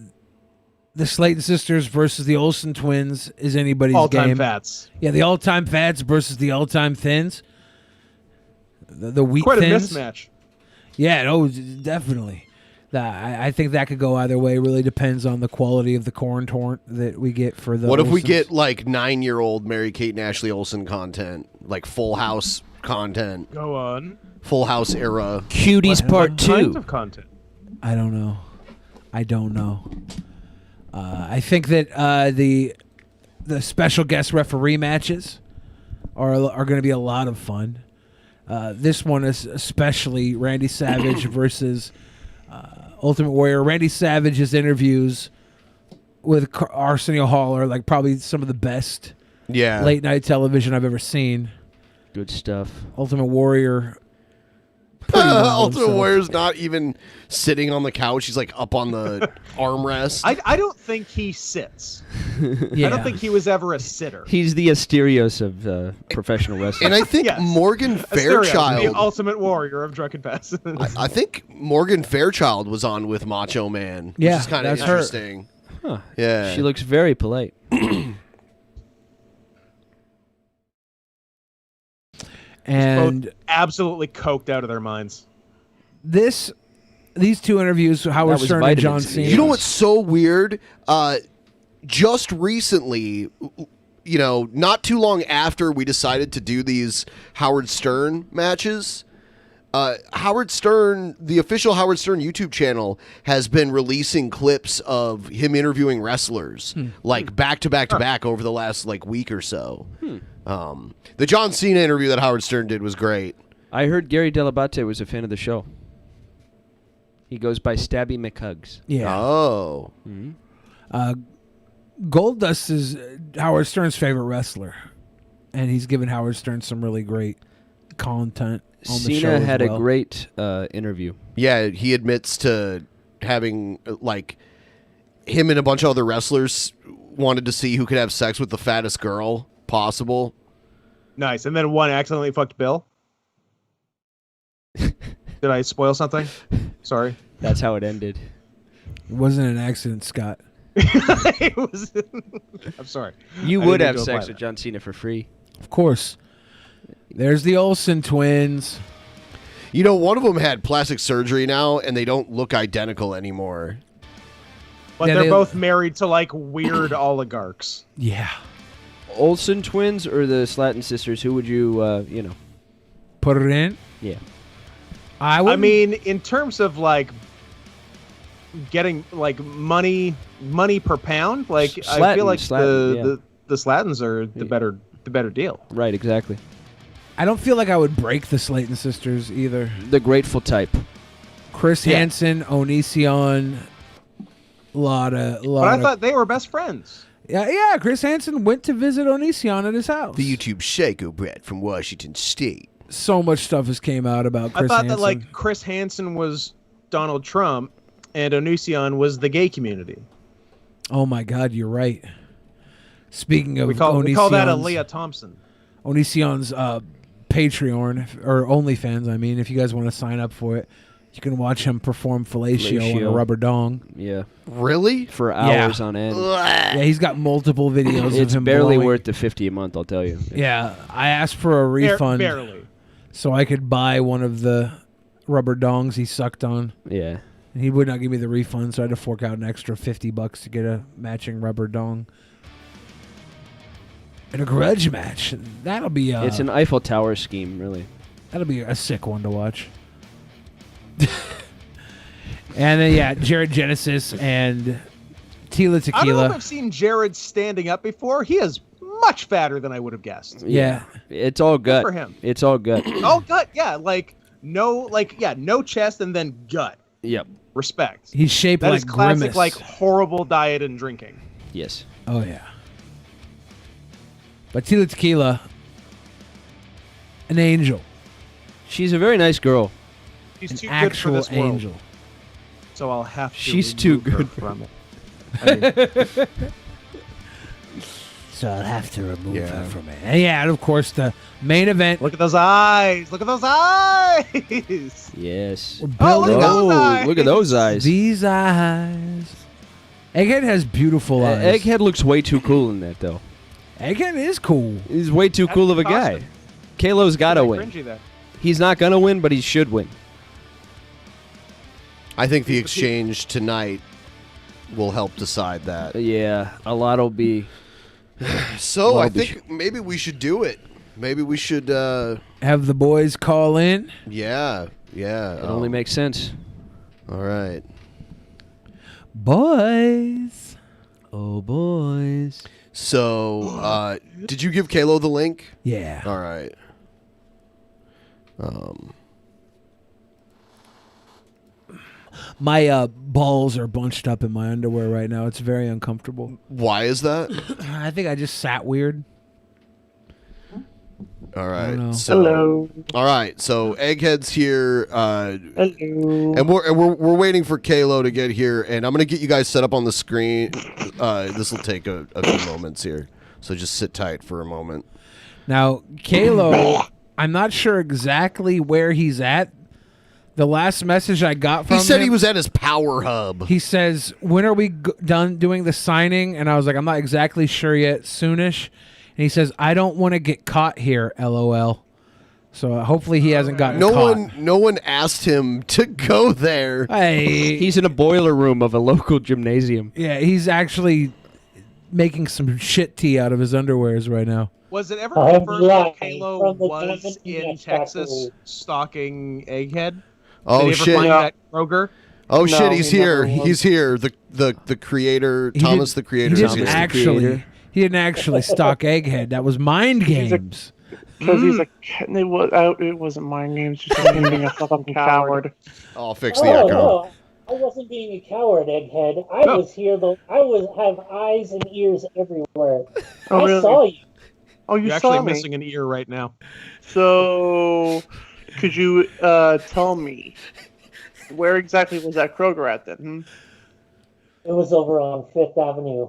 the Slayton sisters versus the Olsen twins is anybody's All-time game. fats. Yeah, the all-time fats versus the all-time thins. The wheat Quite thins. a mismatch. Yeah, no, definitely. I think that could go either way. It really depends on the quality of the corn torrent that we get for the What if we Olsens. get like 9-year-old Mary-Kate and Ashley Olsen content? Like Full House content? Go on. Full House era. Cuties Part 2. Kinds of content. I don't know. I think that the special guest referee matches are going to be a lot of fun. This one is especially Randy Savage versus Ultimate Warrior. Randy Savage's interviews with Arsenio Hall are like probably some of the best late night television I've ever seen. Good stuff. Ultimate Warrior. well Ultimate himself. Warrior's not even sitting on the couch. He's like up on the armrest. I don't think he sits. Yeah. I don't think he was ever a sitter. He's the Asterios of professional wrestling. And I think Yes. Morgan Asterio, Fairchild... the ultimate warrior of Drunken Peasants. I think Morgan Fairchild was on with Macho Man, which Yeah, is kind of that's her. interesting. Huh. Yeah. She looks very polite. And Both absolutely coked out of their minds. these two interviews, Howard was Stern and John vitamins. Cena. You know what's so weird? Just recently, not too long after we decided to do these Howard Stern matches, Howard Stern, the official Howard Stern YouTube channel, has been releasing clips of him interviewing wrestlers, like back to back to back over the last week or so. The John Cena interview that Howard Stern did was great. I heard Gary Delabate was a fan of the show. He goes by Stabby McHugs. Yeah. Oh. Goldust is Howard Stern's favorite wrestler, and he's given Howard Stern some really great content on the show. Cena as had well. a great interview. Yeah, he admits to having like him and a bunch of other wrestlers wanted to see who could have sex with the fattest girl possible. Nice. And then one accidentally fucked Bill. Did I spoil something? Sorry. That's how it ended. It wasn't an accident, Scott. It was. I'm sorry. You I would didn't have mean to sex apply with John Cena for free. Of course. There's the Olsen twins. You know, one of them had plastic surgery now, and they don't look identical anymore. But they're both married to like weird oligarchs. Yeah. Olsen twins or the Slatton sisters? Who would you, put it in? Yeah. I mean, in terms of like getting like money per pound, like I feel like the Slattons are the better deal. Right, exactly. I don't feel like I would break the Slayton sisters either. The grateful type. Chris Hansen, Onision, But I thought they were best friends. Yeah. Chris Hansen went to visit Onision at his house. The YouTube Shaco Brett from Washington State. So much stuff has came out about Chris I thought Hansen. that like Chris Hansen was Donald Trump and Onision was the gay community. Oh my God, you're right. Speaking of We call that Aaliyah Thompson. Onision's Patreon or OnlyFans. I mean, if you guys want to sign up for it, you can watch him perform fellatio on a rubber dong. Yeah. Really? For hours on end. Yeah, he's got multiple videos It's of him barely blowing. worth the $50 a month, I'll tell you. Yeah, I asked for a refund. Barely. So I could buy one of the rubber dongs he sucked on. Yeah. And he would not give me the refund, so I had to fork out an extra $50 to get a matching rubber dong. And a grudge match. That'll be It's an Eiffel Tower scheme, really. That'll be a sick one to watch. And then Jared Genesis and Tila Tequila. I don't know if I've seen Jared standing up before. He is much fatter than I would have guessed. Yeah. It's all gut. for him. It's all gut. Oh, gut. Yeah, no chest and then gut. Yep. Respect. He's shaped That like is classic, Grimace. like horrible diet and drinking. Yes. Oh, yeah. But Tila Tequila, an angel. She's a very nice girl. She's An too actual good for this world. angel. So I'll have to. She's too remove her good. from it. So I'll have to remove her from it. And of course, the main event. Look at those eyes. Look at those eyes. Yes. Oh, look at those eyes. Look at those eyes. These eyes. Egghead has beautiful eyes. Egghead looks way too cool in that, though. Egghead is cool. He's way too cool of a guy. Kalo's got to win. Cringy there. He's not going to win, but he should win. I think the exchange tonight will help decide that. Yeah, a lot will be. So I think maybe we should do it. Maybe we should have the boys call in. Yeah. It only makes sense. All right. Boys. Oh, boys. So, did you give Kalo the link? Yeah. All right. My balls are bunched up in my underwear right now. It's very uncomfortable. Why is that? I think I just sat weird. All right. know. So, Hello. All right. So Egghead's here. Hello. And we're waiting for Kalo to get here, and I'm gonna get you guys set up on the screen. This will take a few moments here, so just sit tight for a moment. Now, Kalo, I'm not sure exactly where he's at. The last message I got from him... He said he was at his power hub. He says, when are we done doing the signing? And I was like, I'm not exactly sure yet, soonish. And he says, I don't want to get caught here, LOL. So hopefully he hasn't gotten caught. No one asked him to go there. Hey. He's in a boiler room of a local gymnasium. Yeah, he's actually making some shit tea out of his underwears right now. Was it ever confirmed that Kalo was in Texas stalking Egghead? Oh, Did he ever shit. find that Kroger? Oh No, shit, he's he here. never was. He's here. The creator, Thomas the creator. He is didn't here. he didn't actually stalk Egghead. That was mind games. Because he's a it wasn't mind games. Just him being a fucking coward. I'll fix the echo. No, I wasn't being a coward, Egghead. I was here. I have eyes and ears everywhere. Oh, I really? saw you. Oh, you You're saw actually me. missing an ear right now. So, could you tell me Where exactly was that Kroger at then? It was over on Fifth Avenue.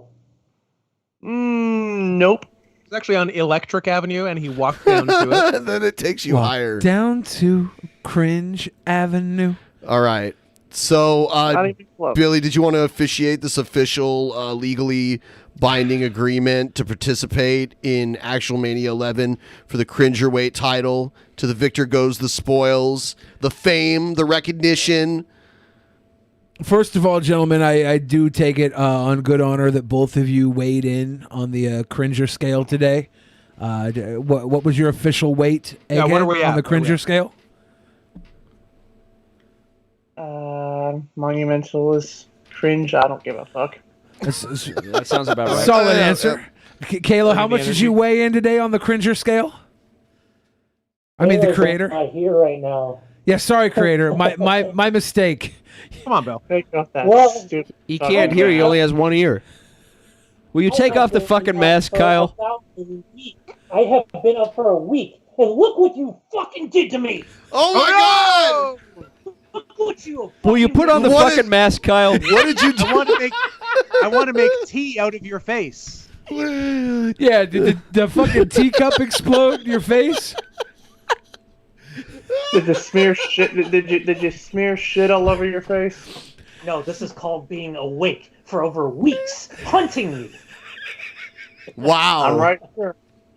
Nope. It's actually on Electric Avenue, and he walked down to it. And then it takes you Walk higher. down to Cringe Avenue. All right. So, Not even close. Billy, did you want to officiate this official, legally binding agreement to participate in Actual Mania 11 for the Cringerweight title? To the victor goes the spoils, the fame, the recognition. First of all, gentlemen, I do take it on good honor that both of you weighed in on the Cringer scale today. What was your official weight, Yeah, what are we on at? the Cringer scale? Monumental is cringe. I don't give a fuck. That sounds about right. Solid answer. Kayla, how much did you weigh in today on the Cringer scale? I mean, the creator. I hear right now. Yeah, sorry, creator. My mistake. Come on, Bill. Take off that Well, stupid He fucking can't hear. He mask. only has one ear. Will you take off the fucking mask, Kyle? I have been up for a week, and look what you fucking did to me. Oh my God! Look what you. Will you put on the What fucking mask, Kyle? What did you do? I want to make tea out of your face. Yeah, did the fucking teacup explode in your face? Did you smear shit? Did you smear shit all over your face? No, this is called being awake for over weeks, hunting you. Wow. I'm right here.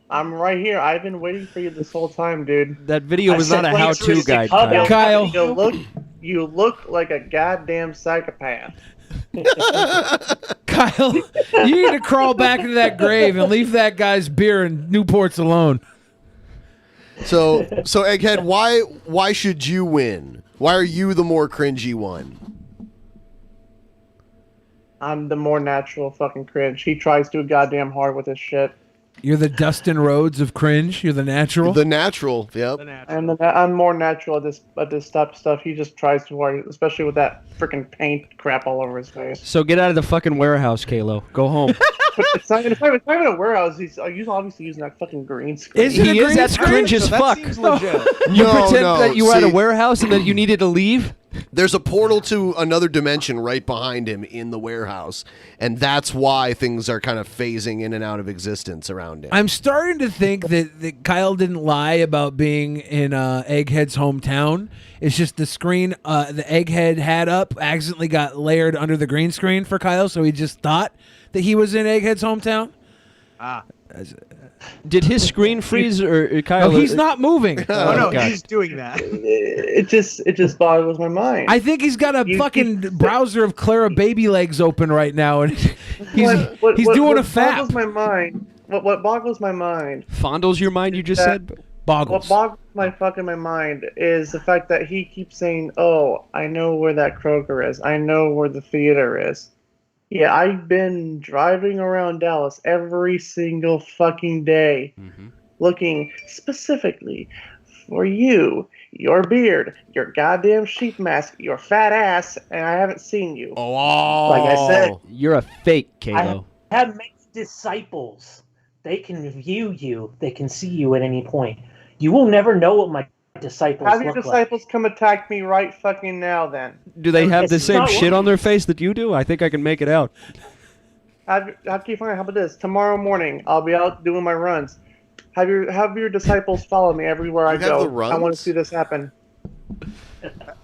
I'm right here. I've been waiting for you this whole time, dude. That video was not a how-to guide, Kyle. Kyle. You look like a goddamn psychopath. Kyle, you need to crawl back into that grave and leave that guy's beer and Newports alone. So Egghead, why should you win? Why are you the more cringy one? I'm the more natural fucking cringe. He tries too goddamn hard with his shit. You're the Dustin Rhodes of cringe. You're the natural. The natural. Yep. I'm more natural at this stuff. He just tries too hard, especially with that freaking paint crap all over his face. So get out of the fucking warehouse, Kalo. Go home. But it's not even a warehouse. He's obviously using that fucking green screen. He is. That's cringe as fuck. You pretend that you were at a warehouse and that you needed to leave? There's a portal to another dimension right behind him in the warehouse, and that's why things are kind of phasing in and out of existence around him. I'm starting to think that Kyle didn't lie about being in Egghead's hometown. It's just the screen the Egghead had up accidentally got layered under the green screen for Kyle, so he just thought that he was in Egghead's hometown. Did his screen freeze or Kyle? No, he's not moving. Oh no, God. he's doing that. It just boggles my mind. I think he's got a fucking browser of Clara baby legs open right now, and he's doing a fap. Boggles my mind. What boggles my mind? Fondles your mind, you just said? Boggles. What boggles my mind is the fact that he keeps saying, "Oh, I know where that Kroger is. I know where the theater is." Yeah, I've been driving around Dallas every single fucking day, looking specifically for you, your beard, your goddamn sheep mask, your fat ass, and I haven't seen you. Oh, like I said, you're a fake, Kalo. I have many disciples. They can view you. They can see you at any point. You will never know what my disciples have your look disciples come attack me right fucking now, then. Do they have the It's same not shit on their face that you do? I think I can make it out. How about this? Tomorrow morning, I'll be out doing my runs. Have your disciples follow me everywhere I have go. the runs? I want to see this happen.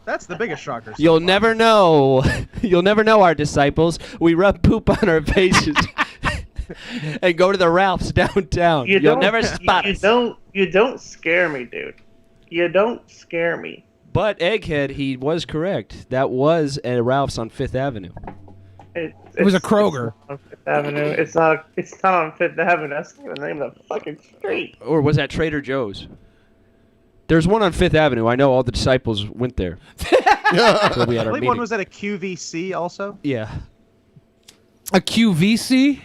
That's the biggest shocker. You'll never know. You'll never know our disciples. We rub poop on our faces and go to the Ralphs downtown. You'll never spot us. You don't scare me, dude. You don't scare me. But Egghead, he was correct. That was a Ralph's on Fifth Avenue. It was a Kroger. On Fifth Avenue. It's not on Fifth Avenue. That's not the name of the fucking street. Or was that Trader Joe's? There's one on Fifth Avenue. I know all the disciples went there. I believe one was at a QVC also. Yeah. A QVC?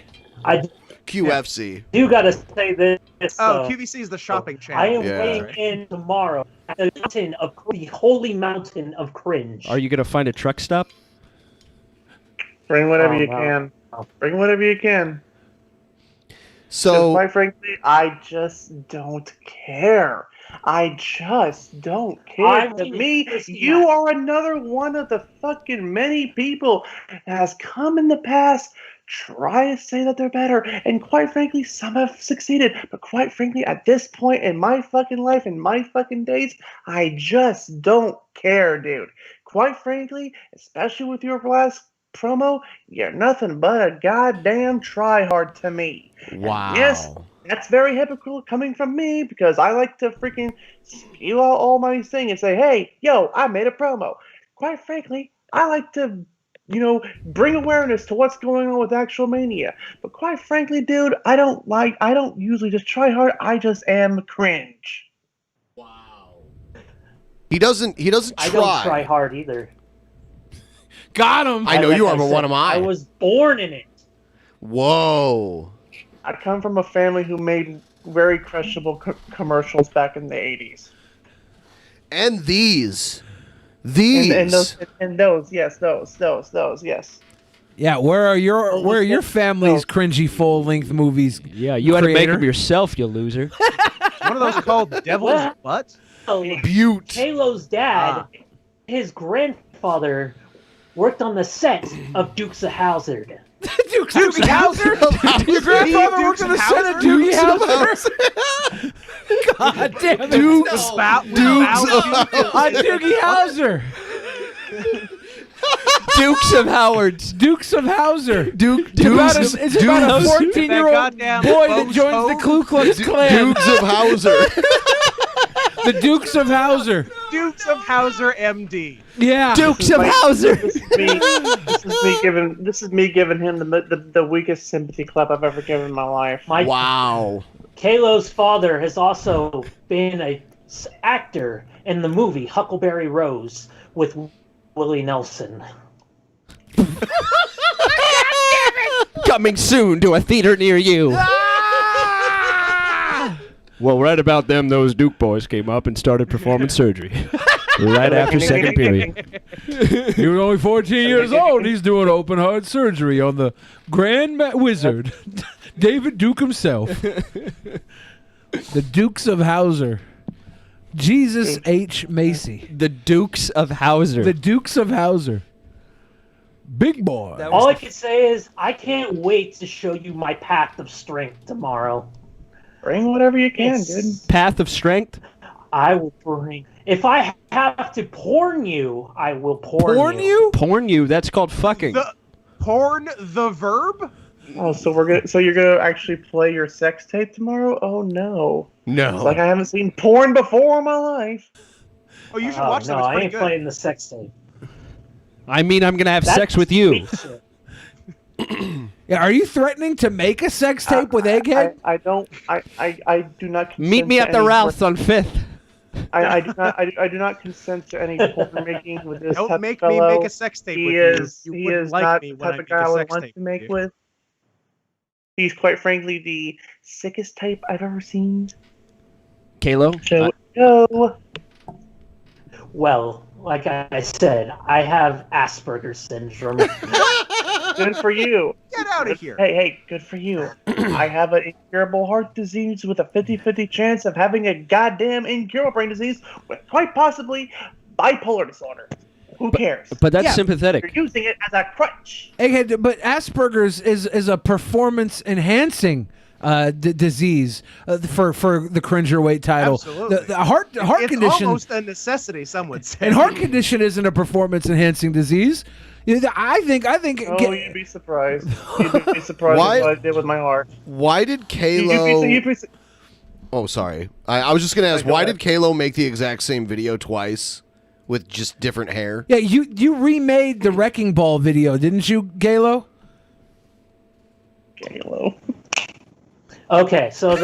QFC. You got to say this. Oh, QVC is the shopping channel. I am weighing in tomorrow at the holy mountain of cringe. Are you going to find a truck stop? Bring whatever you can. Bring whatever you can. So, quite frankly, I just don't care. I just don't care. To me, you are another one of the fucking many people that has come in the past, try to say that they're better, and quite frankly, some have succeeded. But quite frankly, at this point in my fucking life, in my fucking days, I just don't care, dude. Quite frankly, especially with your last promo, you're nothing but a goddamn tryhard to me. Wow. And yes, that's very hypocritical coming from me because I like to freaking spew out all my thing and say, hey, yo, I made a promo. Quite frankly, I like to, bring awareness to what's going on with actual Mania. But quite frankly, dude, I don't usually just try hard. I just am cringe. He doesn't try. I don't try hard either. Got him. I know you are, but what am I? I was born in it. Whoa. I come from a family who made very questionable commercials back in the 80s. And these. And those, yes. Yeah, where are your family's cringy full-length movies? Yeah, you had to make them yourself, you loser. One of those called Devil's Butt? Butte. Halo's dad, his grandfather, worked on the set of Dukes of Hazzard. Dukes of Hazzard? Your grandfather worked on the set of Dukes of Hazzard? God damn it. Dukes of Doogie Howser. Dukes of Howards. Dukes of Hauser. It's Dukes about a of 14-year-old boy that joins the Ku Klux Klan. Dukes of Hauser. The Dukes of Hauser. Dukes of Hauser, MD. Yeah. Dukes of Hauser. This is me giving him the weakest sympathy clap I've ever given in my life. Wow. Kalo's father has also been an actor in the movie Huckleberry Rose with Willie Nelson. Coming soon to a theater near you. Well, right about them, those Duke boys came up and started performing surgery. Right after second period. He was only 14 years old. He's doing open heart surgery on the Grand Wizard, David Duke himself. The Dukes of Hauser. Jesus H. Macy. The Dukes of Hauser. The Dukes of Hauser. Big boy. All I can say is I can't wait to show you my path of strength tomorrow. Bring whatever you can, dude. Path of strength? I will bring. If I have to porn you, I will porn you. Porn you? That's called fucking. Porn the verb? Oh, so you're gonna actually play your sex tape tomorrow? Oh no. No. It's like I haven't seen porn before in my life. Oh, you should watch that. No, It's I pretty ain't good. playing the sex tape. I mean, I'm going to have sex with you. Yeah, are you threatening to make a sex tape with Egghead? I do not consent Meet me to at the any Ralphs on 5th. I do not consent to any porn making with this Don't type make of me fellow. make a sex tape He with is, you. He wouldn't is like not me the when type I of make guy a I would sex want tape to make with you. with. He's quite frankly the sickest type I've ever seen. Kalo? So go. Well, like I said, I have Asperger's syndrome. Good for you. Get out of here. Hey, good for you. I have an incurable heart disease with a 50-50 chance of having a goddamn incurable brain disease with quite possibly bipolar disorder. Who cares? But that's sympathetic. You're using it as a crutch. Egghead, but Asperger's is a performance enhancing disease for the Cringerweight title. Absolutely. The heart it's condition. almost a necessity, some would say. And heart condition isn't a performance enhancing disease. I think. Oh, you'd be surprised. You'd be surprised what I did with my heart. Why did Kalo... Oh, sorry. I was just going to ask, why did Kalo make the exact same video twice with just different hair? Yeah, you remade the Wrecking Ball video, didn't you, Kalo? Kalo. Okay, so to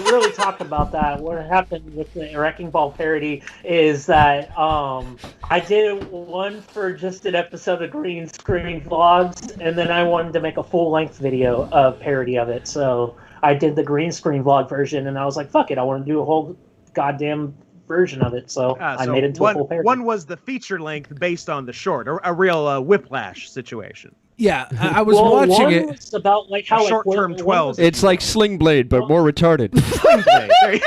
really talk about that, what happened with the Wrecking Ball parody is that I did one for just an episode of Green Screen Vlogs, and then I wanted to make a full-length video of parody of it. So I did the Green Screen Vlog version, and I was like, fuck it, I want to do a whole goddamn version of it. So I made it into a full parody. One was the feature length based on the short, a real whiplash situation. Yeah, I was watching it. It's about like how short-term 12. It's like Sling Blade, but more retarded. Sling Blade.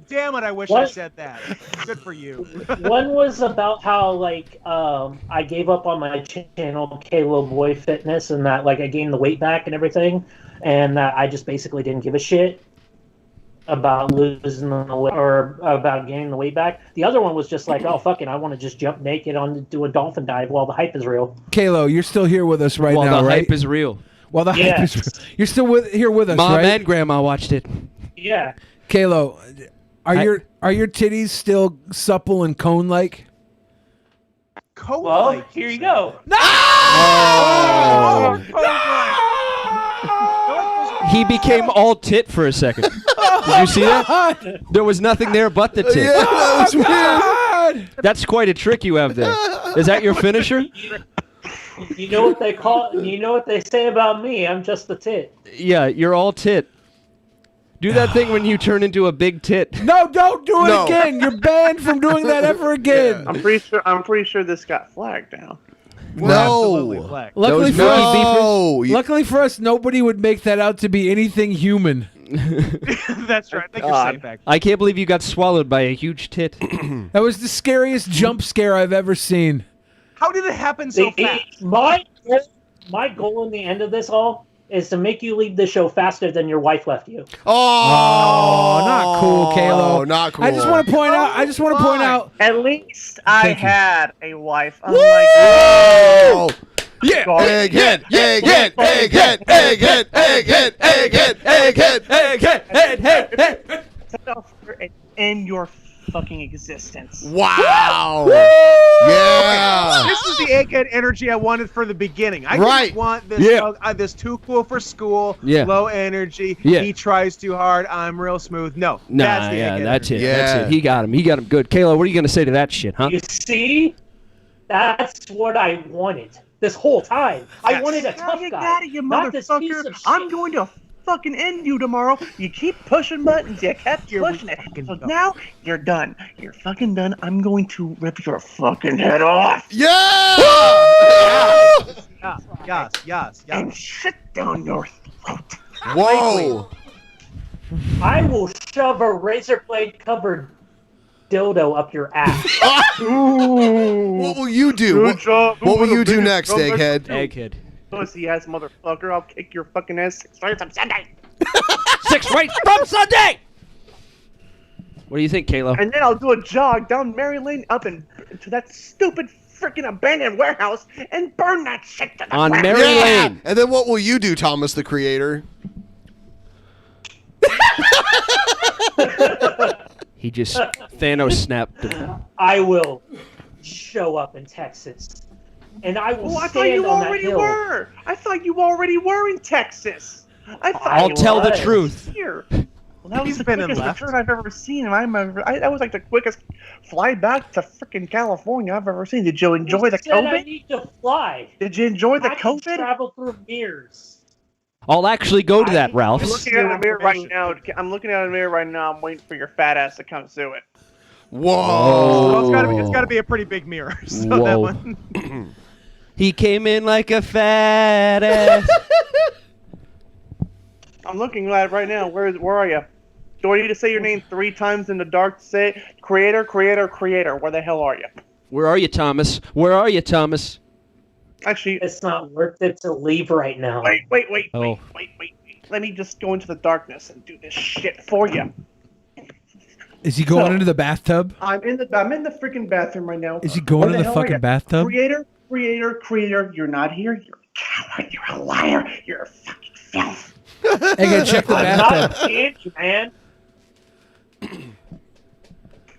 Damn it! I wish I said that. Good for you. One was about how like I gave up on my channel, Kalo Boy Fitness, and that like I gained the weight back and everything, and that I just basically didn't give a shit about losing the weight or about gaining the weight back. The other one was just like, oh fucking, I want to just jump naked do a dolphin dive while the hype is real. Kalo, you're still here with us right While now, the right? hype is real. While the hype is real. You're still here with us, Mom right? and Grandma watched it. Yeah. Kalo, are your titties still supple and cone-like? Well, here you go. He became all tit for a second. Did you see that? There was nothing there but the tit. Yeah, that was weird. That's quite a trick you have there. Is that your finisher? You know what they call? You know what they say about me? I'm just a tit. Yeah, you're all tit. Do that thing when you turn into a big tit. No, don't do it again. You're banned from doing that ever again. I'm pretty sure this got flagged now. No. Luckily for us, nobody would make that out to be anything human. That's right. I think you're safe back. I can't believe you got swallowed by a huge tit. That was the scariest jump scare I've ever seen. How did it happen so fast? My goal in the end of this all is to make you leave the show faster than your wife left you. Oh, not cool, Kalo. Not cool. I just want to point out. At least I had a wife. Woo! Yeah, egghead, egghead, egghead, egghead, egghead, egghead, egghead, egghead, egghead. In your fucking existence. Wow. Yeah. This is the egghead energy I wanted for the beginning. I didn't want this. This too cool for school. Yeah. Low energy. Yeah. He tries too hard. I'm real smooth. No. Nah, that's the egghead that's it. energy. That's it. He got him. He got him good. Kayla, what are you going to say to that shit, huh? You see? That's what I wanted this whole time. I wanted a tough guy. Got it, you not this piece motherfucker. of shit. I'm going to fucking end you tomorrow. You keep pushing buttons. You kept pushing it. So now you're done. You're fucking done. I'm going to rip your fucking head off. Yeah! Yes. And shit down your throat. Whoa. I will shove a razor blade covered dildo up your ass. What will you do? What will you do next, egghead? Egghead. Pussy ass motherfucker. I'll kick your fucking ass 6 straight from Sunday. 6 straight from Sunday! What do you think, Kayla? And then I'll do a jog down Mary Lane up to that stupid freaking abandoned warehouse and burn that shit to the On ground. Mary Lane. And then what will you do, Thomas the Creator? He just Thanos snapped him. I will show up in Texas. And I will I thought stand you on that already hill. were. I thought you already were in Texas. I thought I'll you tell the was truth. Here. Well, that was the been in quickest left. return I've ever seen. That was like the quickest fly back to freaking California I've ever seen. Did you enjoy the Said I COVID? need to fly. Did you enjoy the I can COVID? travel through mirrors. I'll actually go to that, Ralph. I'm looking at a mirror right now. I'm waiting for your fat ass to come through it. Whoa. Well, it's gotta be a pretty big mirror. So that Whoa. one. He came in like a fat ass. I'm looking at it right now. Where are you? Do I need to say your name 3 times in the dark to say it? Creator, creator, creator. Where the hell are you? Where are you, Thomas? Where are you, Thomas? Actually, It's not worth it to leave right now. wait. Oh. Let me just go into the darkness and do this shit for you. Is he going into the bathtub? I'm in the freaking bathroom right now. Is he going Where to the the hell are fucking you? bathtub? Creator, you're not here. You're a coward. You're a liar. You're a fucking filth. Hey, go check the I'm not bathtub. candy, man.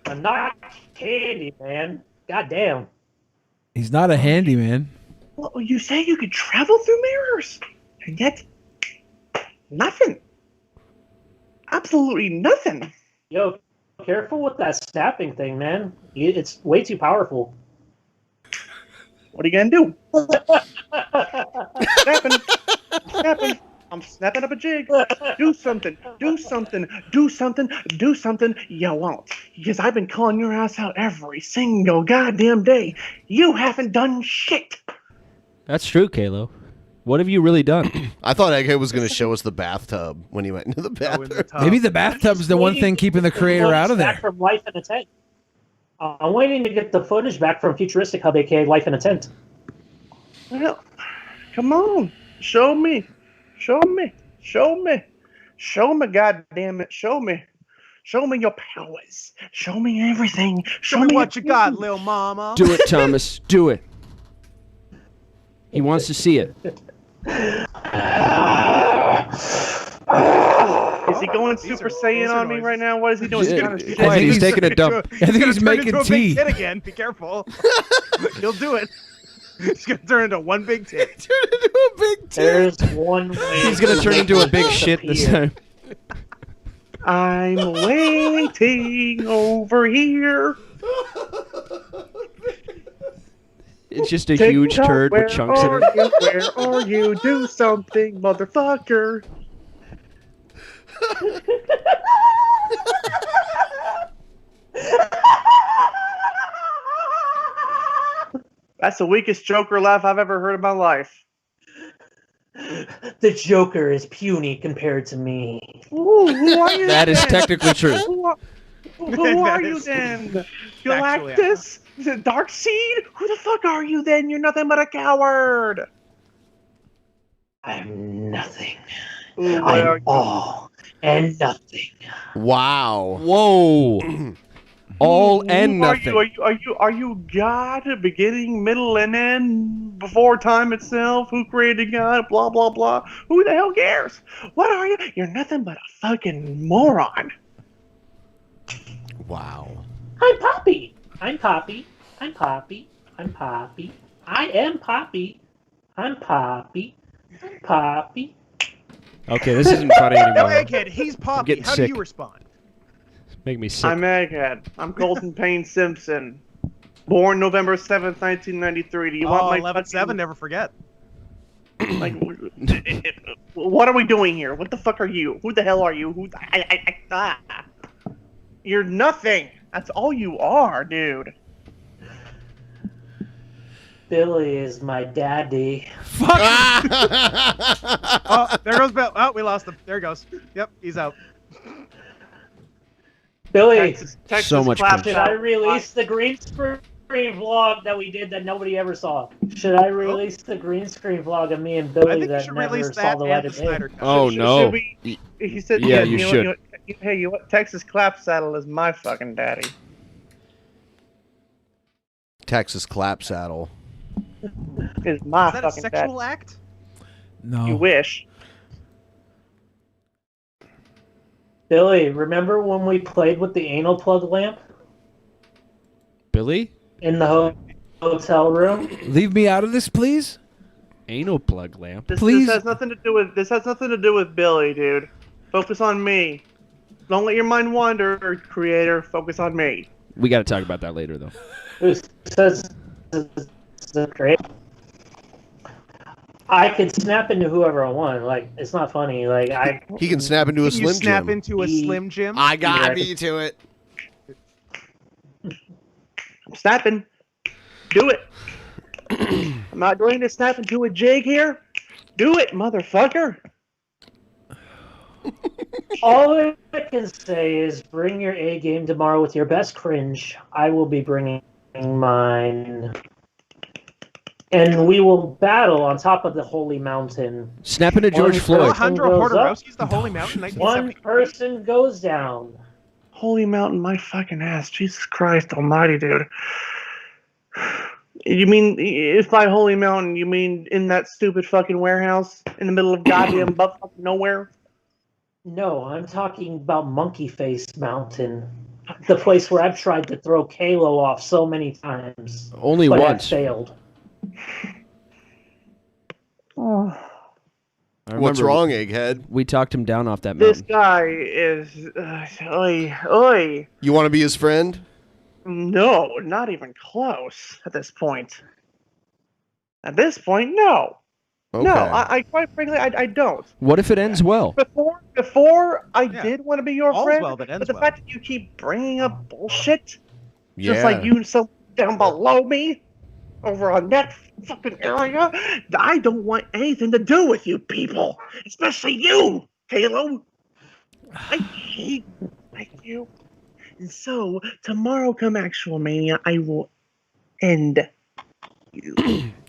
I'm not candy, man. Goddamn. He's not a handyman. Well, you say you could travel through mirrors, and yet nothing. Absolutely nothing. Yo, careful with that snapping thing, man. It's way too powerful. What are you gonna do? Snapping. I'm snapping up a jig. Do something. You won't. Because I've been calling your ass out every single goddamn day. You haven't done shit. That's true, Kalo. What have you really done? I thought Egghead was going to show us the bathtub when he went into the bathroom. Maybe the bathtub's the one thing keeping the creator out of Back there. from Life in a Tent. I'm waiting to get the footage back from Futuristic Hub, aka Life in a Tent. Well, come on. Show me. Show me. Show me. Show me, goddammit. Show me. Show me your powers. Show me everything. Show me what you got, lil mama. Do it, Thomas. Do it. He wants to see it. Is he going Super Saiyan on me right now? What is he doing? Quiet, he's taking a dump. I think he's making tea. Kid again. Be careful. He'll do it. He's gonna turn into one big tit. Turn into a big tit. There's one way. He's gonna turn into a big shit this time. I'm waiting over here. It's just a huge turd with chunks in it. Where are you? Do something, motherfucker. That's the weakest Joker laugh I've ever heard in my life. The Joker is puny compared to me. Ooh, who are you That is then? technically true. Who are you then? Galactus? Darkseid? Who the fuck are you then? You're nothing but a coward. I'm nothing. Ooh, I'm all and nothing. Wow. Whoa. All and Who nothing. Are you God, beginning, middle, and end, before time itself? Who created God? Blah blah blah. Who the hell cares? What are you? You're nothing but a fucking moron. Wow. I'm Poppy. I'm Poppy. I'm Poppy. I'm Poppy. I am Poppy. I'm Poppy. I'm Poppy. Okay, this isn't funny No, anymore. Egghead, he's Poppy. getting How do sick. you respond? Make me sick. I'm Egghead. I'm Colton Payne Simpson. Born November 7th, 1993. Do you want my 11-7, never forget. like? What are we doing here? What the fuck are you? Who the hell are you? You're nothing. That's all you are, dude. Billy is my daddy. Oh, there goes Bill. Oh, we lost him. There he goes. Yep, he's out. Billy, Texas So much clap should shot. I release the green screen vlog that we did that nobody ever saw? Should I release the green screen vlog of me and I Billy think you that should never release saw that the and light the of day? Snyder Cut. Oh, no. He said, Yeah, you you should. Hey, you know what? Texas clap saddle is my fucking daddy. Texas clap saddle. Is my Is that a fucking sexual daddy. act? No. You wish. Billy, remember when we played with the anal plug lamp Billy? in the hotel room? Leave me out of this, please. Anal plug lamp. This Please. has nothing to do with Billy, dude. Focus on me. Don't let your mind wander, creator. Focus on me. We got to talk about that later, though. Who says it's great? I could snap into whoever I want. Like, it's not funny. Like, He can snap into a Can you Slim snap Jim. into a Slim Jim? I got Yeah. me to it. I'm snapping. Do it. I'm not going to snap into a jig here. Do it, motherfucker. all I can say is bring your A game tomorrow with your best cringe. I will be bringing mine. And we will battle on top of the Holy Mountain. Snap into George One Floyd. Alejandro goes up, Jodorowsky's the Holy Mountain. One 1973. person goes down. Holy Mountain, my fucking ass. Jesus Christ almighty, dude. You mean, if by Holy Mountain, you mean in that stupid fucking warehouse in the middle of goddamn butt fucking nowhere? No, I'm talking about Monkey Face Mountain. The place where I've tried to throw Kalo off so many times. Only but once. I've failed. Oh. I What's remember wrong, Egghead? We talked him down off that This mountain. guy is. Oi, oi. You want to be his friend? No, not even close at this point. At this point, no. Okay. No, I quite frankly, I don't. What if it ends well? Before I did want to be your All's friend, well that ends but the well. fact that you keep bringing up bullshit, Yeah. just like you so down below me, over on that fucking area. I don't want anything to do with you people, especially you, Halo. I hate you. And so, tomorrow come Actual Mania, I will end you.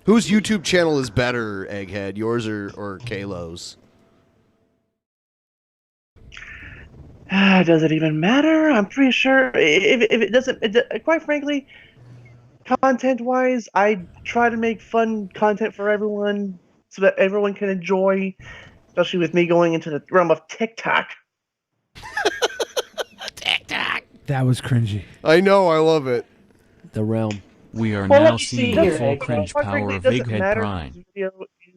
Whose YouTube channel is better, Egghead? Yours or Kalo's? Does it even matter? I'm pretty sure if it doesn't, quite frankly, content-wise, I try to make fun content for everyone so that everyone can enjoy, especially with me going into the realm of TikTok. That was cringy. I know, I love it. The realm. We are Well, now let's see seeing the here, full Egg. cringe Quite power frankly, of it doesn't Egghead matter Prime. whose video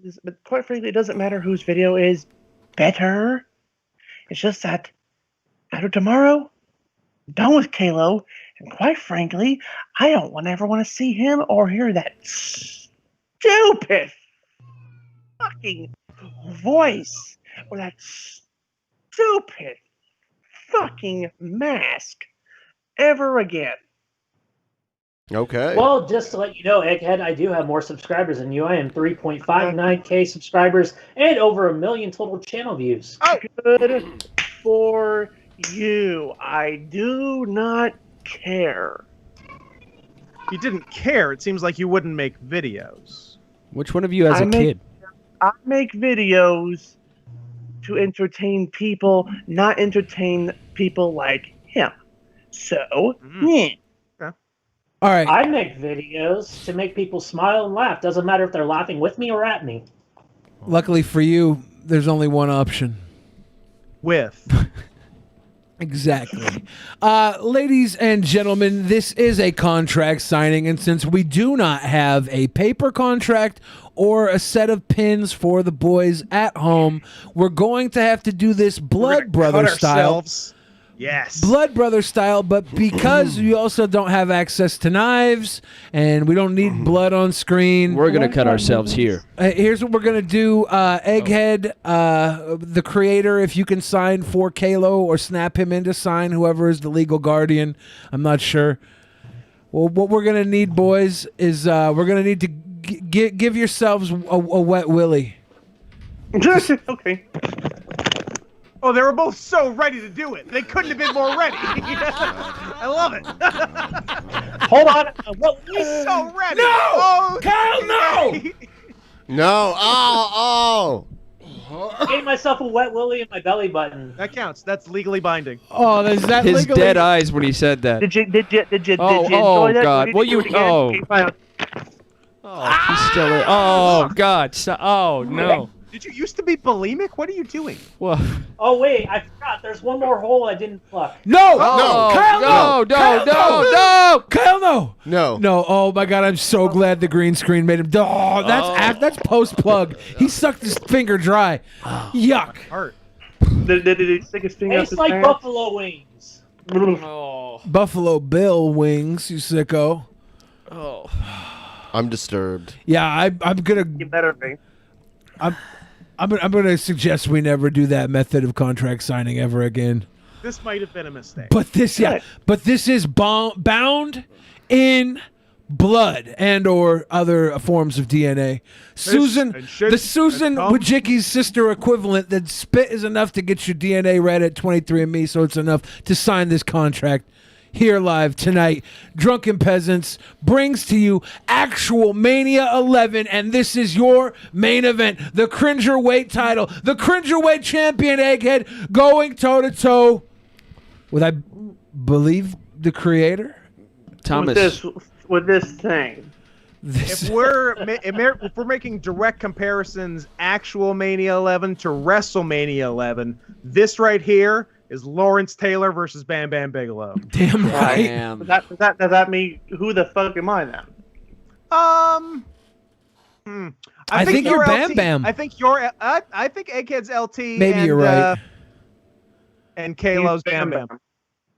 is, but quite frankly, it doesn't matter whose video is better. It's just that after tomorrow, I'm done with Kalo, and quite frankly, I don't ever want to see him or hear that stupid fucking voice or that stupid fucking mask ever again. Okay. Well, just to let you know, Egghead, I do have more subscribers than you. I am 3.59K subscribers and over 1 million total channel views. Oh, good for you. I do not care. You didn't care. It seems like you wouldn't make videos. Which one of you as a kid? I make videos to entertain people, not entertain people like him. So, yeah. All right. I make videos to make people smile and laugh. Doesn't matter if they're laughing with me or at me. Luckily for you, there's only one option. With. Exactly. Ladies and gentlemen, this is a contract signing, and since we do not have a paper contract or a set of pins for the boys at home, we're going to have to do this Blood Brother style. Yes. Blood Brother style, but because we also don't have access to knives and we don't need blood on screen, We're going to cut ourselves here. Here's what we're going to do. Egghead, the creator, if you can sign for Kalo or snap him in to sign, whoever is the legal guardian. I'm not sure. Well, what we're going to need, boys, is we're going to need to give yourselves a wet willy. Okay. Oh, they were both so ready to do it. They couldn't have been more ready. I love it. Hold on. What? He's so ready. No! Oh, Kyle, no! No. Oh. I gave myself a wet willy in my belly button. That counts. That's legally binding. Oh, is that His legally? dead eyes when he said that. Did you Oh, enjoy that? God. Did Well, do you. it again? Oh. Okay, fine. He's still in. Oh, God. Stop. Oh, no. Did you used to be bulimic? What are you doing? Well. Oh, wait. I forgot. There's one more hole I didn't plug. No! Oh, Kyle, no! no, Kyle, no. Kyle, no! No. No, oh my God, I'm so glad the green screen made him. Oh, that's post plug. He sucked his finger dry. Yuck. Heart. Did he stick his finger up Tastes his like pants? buffalo wings. Oh. Buffalo Bill wings, you sicko. Oh. I'm disturbed. Yeah, I'm gonna. You better be. I'm gonna suggest we never do that method of contract signing ever again. This might have been a mistake. But this is bound in blood and or other forms of DNA. Susan Wojcicki's sister equivalent, that spit is enough to get your DNA read at 23andMe, so it's enough to sign this contract. Here live tonight, Drunken Peasants brings to you Actual Mania 11, and this is your main event, the Cringerweight title, the Cringerweight champion Egghead going toe-to-toe with, I believe, the creator? Thomas. With this thing. If we're making direct comparisons, Actual Mania 11 to WrestleMania 11, this right here is Lawrence Taylor versus Bam Bam Bigelow. Damn right. Damn. Does that mean who the fuck am I then? I think you're Bam LT. Bam. I think Egghead's LT. Maybe you're right. And Kalo's Bam Bam.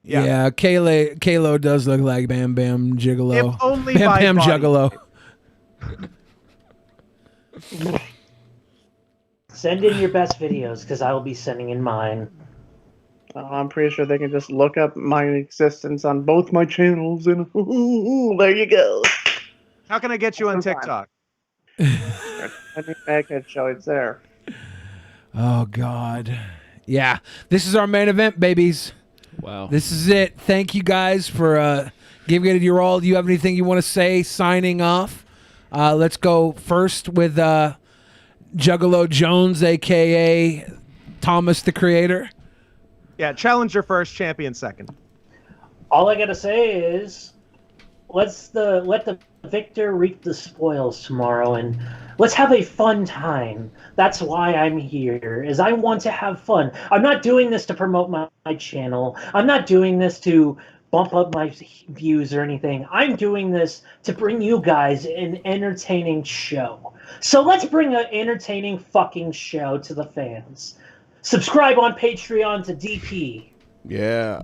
Yeah, Kalo does look like Bam Bam Gigolo. If only Bam by Bam body Juggalo. Send in your best videos, because I will be sending in mine. I'm pretty sure they can just look up my existence on both my channels, and there you go. How can I get you on TikTok? Egghead show. It's there. Oh God. Yeah. This is our main event, babies. Wow. This is it. Thank you guys for giving it your all. Do you have anything you want to say signing off? Let's go first with Juggalo Jones, a.k.a. Thomas the Creator. Yeah, challenger first, champion second. All I gotta say is, let the victor reap the spoils tomorrow, and let's have a fun time. That's why I'm here, is I want to have fun. I'm not doing this to promote my channel. I'm not doing this to bump up my views or anything. I'm doing this to bring you guys an entertaining show. So let's bring an entertaining fucking show to the fans. Subscribe on Patreon to DP. Yeah.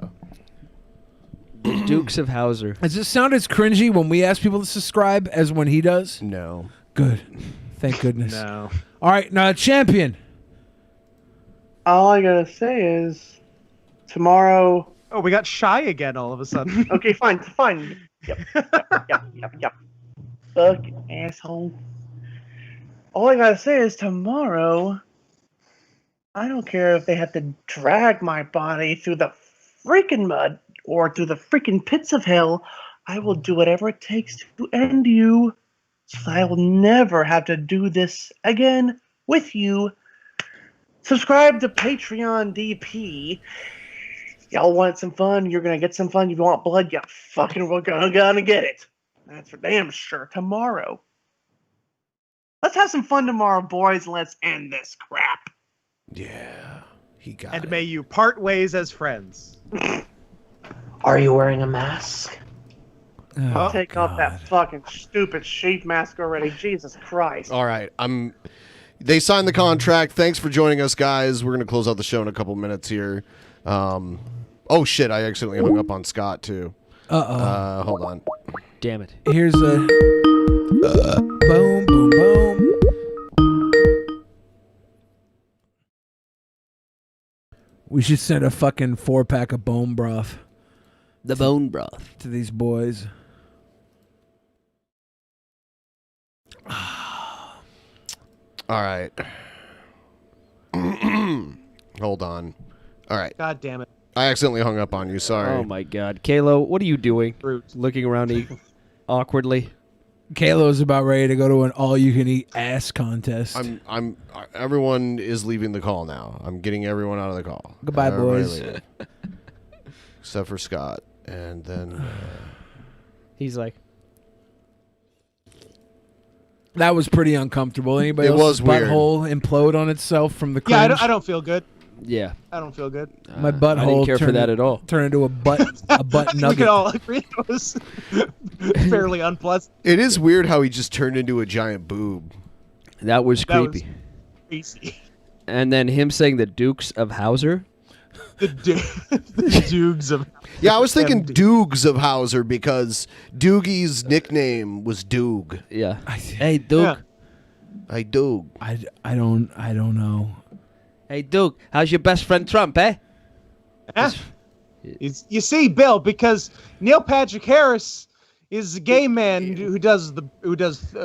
The Dukes of Hauser. Does it sound as cringy when we ask people to subscribe as when he does? No. Good. Thank goodness. No. All right, now champion. All I gotta say is, tomorrow. Oh, we got shy again all of a sudden. Okay, fine. Yep. Fuck, asshole. All I gotta say is tomorrow, I don't care if they have to drag my body through the freaking mud or through the freaking pits of hell. I will do whatever it takes to end you, so I will never have to do this again with you. Subscribe to Patreon DP. Y'all want some fun? You're gonna get some fun. You want blood? You fucking we're gonna get it. That's for damn sure. Tomorrow. Let's have some fun tomorrow, boys, and let's end this crap. Yeah, he got and it. may you part ways as friends. Are you wearing a mask? Oh, Take off that fucking stupid sheep mask already. Jesus Christ. All right, They signed the contract. Thanks for joining us, guys. We're gonna close out the show in a couple minutes here. Oh shit! I accidentally hung up on Scott too. Hold on. Damn it. Here's a boom, boom, boom. We should send a fucking 4-pack of bone broth. The bone broth to these boys. All right. Hold on. All right. God damn it. I accidentally hung up on you. Sorry. Oh my God, Kalo, what are you doing? Looking around awkwardly. Kalo's about ready to go to an all-you-can-eat ass contest. Everyone is leaving the call now. I'm getting everyone out of the call. Goodbye, Everybody boys. leaving. Except for Scott. And then he's like, that was pretty uncomfortable. Anybody It else's was weird. butthole implode on itself from the cringe? Yeah, I don't feel good. Yeah. I don't feel good. My butthole I didn't care for that at all. Turned into a butt I think we nugget. could all agree it was fairly unpleasant. it is weird how he just turned into a giant boob. That was creepy. Crazy. And then him saying the Dukes of Hauser. The Dukes of. Yeah, I was thinking Doogs of Hauser because Doogie's nickname was Doog. Yeah. Hey, Doog. Hey, Doog. I don't know. Hey, Doog, how's your best friend Trump, eh? Yeah. You see, Bill, because Neil Patrick Harris is a gay man who does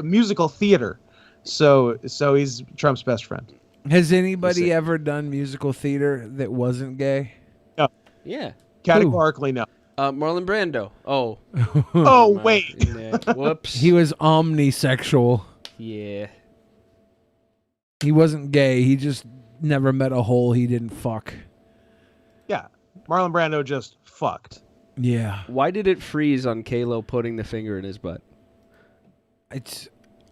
musical theater, so he's Trump's best friend. Has anybody ever done musical theater that wasn't gay? No. Yeah. Categorically, no. Marlon Brando. Oh. Oh, wait. Yeah. Whoops. He was omnisexual. Yeah. He wasn't gay. He just never met a hole he didn't fuck. Yeah. Marlon Brando just fucked. Yeah. Why did it freeze on Kalo putting the finger in his butt?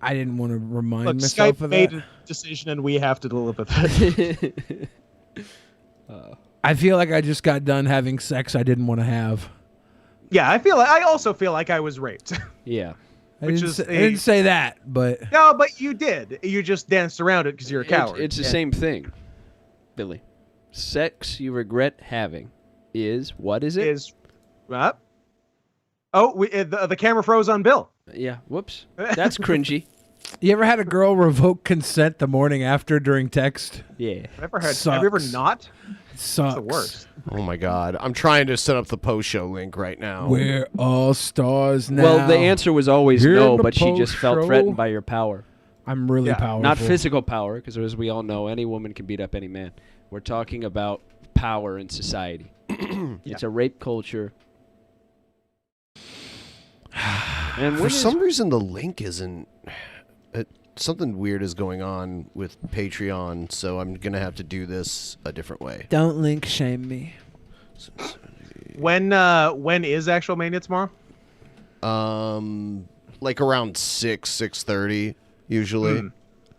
I didn't want to remind Look, myself Skype of made that. a decision, and we have to live with that. I feel like I just got done having sex I didn't want to have. Yeah, I also feel like I was raped. Yeah. I didn't say that, but No, but you did. You just danced around it because you're a coward. It's the same thing, Billy. Sex you regret having is, what is it? Is what? Oh, the camera froze on Bill. Yeah, whoops. That's cringy. You ever had a girl revoke consent the morning after during text? Yeah. Have you ever not? Sucks. It's the worst. Oh my god. I'm trying to set up the post show link right now. We're all stars now. Well, the answer was always Hear no, the but she just felt post threatened show. by your power. I'm really powerful. Not physical power, because as we all know, any woman can beat up any man. We're talking about power in society. It's a rape culture. And for some reason, the link isn't. Something weird is going on with Patreon, so I'm gonna have to do this a different way. Don't link shame me. When is actual Mania tomorrow? Like around 6:30 usually.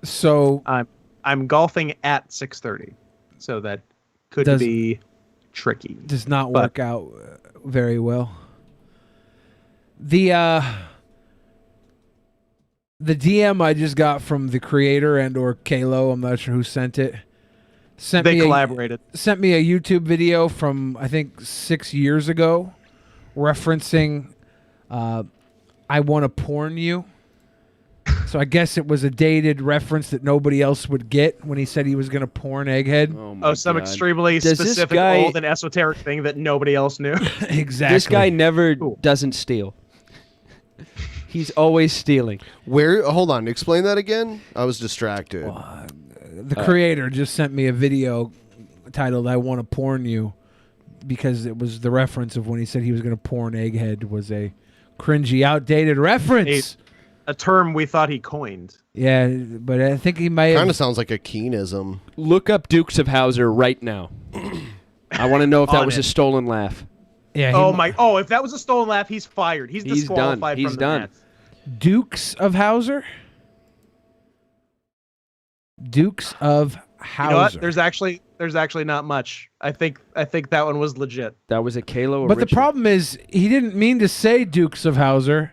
So I'm golfing at 6:30, so that could be tricky. Does not work out very well. The DM I just got from the creator and/or Kalo, I'm not sure who sent it. They collaborated. Sent me a YouTube video from I think 6 years ago, referencing "I Want to Porn You." So I guess it was a dated reference that nobody else would get when he said he was going to porn Egghead. Some extremely specific, old and esoteric thing that nobody else knew. Exactly. This guy never doesn't steal. He's always stealing. Where? Hold on. Explain that again. I was distracted. The creator just sent me a video titled "I Want to Porn You," because it was the reference of when he said he was going to porn Egghead was a cringy, outdated reference. A term we thought he coined. Yeah, but I think he might. Kind of sounds like a Keenism. Look up Dukes of Hazzard right now. I want to know if that was a stolen laugh. Yeah. If that was a stolen laugh, he's fired. He's disqualified He's from the done. match. Dukes of Hazzard. Dukes of Hazzard. You know what? There's actually not much. I think that one was legit. That was a Kalo But the problem is he didn't mean to say Dukes of Hazzard.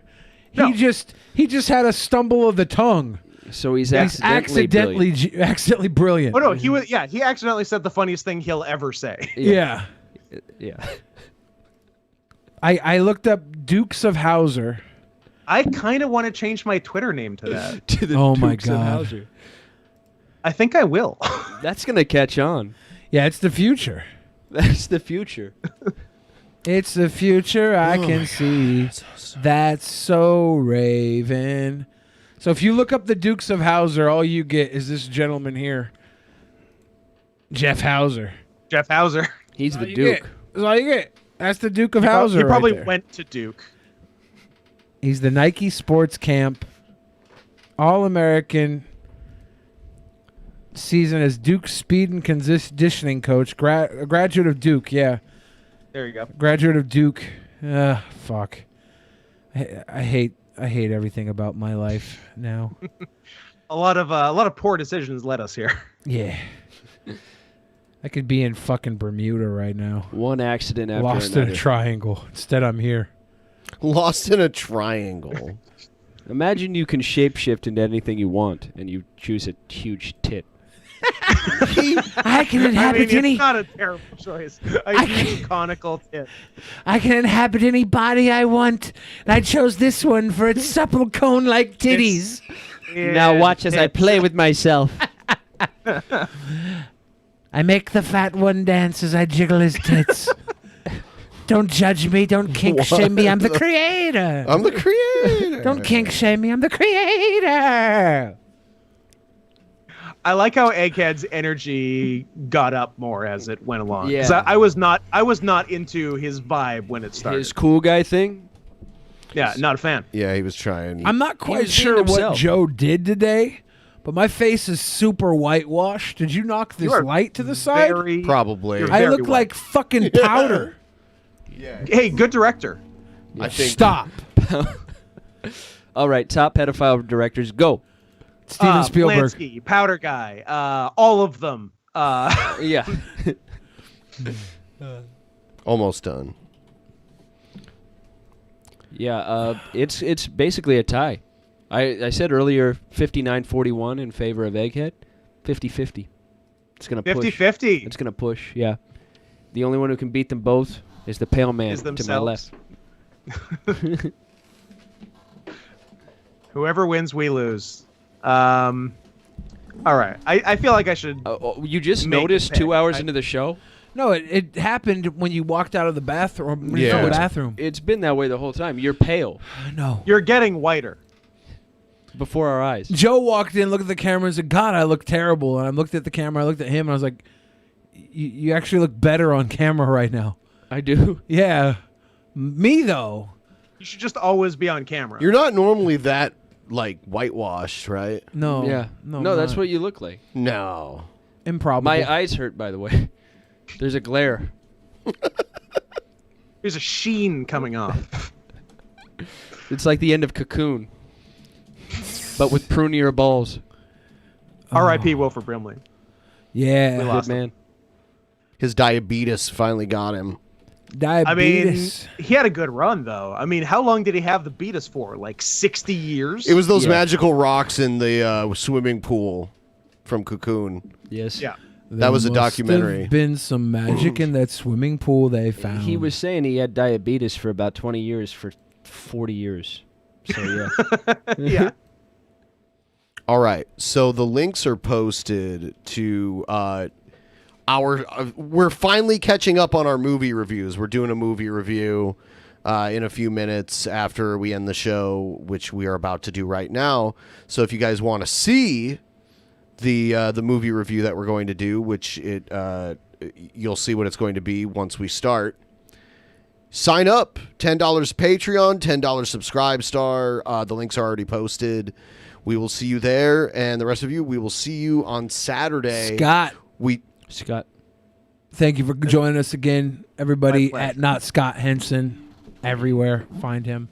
He just had a stumble of the tongue. So he's accidentally accidentally brilliant. Oh no, he accidentally said the funniest thing he'll ever say. Yeah. Yeah. I looked up Dukes of Hazzard. I kind of want to change my Twitter name to that. To the Oh my Dukes of God. Hazzard. I think I will. That's gonna catch on. Yeah, it's the future. That's the future. It's the future I can see. That's so Raven. So if you look up the Dukes of Hazzard, all you get is this gentleman here. Jeff Hauser. Jeff Hauser. He's the Duke. That's all you get. That's the Duke of Hazzard. He probably right there. went to Duke. He's the Nike Sports Camp All-American season as Duke Speed and Conditioning Coach. A graduate of Duke, yeah. There you go. Graduate of Duke. Fuck. I hate everything about my life now. A lot of poor decisions led us here. Yeah. I could be in fucking Bermuda right now. One accident after Lost another. in a triangle. Instead, I'm here. Lost in a triangle. Imagine you can shapeshift into anything you want, and you choose a huge tit. I can inhabit any. It's not a terrible choice. A huge conical tip. I can inhabit any body I want. And I chose this one for its supple cone-like titties. Now watch as I play with myself. I make the fat one dance as I jiggle his tits. Don't judge me. Don't kink shame me. I'm the creator. I'm the creator. Don't kink shame me. I'm the creator. I like how Egghead's energy got up more as it went along. Yeah. 'Cause I was not into his vibe when it started. His cool guy thing? Yeah, not a fan. Yeah, he was trying. I'm not quite was sure being what himself. Joe did today, but my face is super whitewashed. Did you knock this You are light to the side? Probably. You're I very look white. like fucking powder. Hey, good director. I think. Stop. All right, top pedophile directors, go. Steven Spielberg. Polanski, Powder Guy, all of them. Yeah. Almost done. Yeah, it's basically a tie. I said earlier 59-41 in favor of Egghead. 50-50. It's going to push. 50-50. It's going to push, yeah. The only one who can beat them both is the pale man Is to my themselves. left. Whoever wins, we lose. All right. I feel like I should. You just make noticed a pick. 2 hours into the show? No, it happened when you walked out of the bathroom. Yeah. The bathroom. It's been that way the whole time. You're pale. No. You're getting whiter. Before our eyes. Joe walked in, looked at the camera, and said, "God, I look terrible." And I looked at the camera, I looked at him, and I was like, "You actually look better on camera right now." I do. Yeah. Me though. You should just always be on camera. You're not normally that like whitewashed, right? No. Yeah. No, No, that's not. what you look like. No. Improbable. My eyes hurt, by the way. There's a glare. There's a sheen coming off. It's like the end of Cocoon, but with prunier balls. R.I.P. Wilford Brimley. Yeah. We lost Good man. His diabetes finally got him. Diabetes. I mean, he had a good run, though. I mean, how long did he have the beatus for? Like 60 years? It was those magical rocks in the swimming pool from Cocoon. Yes. Yeah. That was a There must documentary. have been some magic in that swimming pool they found. He was saying he had diabetes for about 20 years for 40 years. So, yeah. Yeah. All right. So the links are posted to we're finally catching up on our movie reviews. We're doing a movie review in a few minutes after we end the show, which we are about to do right now. So if you guys want to see the movie review that we're going to do, which you'll see what it's going to be once we start. Sign up. $10 Patreon, $10 Subscribe Star. The links are already posted. We will see you there, and the rest of you, we will see you on Saturday. Scott, thank you for joining us again, everybody at Not Scott Henson. Everywhere, find him.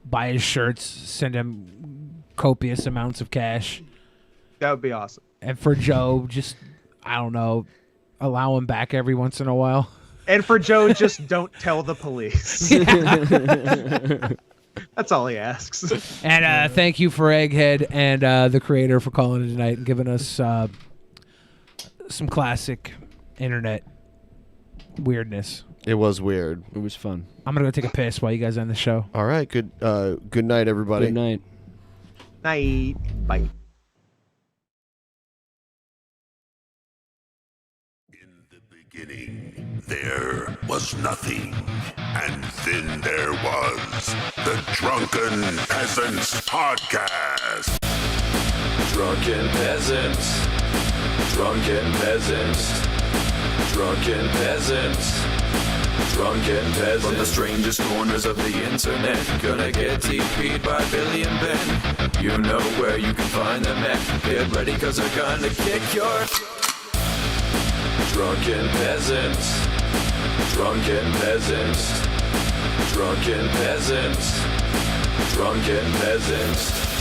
Buy his shirts. Send him copious amounts of cash. That would be awesome. And for Joe, just, I don't know, allow him back every once in a while. And for Joe, just don't tell the police. That's all he asks. And thank you for Egghead and the creator for calling in tonight and giving us some classic internet weirdness. It was weird. It was fun. I'm going to go take a piss while you guys end the show. All right. Good night, everybody. Good night. Night. Bye. There was nothing, and then there was the Drunken Peasants Podcast. Drunken Peasants, Drunken Peasants, Drunken Peasants, Drunken Peasants. From the strangest corners of the internet, gonna get TP'd by Billy and Ben. You know where you can find them at. Get ready, cause they're gonna kick your... Drunken Peasants, Drunken Peasants, Drunken Peasants, Drunken Peasants.